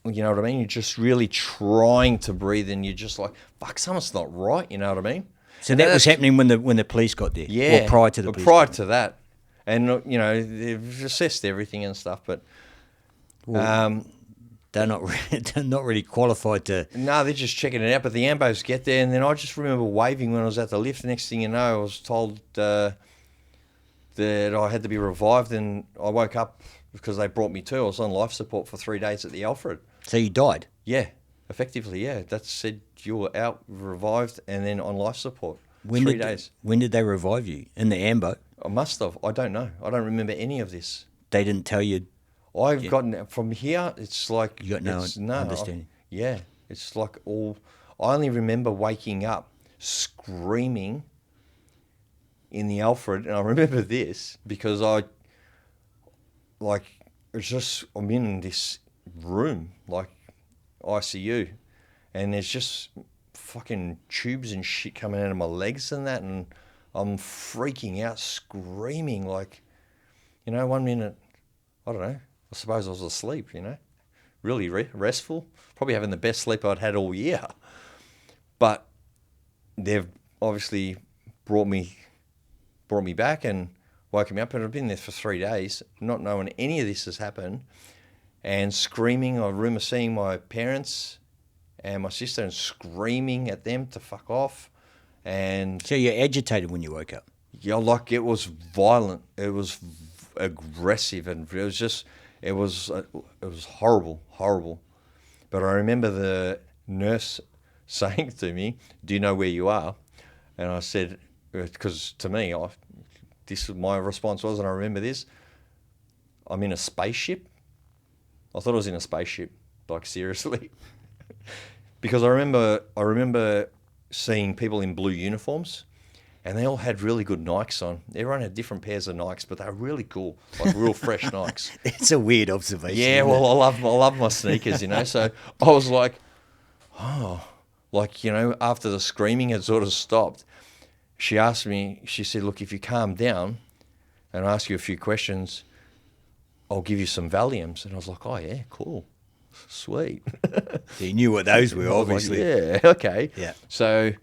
S3: you know what I mean? You're just really trying to breathe, and you're just like, fuck, something's not right. You know what I mean?
S2: So that was happening when the police got there.
S3: Yeah.
S2: Or prior to the
S3: But
S2: police.
S3: prior to that, and they've assessed everything and stuff, but
S2: They're not they're not really qualified to.
S3: no, they're just checking it out. But the Ambos get there, and then I just remember waving when I was at the lift. The next thing you know, I was told that I had to be revived, and I woke up because they brought me to. I was on life support for 3 days at the Alfred.
S2: So you died.
S3: Yeah, effectively, yeah. That said you were out, revived, and then on life support.
S2: When
S3: 3
S2: did
S3: days.
S2: When did they revive you in the ambo?
S3: I must have. I don't know. I don't remember any of this.
S2: They didn't tell you.
S3: I've gotten from here. It's like
S2: You got no
S3: it's,
S2: understanding.
S3: Yeah, it's like all. I only remember waking up screaming in the Alfred, and I remember this because it's just I'm in this room like ICU, and there's just fucking tubes and shit coming out of my legs and that, and I'm freaking out, screaming like, 1 minute, I don't know. I suppose I was asleep, really restful, probably having the best sleep I'd had all year. But they've obviously brought me back and woke me up, and I've been there for 3 days, not knowing any of this has happened, and screaming. I remember seeing my parents and my sister and screaming at them to fuck off. And
S2: So you're agitated when you woke up.
S3: yeah, like it was violent. It was aggressive, and it was horrible. But I remember the nurse saying to me, "Do you know where you are?" And I said, because to me, this is my response was, and I remember this. I'm in a spaceship. I thought I was in a spaceship, like seriously, because I remember seeing people in blue uniforms. And they all had really good Nikes on. Everyone had different pairs of Nikes, but they were really cool, like real fresh Nikes.
S2: It's a weird observation.
S3: Yeah,
S2: isn't
S3: well,
S2: it?
S3: I love my sneakers, So I was like, after the screaming had sort of stopped, she asked me. She said, "Look, if you calm down, and I ask you a few questions, I'll give you some Valiums." And I was like, "Oh yeah, cool, sweet."
S2: So you knew what those were,
S3: I was like,
S2: obviously.
S3: yeah, okay.
S2: Yeah.
S3: So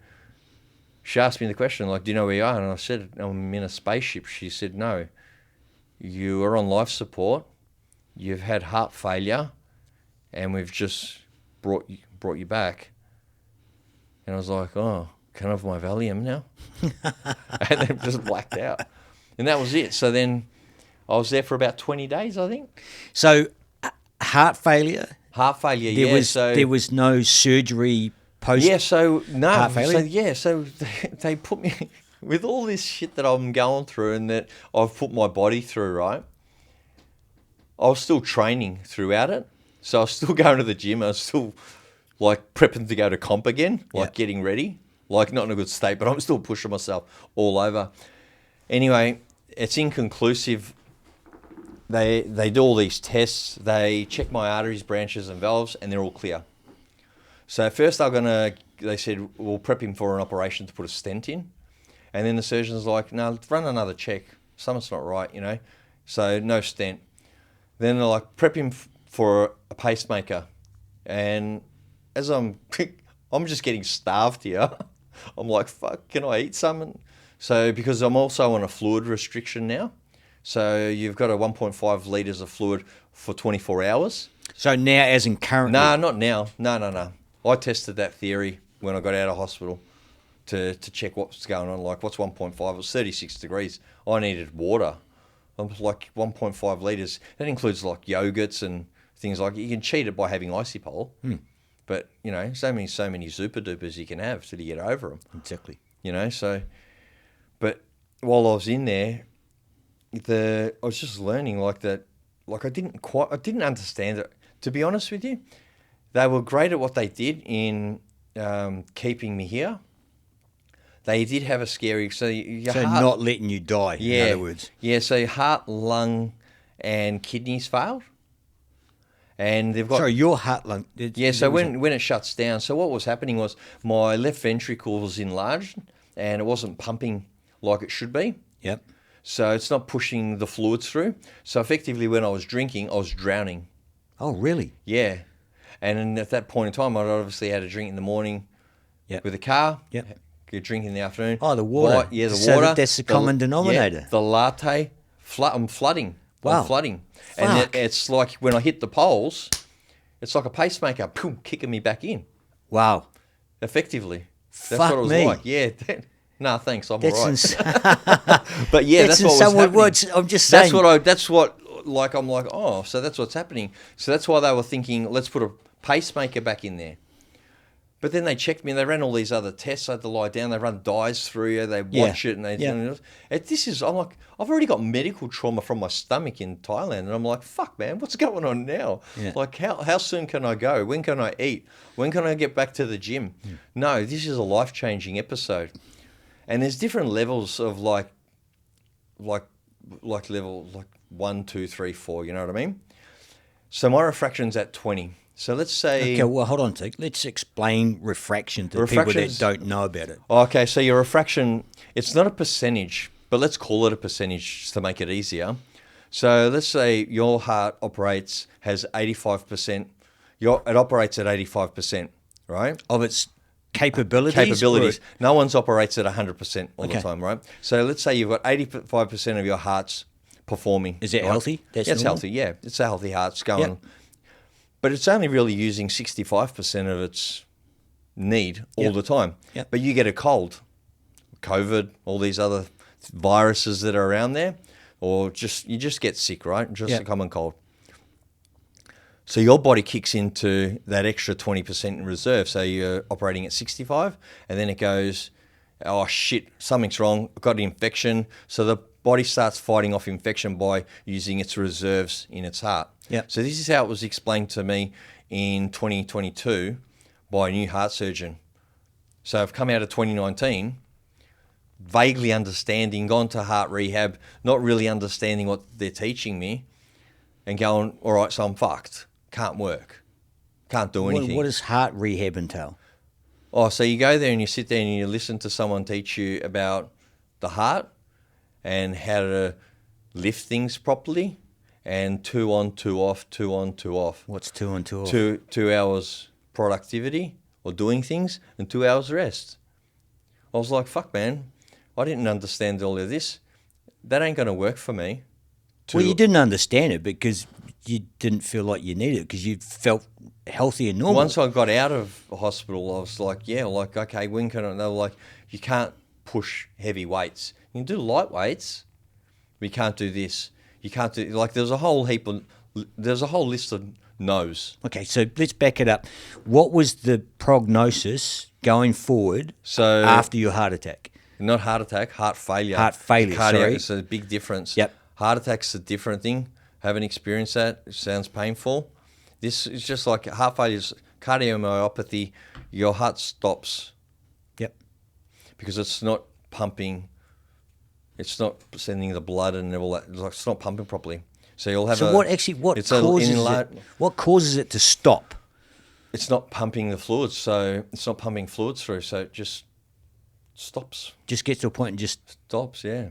S3: she asked me the question, like, "Do you know where you are?" And I said, "I'm in a spaceship." She said, "No, you are on life support. You've had heart failure, and we've just brought you back." And I was like, "Oh, can I have my Valium now?" And then just blacked out. And that was it. So then I was there for about 20 days, I think.
S2: So heart failure.
S3: Heart failure,
S2: There was no surgery post.
S3: Yeah, so no,
S2: heart failure?
S3: so they put me with all this shit that I'm going through and that I've put my body through, right? I was still training throughout it, So I was still going to the gym. I was still like prepping to go to comp again, like getting ready, like not in a good state, but I'm still pushing myself all over. Anyway, it's inconclusive. They do all these tests. They check my arteries, branches, and valves, and they're all clear. So first they said, we'll prep him for an operation to put a stent in. And then the surgeon's like, no, run another check. Something's not right, you know. So no stent. Then they're like, prep him for a pacemaker. And as I'm just getting starved here. I'm like, fuck, can I eat something? So because I'm also on a fluid restriction now. So you've got a 1.5 litres of fluid for 24 hours.
S2: So now as in currently?
S3: Nah, not now. No. I tested that theory when I got out of hospital to check what's going on. Like, what's 1.5? It was 36 degrees. I needed water. I'm like 1.5 litres. That includes like yogurts and things like. You can cheat it by having Isopol. But, you know, so many super dupers you can have till you get over them.
S2: Exactly.
S3: You know, so. But while I was in there, I was just learning like that. Like I didn't understand it. To be honest with you, they were great at what they did in keeping me here. They did have a scary... So heart,
S2: not letting you die, in other words.
S3: Yeah, so your heart, lung, and kidneys failed. And they've got...
S2: Sorry, your heart, lung...
S3: So when it shuts down, so what was happening was my left ventricle was enlarged and it wasn't pumping like it should be.
S2: Yep.
S3: So it's not pushing the fluids through. So effectively when I was drinking, I was drowning.
S2: Oh, really?
S3: Yeah. And then at that point in time, I'd obviously had a drink in the morning with the car.
S2: Yep.
S3: Get a drink in the afternoon.
S2: Oh, the water.
S3: The
S2: so
S3: water.
S2: That's the common denominator.
S3: Yeah, the latte. I'm flooding.
S2: Wow.
S3: I'm flooding.
S2: Fuck.
S3: And it's like when I hit the poles, it's like a pacemaker, boom, kicking me back in.
S2: Wow.
S3: Effectively. That's
S2: Fuck
S3: what it was
S2: me.
S3: like. Yeah. No, thanks. I'm all right.
S2: Insane.
S3: But yeah, that's what was happening.
S2: I'm just saying.
S3: I'm like, oh, so that's what's happening. So that's why they were thinking, let's put a pacemaker back in there. But then they checked me and they ran all these other tests. I had to lie down. They run dyes through you. They watch it and they. I'm like, I've already got medical trauma from my stomach in Thailand, and I'm like, fuck, man, what's going on now?
S2: Yeah.
S3: Like, how soon can I go? When can I eat? When can I get back to the gym? No, this is a life-changing episode, and there's different levels of like level 1, 2, 3, 4. You know what I mean? So my refraction's at 20. So let's say...
S2: Okay, well, hold on a sec. Let's explain refraction to people that don't know about it.
S3: Okay, so your refraction, it's not a percentage, but let's call it a percentage to make it easier. So let's say your heart has 85%. It operates at 85%, right?
S2: Of its capabilities?
S3: No one's operates at 100% all the time, right? So let's say you've got 85% of your heart's performing.
S2: Is it healthy?
S3: It's healthy, yeah. It's a healthy heart. It's going... Yep. But it's only really using 65% of its need all the time.
S2: Yep.
S3: But you get a cold, COVID, all these other viruses that are around there, or you just get sick, right? Just a common cold. So your body kicks into that extra 20% in reserve. So you're operating at 65, and then it goes, oh shit, something's wrong. I've got an infection. So the body starts fighting off infection by using its reserves in its heart.
S2: Yep.
S3: So this is how it was explained to me in 2022 by a new heart surgeon. So I've come out of 2019 vaguely understanding, gone to heart rehab, not really understanding what they're teaching me, and going, all right, so I'm fucked. Can't work. Can't do anything.
S2: What does heart rehab entail?
S3: Oh, so you go there and you sit there and you listen to someone teach you about the heart and how to lift things properly. And 2 on, 2 off, 2 on, 2 off.
S2: What's 2 on, 2 off?
S3: 2 hours productivity or doing things and 2 hours rest. I was like, fuck, man, I didn't understand all of this. That ain't going to work for me.
S2: Well, you didn't understand it because you didn't feel like you needed it because you felt healthy and normal.
S3: Once I got out of hospital, I was like, okay, when can I? They were like, you can't push heavy weights. You can do light weights, but you can't do this. You can't do, like, there's a whole list of no's.
S2: Okay, so let's back it up. What was the prognosis going forward after your heart attack?
S3: Not heart attack, heart failure.
S2: Heart failure,
S3: Cardiac,
S2: sorry.
S3: it's a big difference.
S2: Yep.
S3: Heart attack's a different thing. Haven't experienced that. It sounds painful. This is just like heart failure, cardiomyopathy. Your heart stops.
S2: Yep.
S3: Because it's not pumping. It's not sending the blood and all that. It's not pumping properly. So you'll have.
S2: So what causes it to stop?
S3: It's not pumping the fluids, so it's not pumping fluids through, so it just stops.
S2: Just gets to a point and just
S3: stops. Yeah.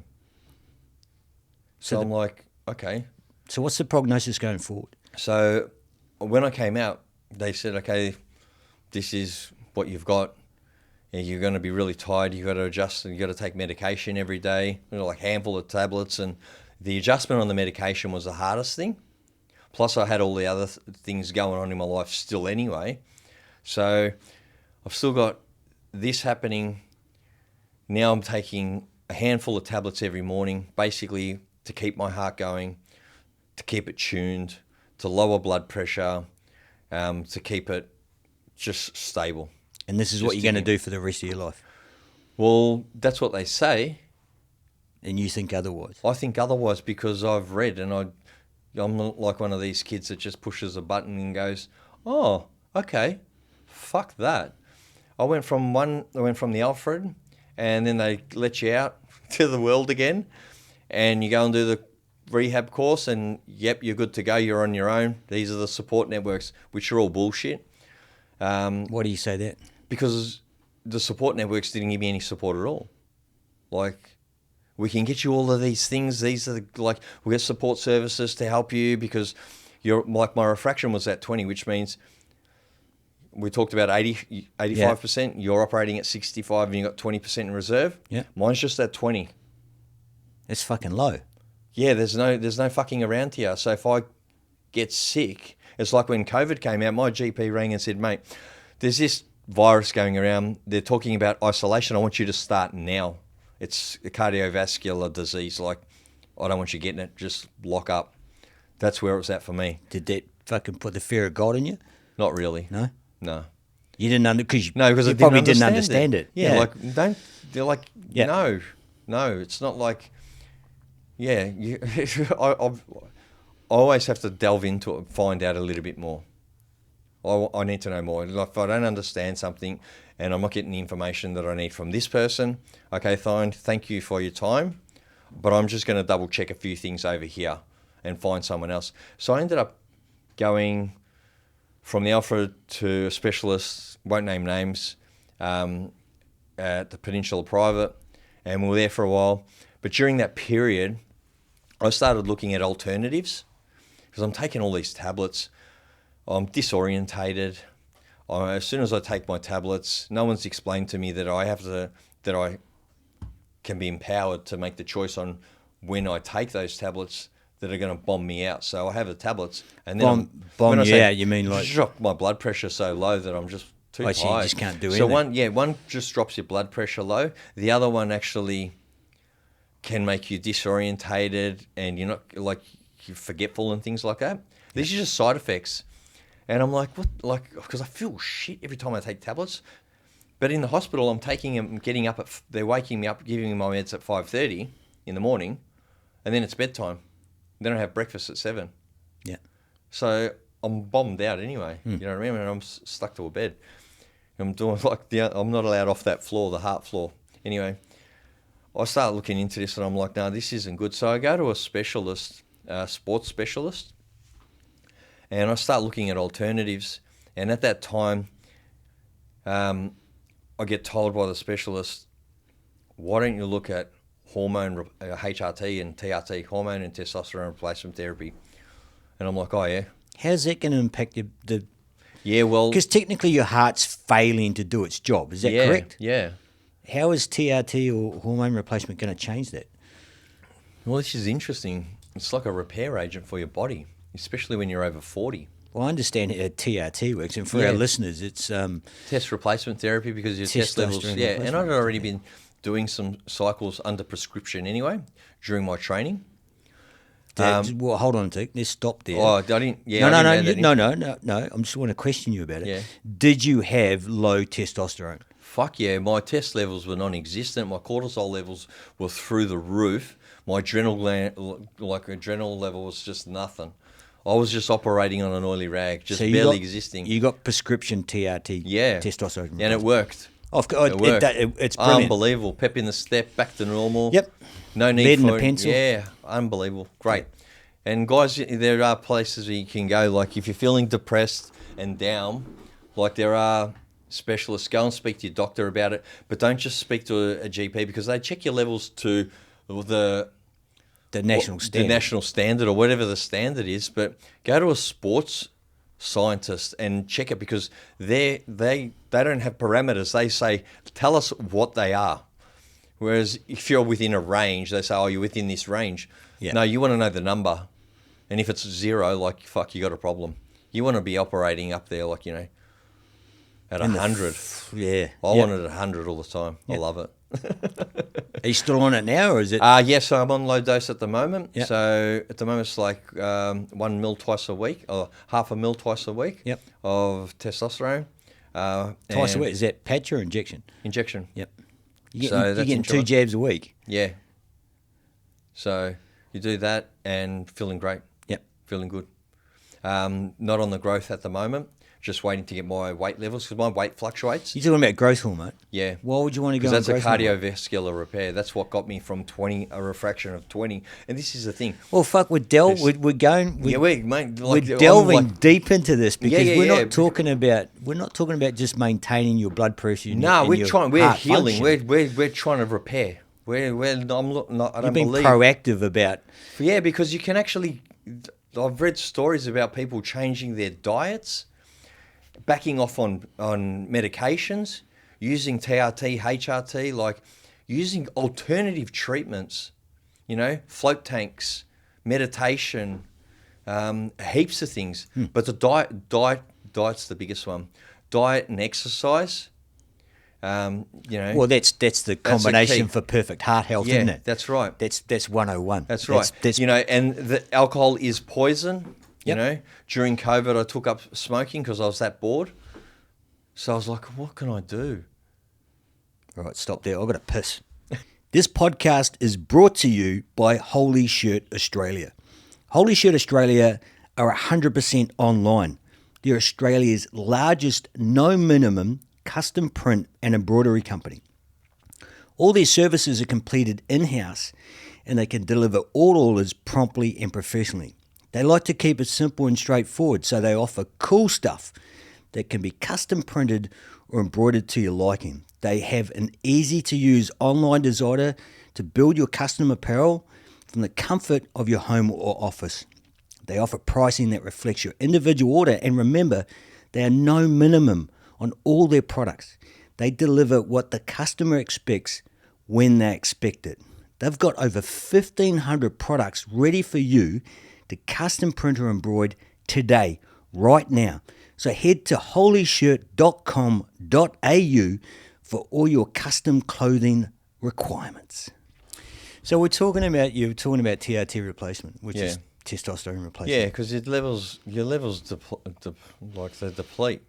S3: So I'm like, okay.
S2: So what's the prognosis going forward?
S3: So when I came out, they said, okay, this is what you've got. You're going to be really tired. You've got to adjust, and you've got to take medication every day, like a handful of tablets. And the adjustment on the medication was the hardest thing. Plus, I had all the other things going on in my life still anyway. So I've still got this happening. Now I'm taking a handful of tablets every morning, basically to keep my heart going, to keep it tuned, to lower blood pressure, to keep it just stable.
S2: And this is what you're going to do for the rest of your life?
S3: Well, that's what they say.
S2: And you think otherwise?
S3: I think otherwise because I've read, and I'm not like one of these kids that just pushes a button and goes, oh, okay, fuck that. I went from the Alfred, and then they let you out to the world again, and you go and do the rehab course, and yep, you're good to go. You're on your own. These are the support networks, which are all bullshit.
S2: Why do you say that?
S3: Because the support networks didn't give me any support at all. Like, we can get you all of these things. These are we get support services to help you because my refraction was at 20, which means we talked about 85%. You're operating at 65 and you got 20% in reserve.
S2: Yeah.
S3: Mine's just at 20.
S2: It's fucking low.
S3: Yeah, there's no fucking around here. So if I get sick, it's like when COVID came out, my GP rang and said, mate, there's this virus going around. They're talking about isolation. I want you to start now. It's a cardiovascular disease. Like, I don't want you getting it. Just lock up. That's where it was at for me.
S2: Did that fucking put the fear of God in you?
S3: Not really.
S2: No?
S3: No.
S2: You didn't because
S3: you
S2: probably didn't understand it.
S3: Yeah. They're like, no, it's not like, I always have to delve into it and find out a little bit more. I need to know more. Like, if I don't understand something and I'm not getting the information that I need from this person, okay, fine, thank you for your time, but I'm just going to double check a few things over here and find someone else. So I ended up going from the Alfred to a specialist, won't name names, at the Peninsula Private, and we were there for a while. But during that period, I started looking at alternatives because I'm taking all these tablets. I'm disorientated. As soon as I take my tablets, no one's explained to me that I can be empowered to make the choice on when I take those tablets that are going to bomb me out. So I have the tablets, and then
S2: bomb you out. You mean like
S3: drop my blood pressure so low that I'm just too tired.
S2: So you just can't do anything.
S3: So one just drops your blood pressure low. The other one actually can make you disorientated, and you're not you're forgetful and things like that. These are just side effects. And I'm like, what? Because I feel shit every time I take tablets. But in the hospital, I'm taking them, getting up they're waking me up, giving me my meds at 5:30 in the morning, and then it's bedtime. Then I have breakfast at 7.
S2: Yeah.
S3: So I'm bombed out anyway. You know what I mean? And I'm stuck to a bed. I'm doing I'm not allowed off that floor, the heart floor. Anyway, I start looking into this, and I'm like, no, this isn't good. So I go to a specialist, sports specialist. And I start looking at alternatives. And at that time, I get told by the specialist, why don't you look at hormone, HRT and TRT, hormone and testosterone replacement therapy? And I'm like, oh, yeah.
S2: How's that going to impact the...
S3: Yeah, well...
S2: Because technically your heart's failing to do its job. Is that correct?
S3: Yeah.
S2: How is TRT or hormone replacement going to change that?
S3: Well, this is interesting. It's like a repair agent for your body, especially when you're over 40.
S2: Well, I understand how TRT works, and for our listeners, it's...
S3: test replacement therapy because your test levels... Yeah, and I'd already been doing some cycles under prescription anyway during my training.
S2: Well, hold on a tick. Let's stop there.
S3: Oh, I didn't... Yeah,
S2: No. I just want to question you about it.
S3: Yeah.
S2: Did you have low testosterone?
S3: Fuck yeah. My test levels were non-existent. My cortisol levels were through the roof. My adrenal level was just nothing. I was just operating on an oily rag, just
S2: So
S3: barely existing.
S2: You got prescription TRT,
S3: And
S2: testosterone
S3: it
S2: replacement.
S3: worked.
S2: Of course,
S3: It worked.
S2: it's brilliant.
S3: Unbelievable. Pep in the step, back to normal.
S2: Yep.
S3: No need
S2: Lead in
S3: for
S2: the pencil.
S3: Yeah, unbelievable. Great. And guys, there are places where you can go. Like if you're feeling depressed and down, like there are specialists. Go and speak to your doctor about it. But don't just speak to a GP, because they check your levels to the
S2: national standard.
S3: the national standard or whatever the standard is. But go to a sports scientist and check it, because they don't have parameters. They say, tell us what they are. Whereas if you're within a range, they say, oh, you're within this range.
S2: Yeah.
S3: No, you want to know the number. And if it's 0, like, fuck, you got a problem. You want to be operating up there, like, at 100.
S2: Yeah.
S3: I want it at 100 all the time. I love it.
S2: Are you still on it now, or is it?
S3: Yes, I'm on low dose at the moment.
S2: Yep.
S3: So at the moment it's like 1 mil twice a week, or half a mil twice a week
S2: Yep.
S3: of testosterone.
S2: Twice a
S3: and
S2: week? Is that patch or injection?
S3: Injection.
S2: Yep.
S3: So
S2: You're
S3: that's
S2: getting 2
S3: enjoyable.
S2: jabs a week.
S3: Yeah. So you do that and feeling great.
S2: Yep.
S3: Feeling good. Not on the growth at the moment. Just waiting to get my weight levels, because my weight fluctuates.
S2: You're talking about growth hormone.
S3: Yeah.
S2: Why would you want to go on
S3: Because that's a
S2: growth hormone?
S3: cardiovascular repair. That's what got me from 20, a refraction of 20. And this is the thing.
S2: Well, fuck, we're going.
S3: Yeah, mate,
S2: We're
S3: like,
S2: delving
S3: I'm like-
S2: deep into this, because
S3: yeah,
S2: we're
S3: yeah.
S2: not talking about just maintaining your blood pressure. And
S3: No,
S2: your
S3: we're
S2: heart
S3: healing.
S2: function.
S3: We're trying to repair. I
S2: You're
S3: don't
S2: being
S3: believe.
S2: proactive about.
S3: Yeah, because you can actually. I've read stories about people changing their diets, backing off on medications, using TRT, HRT, like using alternative treatments. Float tanks, meditation, heaps of things. But the diet's the biggest one. Diet and exercise.
S2: Well, that's the combination
S3: key.
S2: for perfect heart health,
S3: Yeah,
S2: isn't it?
S3: that's right.
S2: That's 101.
S3: That's right.
S2: That's,
S3: And the alcohol is poison.
S2: Yep.
S3: During COVID, I took up smoking because I was that bored. So I was like, what can I do?
S2: All right, stop there. I've got to piss. This podcast is brought to you by Holy Shirt Australia. Holy Shirt Australia are 100% online. They're Australia's largest no minimum custom print and embroidery company. All their services are completed in-house, and they can deliver all orders promptly and professionally. They like to keep it simple and straightforward, so they offer cool stuff that can be custom printed or embroidered to your liking. They have an easy-to-use online designer to build your custom apparel from the comfort of your home or office. They offer pricing that reflects your individual order, and remember, they are no minimum on all their products. They deliver what the customer expects when they expect it. They've got over 1,500 products ready for you to custom print or embroider today, right now. So head to holyshirt.com.au for all your custom clothing requirements. So you were talking about TRT replacement, which is testosterone replacement.
S3: Yeah, because your levels they deplete.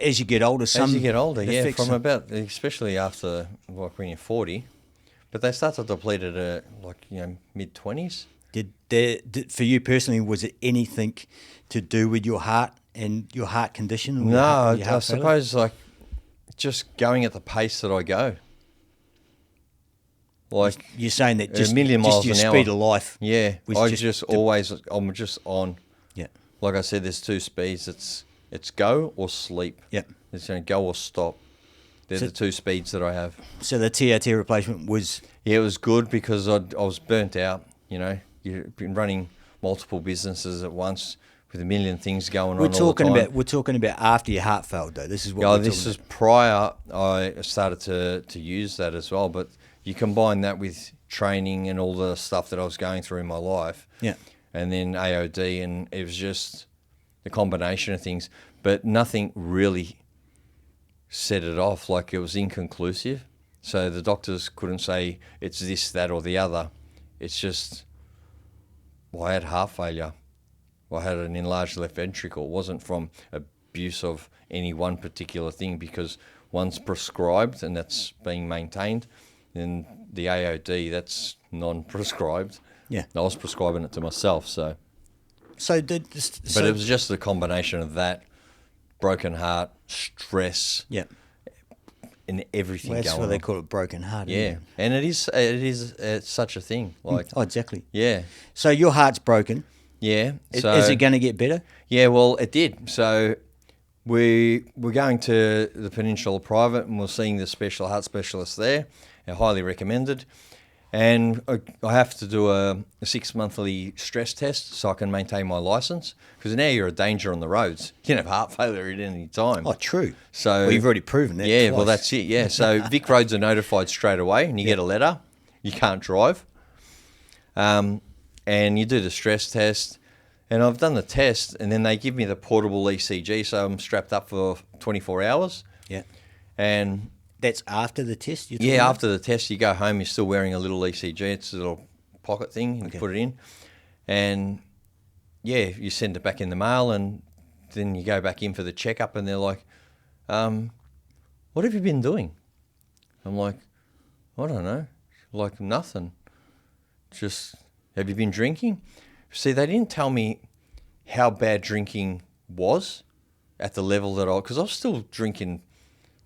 S2: As you get older,
S3: As you get older,
S2: it
S3: yeah,
S2: affects
S3: from about, especially after, like when you're 40, but they start to deplete at mid-20s.
S2: For you personally, was it anything to do with your heart and your heart condition? Or
S3: No,
S2: your
S3: I
S2: heart failure?
S3: suppose like just going at the pace that I go. Like
S2: You're saying that
S3: a
S2: just,
S3: million
S2: just
S3: miles
S2: your
S3: an
S2: speed
S3: hour.
S2: of life.
S3: Yeah,
S2: was
S3: I'm
S2: just
S3: just on.
S2: Yeah.
S3: Like I said, there's 2 speeds. It's go or sleep.
S2: Yep.
S3: It's go or stop. They're the 2 speeds that I have.
S2: So the TRT replacement was.
S3: Yeah, it was good because I was burnt out. You've been running multiple businesses at once with a million things going on all the time.
S2: We're talking about after your heart failed, though. This is what.
S3: Yeah,
S2: we're
S3: this
S2: talking
S3: is prior. I started to use that as well, but you combine that with training and all the stuff that I was going through in my life.
S2: Yeah.
S3: And then AOD, and it was just the combination of things, but nothing really set it off. Like it was inconclusive. So the doctors couldn't say it's this, that, or the other. It's just, I had heart failure. I had an enlarged left ventricle. It wasn't from abuse of any one particular thing, because one's prescribed and that's being maintained. Then the AOD, that's non-prescribed.
S2: Yeah.
S3: I was prescribing it to myself, so.
S2: So,
S3: But it was just the combination of that, broken heart, stress,
S2: yeah.
S3: and everything
S2: Well, that's
S3: going
S2: why
S3: on.
S2: they call it broken heart.
S3: Yeah,
S2: Isn't it?
S3: and it's such a thing. Like,
S2: Oh, exactly.
S3: yeah,
S2: So your heart's broken.
S3: yeah. So,
S2: Is it going to get better?
S3: Yeah, well, it did. So we're going to the Peninsula Private, and we're seeing the special heart specialist there. They're highly recommended. And I have to do a 6-monthly stress test so I can maintain my license, because now you're a danger on the roads. You can have heart failure at any time.
S2: Oh, true.
S3: So
S2: Well, you've already proven that.
S3: Yeah,
S2: twice.
S3: well, that's it. Yeah, so Vic Roads are notified straight away, and you get a letter. You can't drive. And you do the stress test. And I've done the test, and then they give me the portable ECG, so I'm strapped up for 24 hours.
S2: Yeah.
S3: And
S2: That's after the test. You're
S3: yeah,
S2: talking about?
S3: after the test, you go home, you're still wearing a little ECG. It's a little pocket thing, and you put it in. And yeah, you send it back in the mail, and then you go back in for the checkup, and they're like, what have you been doing? I'm like, I don't know. Like, nothing. Just, have you been drinking? See, they didn't tell me how bad drinking was at the level that because I was still drinking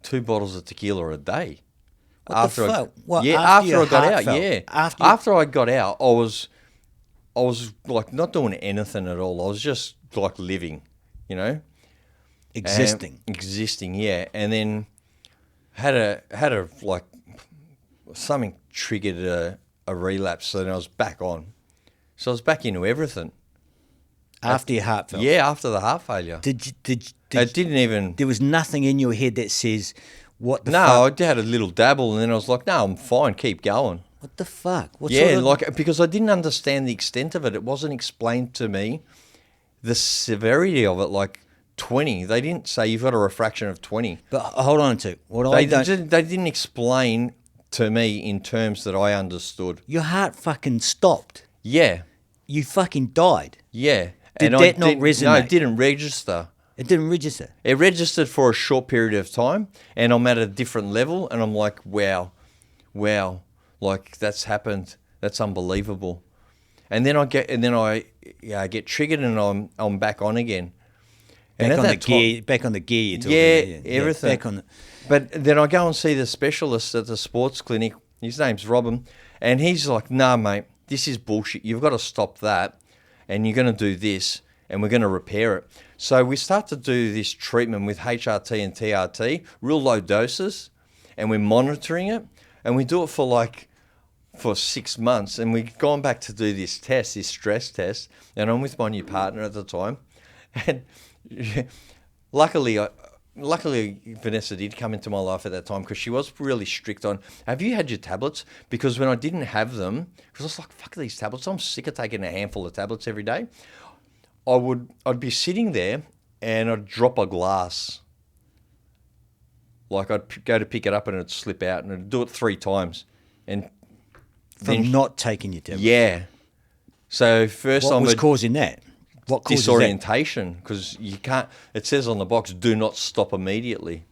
S3: 2 bottles of tequila a day.
S2: What the fuck? What,
S3: yeah,
S2: after
S3: after
S2: your
S3: I got
S2: heart
S3: out,
S2: felt?
S3: yeah.
S2: After
S3: I got out, I was like not doing anything at all. I was just like living, you know,
S2: existing.
S3: Yeah. And then had a like something triggered a relapse, so then I was back on. So I was back into everything.
S2: After your heart felt.
S3: Yeah, after the heart failure.
S2: Did
S3: It didn't even.
S2: there was nothing in your head that says, what the
S3: No,
S2: fuck?
S3: I had a little dabble, and then I was like, "No, I'm fine. Keep going."
S2: What the fuck? What
S3: Yeah,
S2: sort of-
S3: like because I didn't understand the extent of it. It wasn't explained to me. The severity of it, like 20. They didn't say you've got a refraction of 20.
S2: But hold on to what I don't.
S3: They didn't explain to me in terms that I understood.
S2: Your heart fucking stopped.
S3: Yeah,
S2: You fucking died.
S3: yeah.
S2: Did
S3: I
S2: that not
S3: didn't- No,
S2: resonate?
S3: it didn't register.
S2: It didn't register.
S3: It registered for a short period of time, and I'm at a different level, and I'm like, wow, like that's happened. That's unbelievable. And then I get triggered, and I'm back on again. And
S2: Back
S3: at
S2: on the
S3: that time-
S2: gear. Back on the gear. You're talking
S3: Yeah,
S2: about,
S3: everything.
S2: Back on the.
S3: But then I go and see the specialist at the sports clinic. His name's Robin, and he's like, "Nah, mate, this is bullshit. You've got to stop that, and you're going to do this, and we're going to repair it." So we start to do this treatment with HRT and TRT, real low doses, and we're monitoring it, and we do it for 6 months, and we've gone back to do this test, this stress test, and I'm with my new partner at the time, and luckily Vanessa did come into my life at that time, because she was really strict on, have you had your tablets? Because when I didn't have them, because I was like, fuck these tablets, I'm sick of taking a handful of tablets every day. I'd be sitting there and I'd drop a glass. Like I'd go to pick it up and it'd slip out, and I'd do it 3 times. And
S2: From not taking your tablet.
S3: yeah. So first
S2: What
S3: I'm
S2: was causing that? What causes that?
S3: disorientation, because you can't. It says on the box, "Do not stop immediately."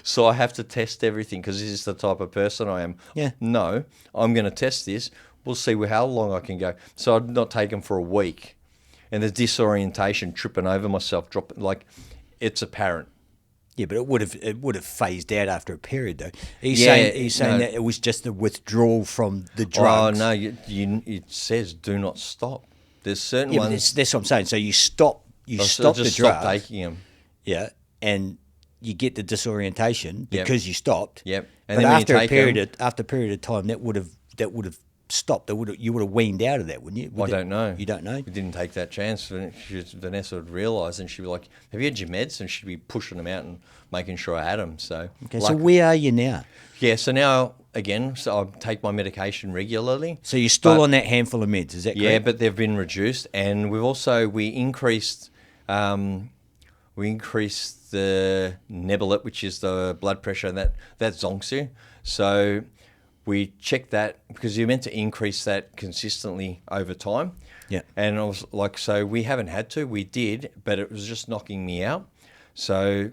S3: So I have to test everything, because this is the type of person I am.
S2: Yeah.
S3: No, I'm going to test this. We'll see how long I can go. So I'd not take them for a week, and the disorientation, tripping over myself, dropping, like it's apparent.
S2: Yeah, but it would have phased out after a period, though. He's
S3: Yeah,
S2: saying
S3: no.
S2: that it was just the withdrawal from the
S3: Oh
S2: drugs.
S3: no, it says do not stop. There's certain
S2: Yeah, but
S3: ones.
S2: that's what I'm saying. So you stop
S3: Stop
S2: the drugs.
S3: stop taking them.
S2: Yeah, and you get the disorientation because you stopped.
S3: Yep.
S2: And
S3: And then
S2: but
S3: when you
S2: after a
S3: take
S2: period
S3: 'em-
S2: after a period of time, that would have stopped. You would have weaned out of that, wouldn't you?
S3: I don't know.
S2: You don't know.
S3: We didn't take that chance. Vanessa would realise, and she'd be like, "Have you had your meds?" And she'd be pushing them out and making sure I had them. So,
S2: Okay, so where are you now?
S3: yeah. So now again, I take my medication regularly.
S2: So you're still
S3: But-
S2: on that handful of meds, is that correct?
S3: Yeah, but they've been reduced, and we increased the Nebulet, which is the blood pressure, and that's Zonxu. So we checked that, because you're meant to increase that consistently over time.
S2: Yeah.
S3: And I was like, so we haven't had to. We did, but it was just knocking me out. So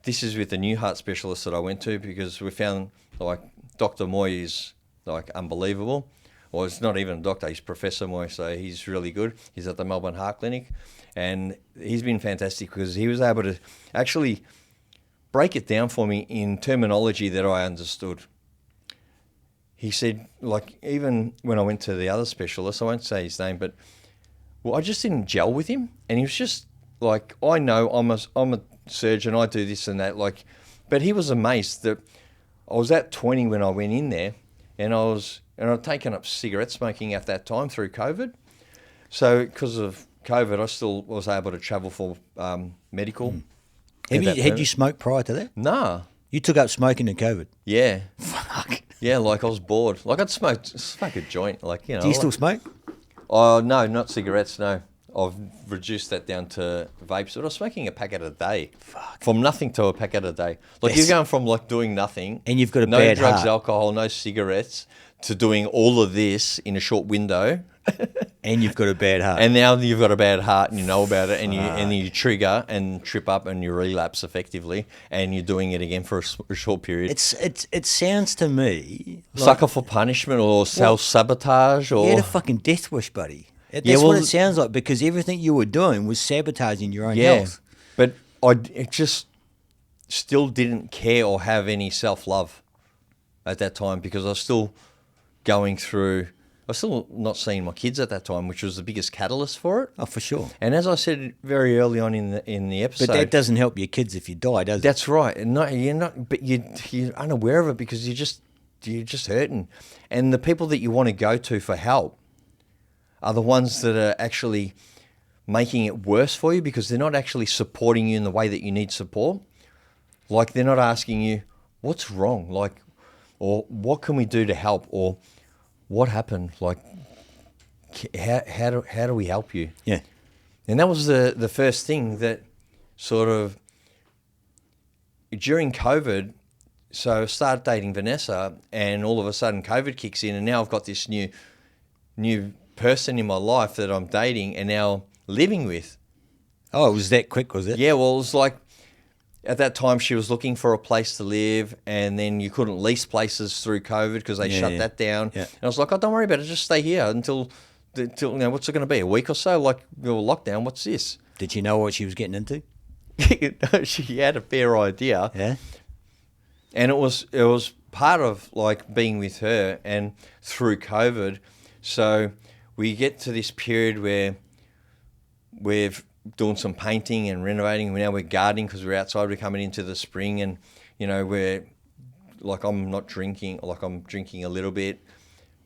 S3: this is with the new heart specialist that I went to, because we found, like, Dr. Moy is like unbelievable. Well, it's not even a doctor. He's Professor Moy, so he's really good. He's at the Melbourne Heart Clinic, and he's been fantastic because he was able to actually break it down for me in terminology that I understood. He said, like, even when I went to the other specialist, I won't say his name, but I just didn't gel with him, and he was just like, I know I'm a surgeon, I do this and that, like, but he was amazed that I was at 20 when I went in there, and I'd taken up cigarette smoking at that time through COVID. So because of COVID, I still was able to travel for medical.
S2: Had you smoked prior to that?
S3: Nah.
S2: You took up smoking in COVID?
S3: Yeah.
S2: Fuck.
S3: Yeah, like I was bored. Like I'd smoke a joint, like, you know.
S2: Do you still smoke?
S3: Oh, no, not cigarettes, no. I've reduced that down to vapes, but I was smoking a packet a day.
S2: Fuck.
S3: From nothing to a packet a day. Like you're going from like doing nothing.
S2: And you've got a
S3: no
S2: bad
S3: drugs,
S2: heart.
S3: alcohol, no cigarettes, to doing all of this in a short window.
S2: And you've got a bad heart.
S3: And now you've got a bad heart and you know about it, and you trigger and trip up and you relapse effectively, and you're doing it again for a short period.
S2: It sounds to me like
S3: Sucker for punishment or self-sabotage or...
S2: you had a fucking death wish, buddy. That's what it sounds like, because everything you were doing was sabotaging your own health.
S3: But it just still didn't care or have any self-love at that time, because I was still going through... I was still not seeing my kids at that time, which was the biggest catalyst for it.
S2: Oh, for sure.
S3: And as I said very early on in the episode...
S2: But that doesn't help your kids if you die, does it?
S3: That's right. And but you're unaware of it because you're just hurting. And the people that you want to go to for help are the ones that are actually making it worse for you, because they're not actually supporting you in the way that you need support. Like, they're not asking you, what's wrong? Like, or what can we do to help? Or what happened? Like, how do we help you?
S2: Yeah.
S3: And that was the first thing that sort of, during COVID, so I started dating Vanessa, and all of a sudden COVID kicks in, and now I've got this new person in my life that I'm dating and now living with.
S2: Oh, it was that quick, was it?
S3: Yeah, well, it was like, at that time she was looking for a place to live, and then you couldn't lease places through COVID because they shut that down.
S2: Yeah.
S3: And I was like, oh, don't worry about it, just stay here until what's it going to be, a week or so? Like, lockdown, what's this?
S2: Did she know what she was getting into?
S3: She had a fair idea.
S2: Yeah.
S3: And it was part of like being with her and through COVID. So we get to this period where we're doing some painting and renovating. Now we're gardening because we're outside. We're coming into the spring, and we're like, I'm not drinking. Like, I'm drinking a little bit,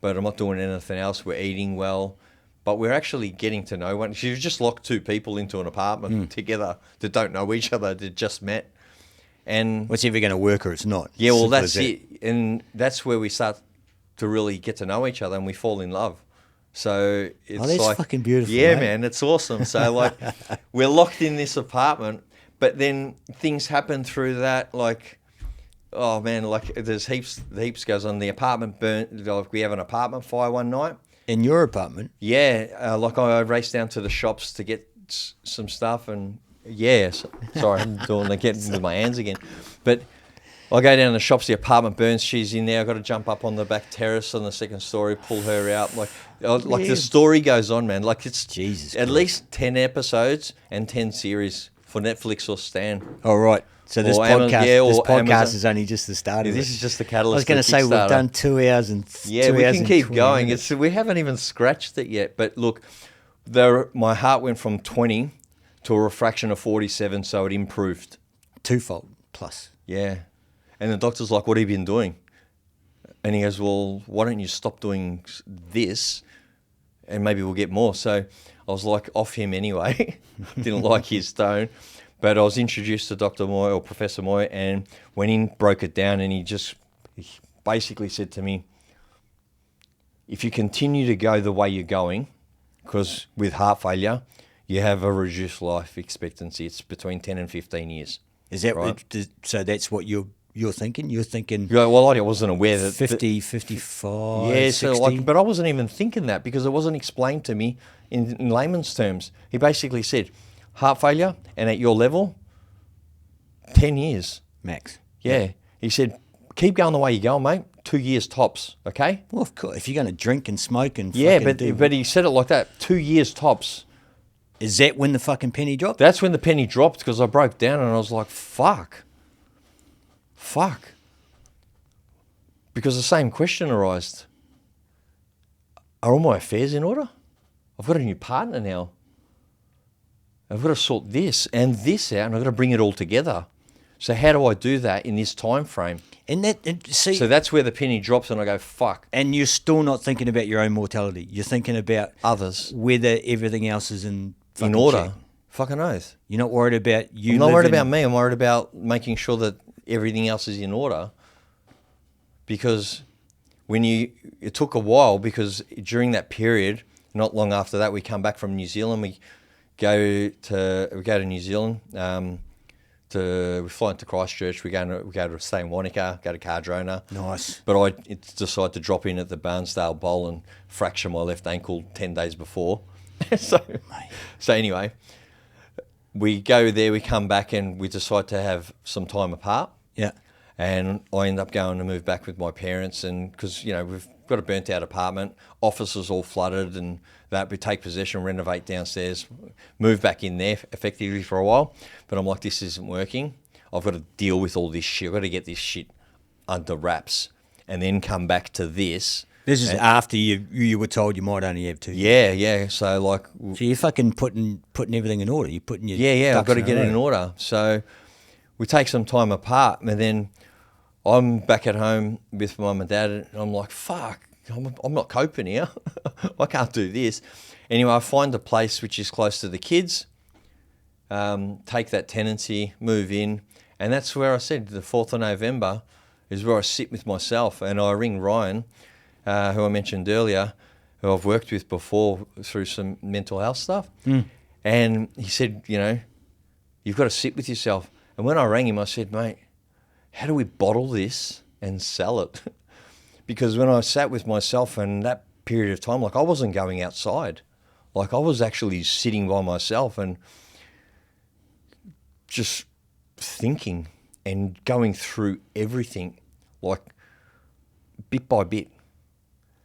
S3: but I'm not doing anything else. We're eating well, but we're actually getting to know one. She's just locked two people into an apartment together that don't know each other, that just met. And
S2: What's either going to work or it's not.
S3: yeah, well,
S2: Simple
S3: that's
S2: as
S3: it. And that's where we start to really get to know each other, and we fall in love. So it's
S2: that's
S3: like,
S2: fucking beautiful.
S3: Yeah,
S2: mate.
S3: man, it's awesome. So like, we're locked in this apartment, but then things happen through that. Like, oh man, like there's heaps goes on. The apartment burnt. Like, we have an apartment fire one night.
S2: In your apartment?
S3: Yeah, like I raced down to the shops to get some stuff, and sorry, I'm getting with my hands again, but I go down to the shops. The apartment burns. She's in there. I've got to jump up on the back terrace on the second story, pull her out. Like the story goes on, man. Like, it's
S2: Jesus
S3: at
S2: Christ.
S3: least 10 episodes and 10 series for Netflix or Stan.
S2: Oh, right. So this
S3: Or
S2: podcast
S3: Amazon.
S2: is only just the start of it.
S3: This is just the catalyst.
S2: I was going to say, we've done 2 hours and
S3: Yeah,
S2: 2
S3: we
S2: hours
S3: can
S2: and
S3: keep
S2: 20
S3: going.
S2: minutes.
S3: We haven't even scratched it yet. But look, my heart went from 20 to a refraction of 47, so it improved.
S2: Twofold plus.
S3: Yeah. And the doctor's like, what have you been doing? And he goes, well, why don't you stop doing this and maybe we'll get more. So I was like off him anyway. Didn't like his tone. But I was introduced to Dr. Moy, or Professor Moy, and went in, broke it down, and he basically said to me, if you continue to go the way you're going, because with heart failure, you have a reduced life expectancy. It's between 10 and 15 years.
S2: Is that
S3: right?
S2: So that's what you're thinking? You're thinking
S3: Well, I wasn't aware that...
S2: 50, 55,
S3: Yeah,
S2: 60?
S3: so but I wasn't even thinking that because it wasn't explained to me in layman's terms. He basically said, heart failure, and at your level, 10 years.
S2: Max.
S3: Yeah. He said, keep going the way you're going, mate. 2 years tops, okay?
S2: Well, of course, if you're going to drink and smoke and
S3: Yeah,
S2: fucking
S3: but he said it like that, 2 years tops.
S2: is that when the fucking penny dropped?
S3: That's when the penny dropped, because I broke down and I was like, fuck. Because the same question arose. Are all my affairs in order? I've got a new partner now. I've got to sort this and this out, and I've got to bring it all together. So how do I do that in this time frame? So that's where the penny drops, and I go, fuck.
S2: And you're still not thinking about your own mortality. You're thinking about
S3: Others.
S2: whether everything else is in
S3: order.
S2: check.
S3: Fucking oath.
S2: You're not worried about you.
S3: I'm not worried about me. I'm worried about making sure that everything else is in order. Because it took a while, because during that period, not long after that, we come back from New Zealand. We go to New Zealand. We fly into Christchurch. We go to stay in Wanaka. Go to Cardrona.
S2: Nice.
S3: But I decided to drop in at the Barnsdale Bowl and fracture my left ankle 10 days before. So anyway, we go there. We come back and we decide to have some time apart.
S2: Yeah.
S3: And I end up going to move back with my parents, and because we've got a burnt out apartment, offices all flooded, and that we take possession, renovate downstairs, move back in there effectively for a while. But I'm like, this isn't working. I've got to deal with all this shit. I've got to get this shit under wraps, and then come back to this.
S2: This is after you were told you might only have 2
S3: years. Yeah. So
S2: you're fucking putting everything in order. You're putting your
S3: I've got to get it in order. So we take some time apart, and then I'm back at home with mum and dad, and I'm like, fuck, I'm not coping here. I can't do this. Anyway, I find a place which is close to the kids, take that tenancy, move in, and that's where I said the 4th of November is where I sit with myself, and I ring Ryan, who I mentioned earlier, who I've worked with before through some mental health stuff, and he said, you've got to sit with yourself. And when I rang him, I said, mate, how do we bottle this and sell it? Because when I sat with myself in that period of time, I wasn't going outside. I was actually sitting by myself and just thinking and going through everything, bit by bit.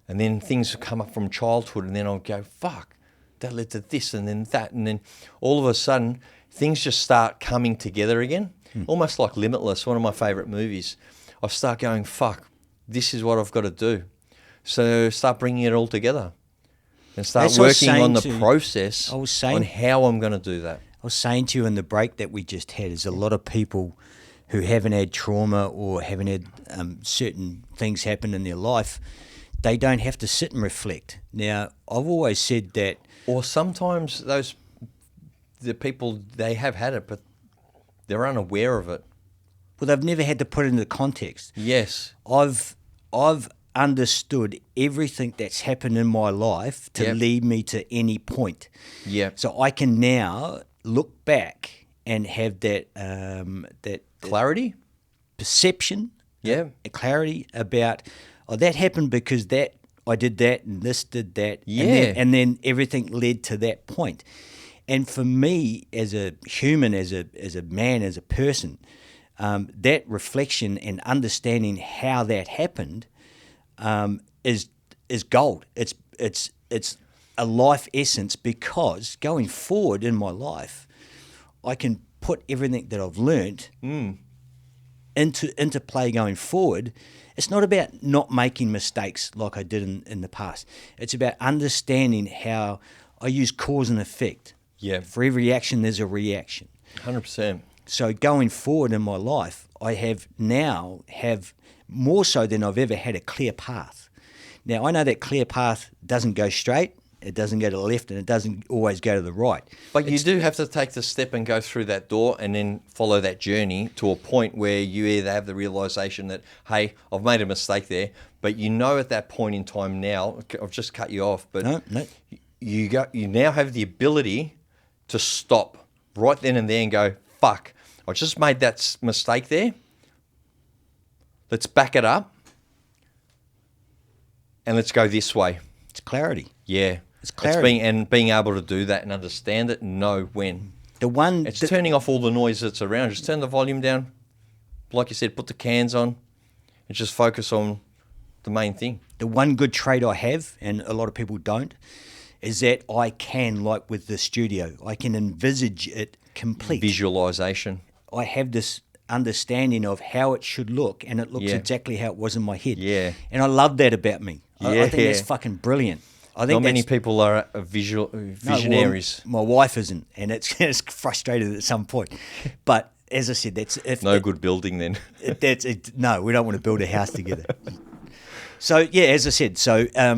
S3: And then things would come up from childhood, and then I'd go, fuck, that led to this and then that. And then all of a sudden, things just start coming together again. Almost like Limitless, one of my favourite movies. I start going, fuck, this is what I've got to do. So start bringing it all together and start working on the process on how I'm going to do that.
S2: I was saying to you in the break that we just had, is a lot of people who haven't had trauma or haven't had certain things happen in their life, they don't have to sit and reflect. Now, I've always said that...
S3: Or sometimes the people, they have had it, but they're unaware of it.
S2: Well, they've never had to put it into context.
S3: Yes.
S2: I've understood everything that's happened in my life to lead me to any point.
S3: Yeah.
S2: So I can now look back and have that
S3: clarity,
S2: perception, clarity about that happened because that I did that and this did that, and then everything led to that point. And for me, as a human, as a man, as a person, that reflection and understanding how that happened is gold. It's a life essence, because going forward in my life, I can put everything that I've learnt into play going forward. It's not about not making mistakes like I did in the past. It's about understanding how I use cause and effect.
S3: Yeah.
S2: For every action, there's a reaction.
S3: 100%.
S2: So going forward in my life, I have more so than I've ever had a clear path. Now, I know that clear path doesn't go straight, it doesn't go to the left, and it doesn't always go to the right.
S3: But you do have to take the step and go through that door and then follow that journey to a point where you either have the realisation that, hey, I've made a mistake there, but at that point in time now, I've just cut you off, but
S2: no.
S3: You now have the ability to stop right then and there and go, fuck, I just made that mistake there. Let's back it up and let's go this way.
S2: It's clarity.
S3: Yeah.
S2: It's clarity.
S3: Being able to do that and understand it and know when. It's turning off all the noise that's around. Just turn the volume down. Like you said, put the cans on and just focus on the main thing.
S2: The one good trait I have, and a lot of people don't, is that I can, like with the studio, I can envisage it complete.
S3: Visualization.
S2: I have this understanding of how it should look, and it looks
S3: Yeah.
S2: exactly how it was in my head.
S3: Yeah.
S2: And I love that about me. I
S3: Yeah.
S2: think that's fucking brilliant. I think
S3: Not many
S2: that's-
S3: people are visionaries.
S2: No, well, my wife isn't, and it's frustrated at some point. But as I said, that's if
S3: No good building then.
S2: No, we don't want to build a house together. So yeah, as I said,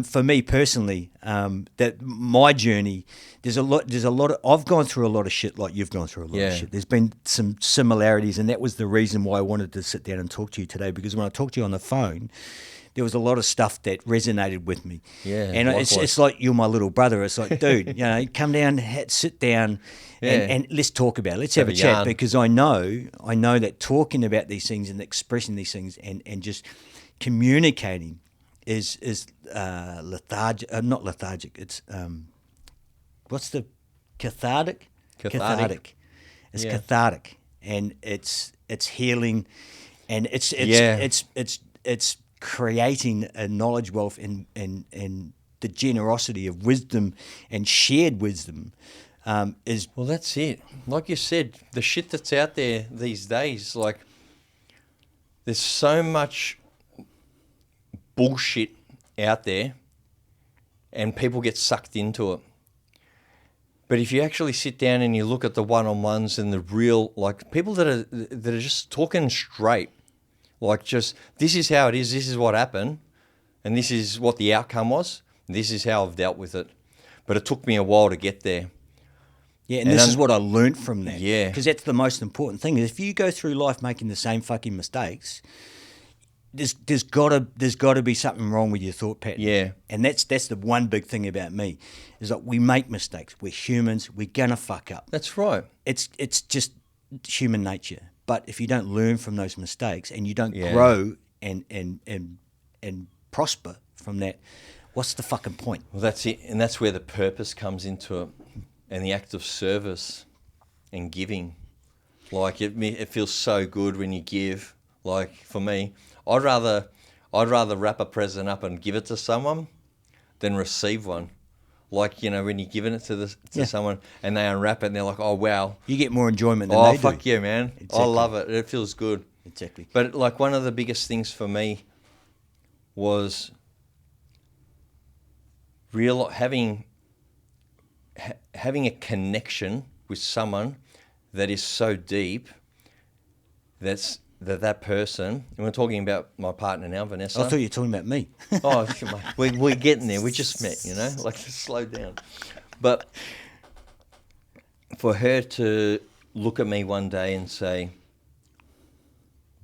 S2: for me personally, that my journey, there's a lot of, I've gone through a lot of shit like you've gone through a lot
S3: Yeah.
S2: of shit. There's been some similarities, and that was the reason why I wanted to sit down and talk to you today, because when I talked to you on the phone, there was a lot of stuff that resonated with me.
S3: Yeah,
S2: and it's like you're my little brother. It's like, dude, come down, sit down, and let's talk about it. Let's have a chat,
S3: yarn.
S2: because I know that talking about these things and expressing these things and just communicating is lethargic. Not lethargic. It's what's the cathartic?
S3: Cathartic.
S2: It's
S3: Yeah.
S2: cathartic, and it's healing, and it's creating a knowledge wealth and the generosity of wisdom and shared wisdom is.
S3: Well, that's it. Like you said, the shit that's out there these days, like, there's so much bullshit out there, and people get sucked into it. But if you actually sit down and you look at the one-on-ones and the real, like, people that are just talking straight, like, just, this is how it is, this is what happened, and this is what the outcome was, this is how I've dealt with it. But it took me a while to get there.
S2: Yeah, and this is what I learnt from that.
S3: Yeah.
S2: Because that's the most important thing. If you go through life making the same fucking mistakes, there's gotta be something wrong with your thought pattern.
S3: Yeah.
S2: And that's the one big thing about me, is that we make mistakes. We're humans. We're gonna fuck up.
S3: That's right.
S2: It's just human nature. But if you don't learn from those mistakes and you don't
S3: Yeah.
S2: grow and prosper from that, what's the fucking point?
S3: Well, that's it. And that's where the purpose comes into it, and the act of service and giving. Like, it feels so good when you give. Like, for me, I'd rather wrap a present up and give it to someone than receive one. Like, when you're giving it to someone and they unwrap it and they're like, oh, wow.
S2: You get more enjoyment than
S3: Oh,
S2: they
S3: fuck
S2: do.
S3: yeah, man.
S2: Exactly.
S3: I love it. It feels good.
S2: Exactly.
S3: But, like, one of the biggest things for me was having a connection with someone that is so deep that person, and we're talking about my partner now, Vanessa.
S2: I thought you were talking about me.
S3: Oh, we're getting there. We just met, like, slow down. But for her to look at me one day and say,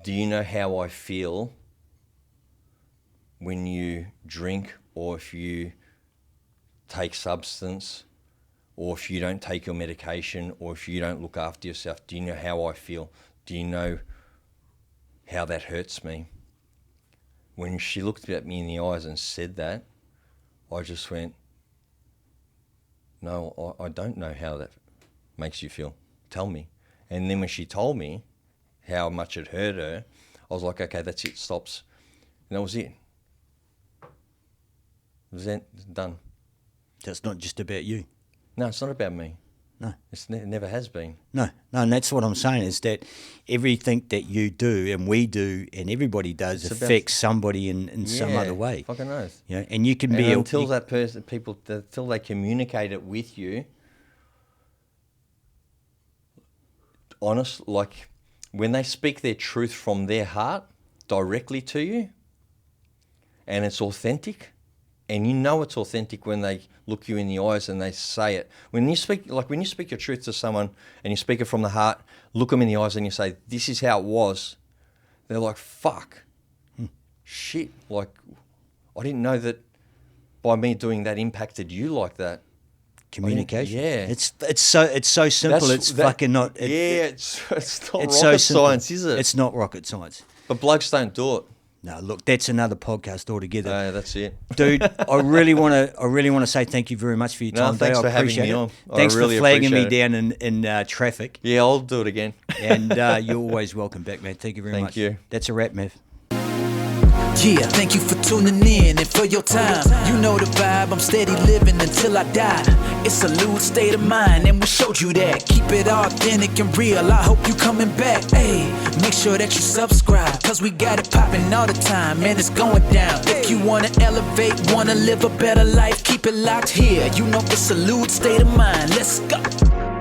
S3: do you know how I feel when you drink, or if you take substance, or if you don't take your medication, or if you don't look after yourself? Do you know how I feel? Do you know how that hurts me? When she looked at me in the eyes and said that, I just went, no, I don't know how that makes you feel. Tell me. And then when she told me how much it hurt her, I was like, okay, that's it, stops. And that was it. It was done.
S2: So it's not just about you.
S3: No, it's not about me.
S2: No.
S3: It never has been.
S2: No, and that's what I'm saying, is that everything that you do and we do and everybody does affects somebody in some other way.
S3: Fucking oath.
S2: And you can
S3: And
S2: be
S3: until until they communicate it with you, honest, like, when they speak their truth from their heart directly to you, and it's authentic, and you know it's authentic when they look you in the eyes and they say it. When you speak your truth to someone and you speak it from the heart, look them in the eyes and you say, this is how it was, they're like, fuck, shit, like, I didn't know that by me doing that impacted you like that.
S2: communication.
S3: Yeah.
S2: It's so simple. It's fucking not.
S3: It's not
S2: It's
S3: rocket
S2: so simple.
S3: science, is it?
S2: It's not rocket science.
S3: But blokes don't do it.
S2: No, look, that's another podcast altogether.
S3: That's it.
S2: Dude, I really want to say thank you very much for your
S3: No,
S2: time.
S3: thanks
S2: today.
S3: for
S2: I
S3: having
S2: appreciate
S3: me
S2: it.
S3: on. I
S2: Thanks
S3: really
S2: for flagging me
S3: appreciate
S2: down in traffic.
S3: Yeah, I'll do it again.
S2: And you're always welcome back, man. Thank you very much.
S3: Thank you.
S2: That's a wrap, Mev.
S1: Yeah, thank you for tuning in and for your time. You know the vibe, I'm steady living until I die. It's a lewd state of mind, and we showed you that. Keep it authentic and real, I hope you coming back. Hey, make sure that you subscribe, cause we got it popping all the time, and it's going down. If you wanna elevate, wanna live a better life, keep it locked here. You know it's a lewd state of mind, let's go.